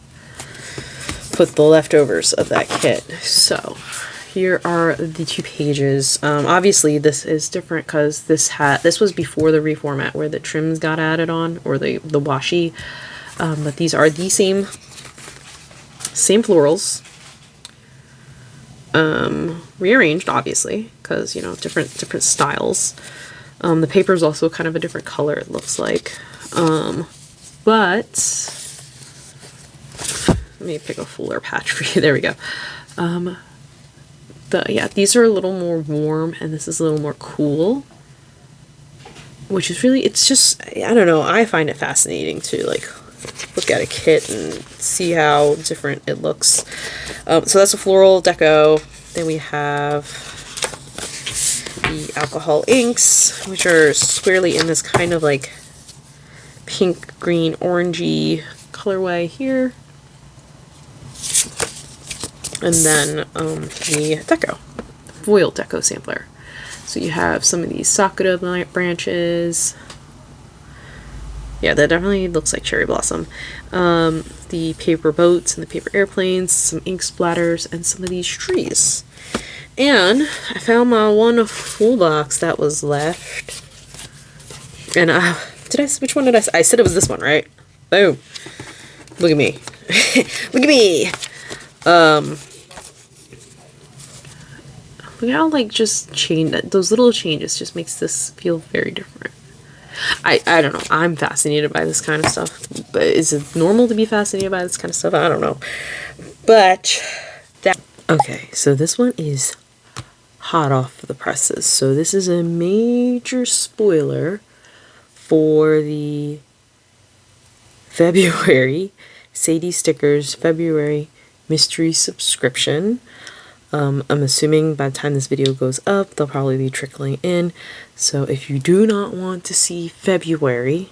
leftovers of that kit. So here are the 2 pages. Obviously this is different because this was before the reformat where the trims got added on, or the washi. But these are the same florals, rearranged obviously because, you know, different styles. The paper is also kind of a different color, it looks like. But let me pick a fuller patch for you. There we go. Yeah, these are a little more warm and this is a little more cool, which is really, it's just, I don't know, I find it fascinating to like look at a kit and see how different it looks. So that's a floral deco. Then we have the alcohol inks, which are squarely in this kind of like pink, green, orangey colorway here. And then the deco, foil deco sampler. So you have some of these sakura branches. Yeah, that definitely looks like cherry blossom. The paper boats and the paper airplanes, some ink splatters, and some of these trees. And I found my one full box that was left. And which one did I say? I said it was this one, right? Boom. Look at me. Look at me. Look how like just those little changes just makes this feel very different. I don't know. I'm fascinated by this kind of stuff. But is it normal to be fascinated by this kind of stuff? I don't know. But okay, so this one is hot off the presses. So this is a major spoiler for the February Sadie Stickers February mystery subscription. I'm assuming by the time this video goes up, they'll probably be trickling in. So if you do not want to see February,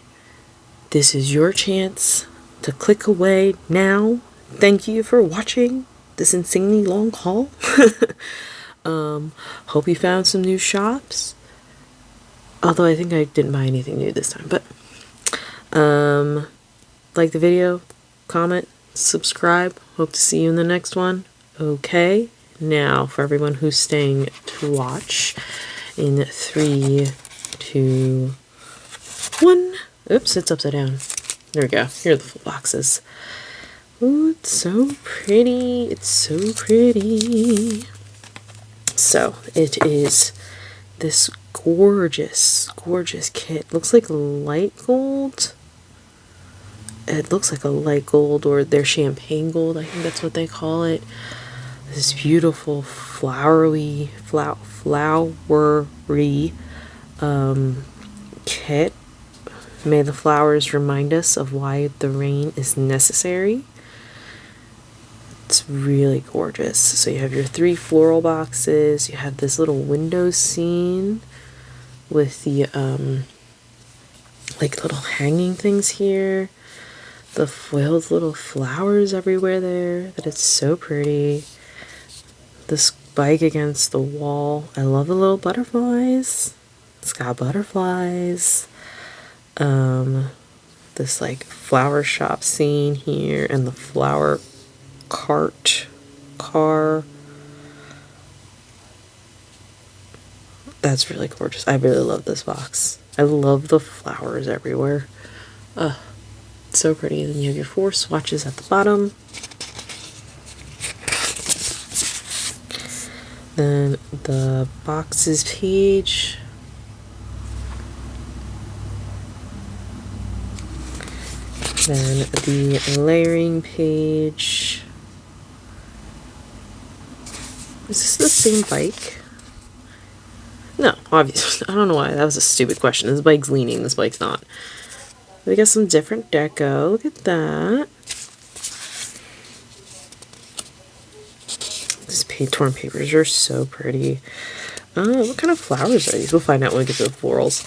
this is your chance to click away now. Thank you for watching this insanely long haul. Hope you found some new shops. Although I think I didn't buy anything new this time. But like the video, comment, subscribe. Hope to see you in the next one. Okay. now for everyone who's staying to watch. In 3, 2, 1. Oops, it's upside down. There we go. Here are the full boxes. Ooh, it's so pretty. It's so pretty. So it is this gorgeous, gorgeous kit. Looks like light gold. It looks like a light gold, or their champagne gold. I think that's what they call it. This beautiful flowery kit. May the flowers remind us of why the rain is necessary. It's really gorgeous. So you have your 3 floral boxes. You have this little window scene with the like little hanging things here. The foiled little flowers everywhere there. That is so pretty. The spike against the wall. I love the little butterflies. It's got butterflies. This like flower shop scene here, and the flower car. That's really gorgeous. I really love this box. I love the flowers everywhere. So pretty. Then you have your 4 swatches at the bottom. Then the boxes page. Then the layering page. Is this the same bike? No, obviously. I don't know why. That was a stupid question. This bike's leaning. This bike's not. We got some different deco. Look at that. These torn papers are so pretty. What kind of flowers are these? We'll find out when we get to the florals.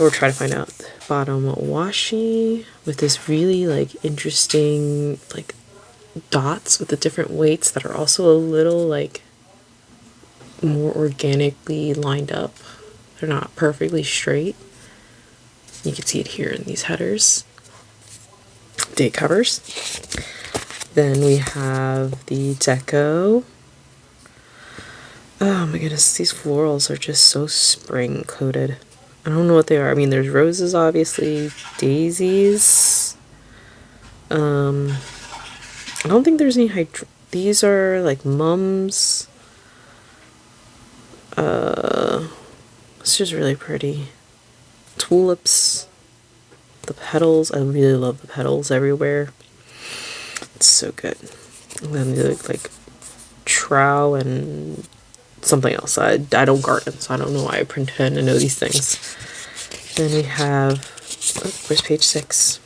Or try to find out. Bottom washi with this really like interesting like dots with the different weights that are also a little like more organically lined up. They're not perfectly straight. You can see it here in these headers. Date covers. Then we have the deco. Oh my goodness, these florals are just so spring coated. I don't know what they are. I mean, there's roses, obviously, daisies. I don't think there's any these are like mums. It's just really pretty. Tulips. The petals. I really love the petals everywhere. It's so good. And then they look like trow and something else. I don't garden, so I don't know why I pretend to know these things. Then we have, where's page 6?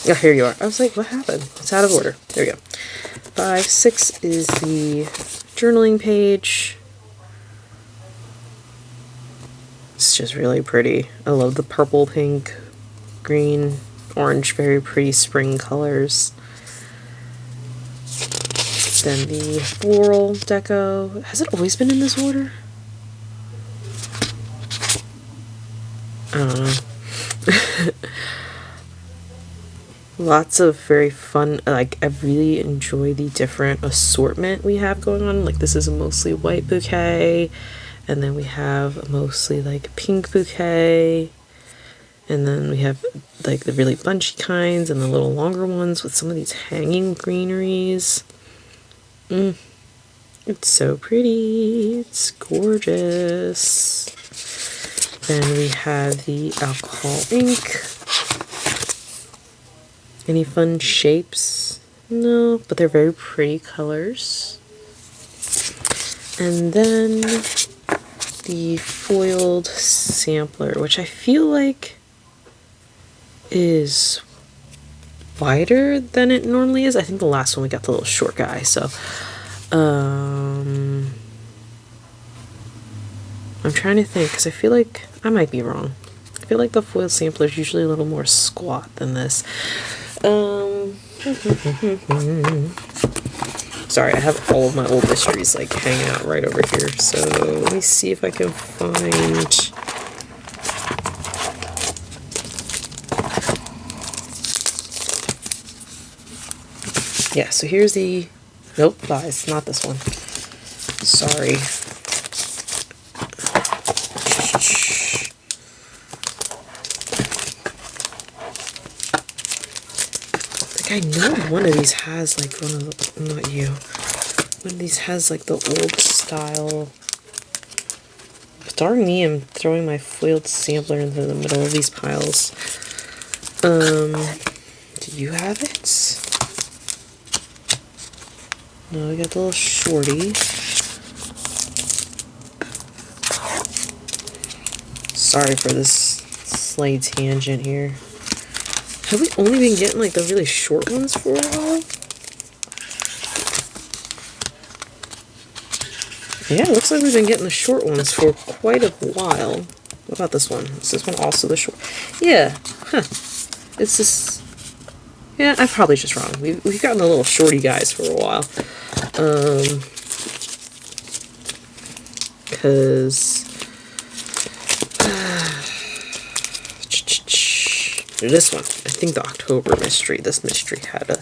Oh, here you are. I was like, what happened? It's out of order. There we go. 5, 6 is the journaling page. It's just really pretty. I love the purple, pink, green, orange, very pretty spring colors. Then the floral deco. Has it always been in this order? I don't know. Lots of very fun, like I really enjoy the different assortment we have going on. Like this is a mostly white bouquet, and then we have mostly like pink bouquet, and then we have like the really bunchy kinds and the little longer ones with some of these hanging greeneries. It's so pretty. It's gorgeous. Then we have the alcohol ink. Any fun shapes? No, but they're very pretty colors. And then the foiled sampler, which I feel like is wider than it normally is. I think the last one we got the little short guy, so I'm trying to think, because I feel like I might be wrong. I feel like the foil sampler is usually a little more squat than this. Sorry, I have all of my old mysteries like hanging out right over here, so let me see if I can find Yeah, so here's the, nope, lies, not this one. Sorry. Like, I know one of these has like one of the, not you. One of these has like the old style. Darn me, I'm throwing my foiled sampler into the middle of these piles. Do you have it? No, I got the little shorty. Sorry for this slight tangent here. Have we only been getting like the really short ones for a while? Yeah, it looks like we've been getting the short ones for quite a while. What about this one? Is this one also the short? Yeah, huh. It's just, yeah, I'm probably just wrong. We've gotten the little shorty guys for a while. Because this one, I think the October mystery, this mystery had a,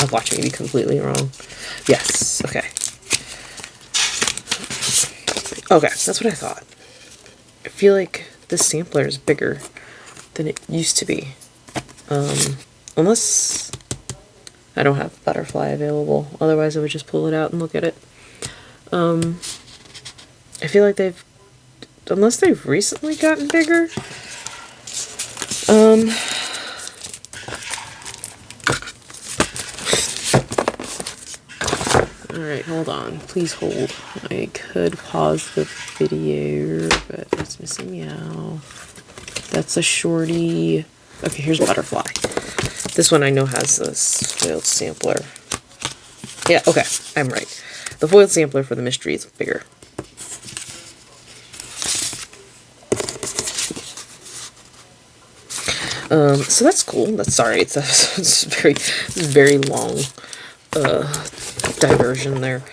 I'm watching me be completely wrong. Yes, okay. Okay, that's what I thought. I feel like this sampler is bigger than it used to be. Unless I don't have butterfly available. Otherwise I would just pull it out and look at it. I feel like they've, unless they've recently gotten bigger. Alright, hold on. Please hold. I could pause the video, but it's missing meow. That's a shorty. Okay, here's butterfly. This one I know has this foiled sampler. Yeah, okay, I'm right. The foiled sampler for the mystery is bigger. So that's cool. That's, sorry, it's very long diversion there.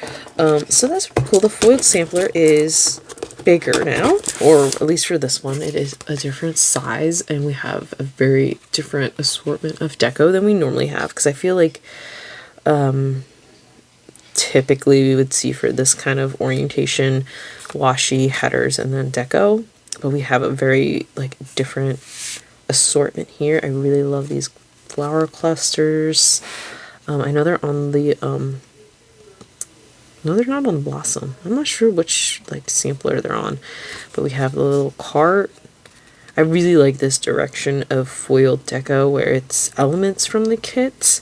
So that's pretty cool. The foiled sampler is bigger now, or at least for this one, it is a different size, and we have a very different assortment of deco than we normally have, because I feel like typically we would see for this kind of orientation washi, headers, and then deco, but we have a very like different assortment here. I really love these flower clusters. I know they're on the no, they're not on Blossom. I'm not sure which like sampler they're on, but we have the little cart. I really like this direction of foiled deco where it's elements from the kit,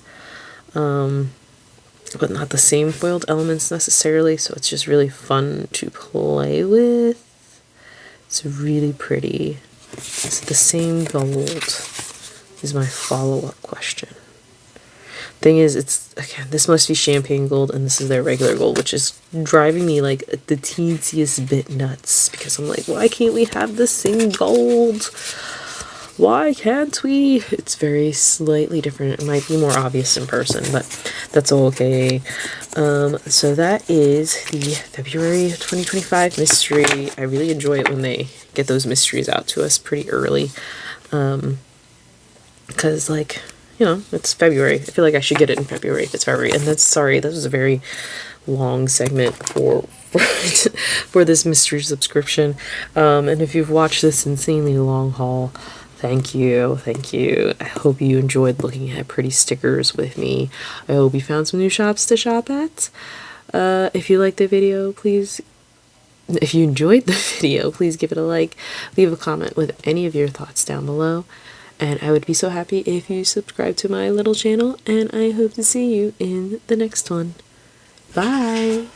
but not the same foiled elements necessarily, so it's just really fun to play with. It's really pretty. Is it the same gold? Is my follow-up question. Thing is, it's, again, this must be champagne gold and this is their regular gold, which is driving me like the teensiest bit nuts, because I'm like, why can't we have the same gold? Why can't we? It's very slightly different. It might be more obvious in person, but that's okay. So that is the February 2025 mystery. I really enjoy it when they get those mysteries out to us pretty early, because like, you know, it's February. I feel like I should get it in February if it's February. And that's, sorry, this was a very long segment for this mystery subscription. And if you've watched this insanely long haul, thank you. Thank you. I hope you enjoyed looking at pretty stickers with me. I hope you found some new shops to shop at. If you liked the video, please, if you enjoyed the video, please give it a like. Leave a comment with any of your thoughts down below. And I would be so happy if you subscribe to my little channel, and I hope to see you in the next one. Bye!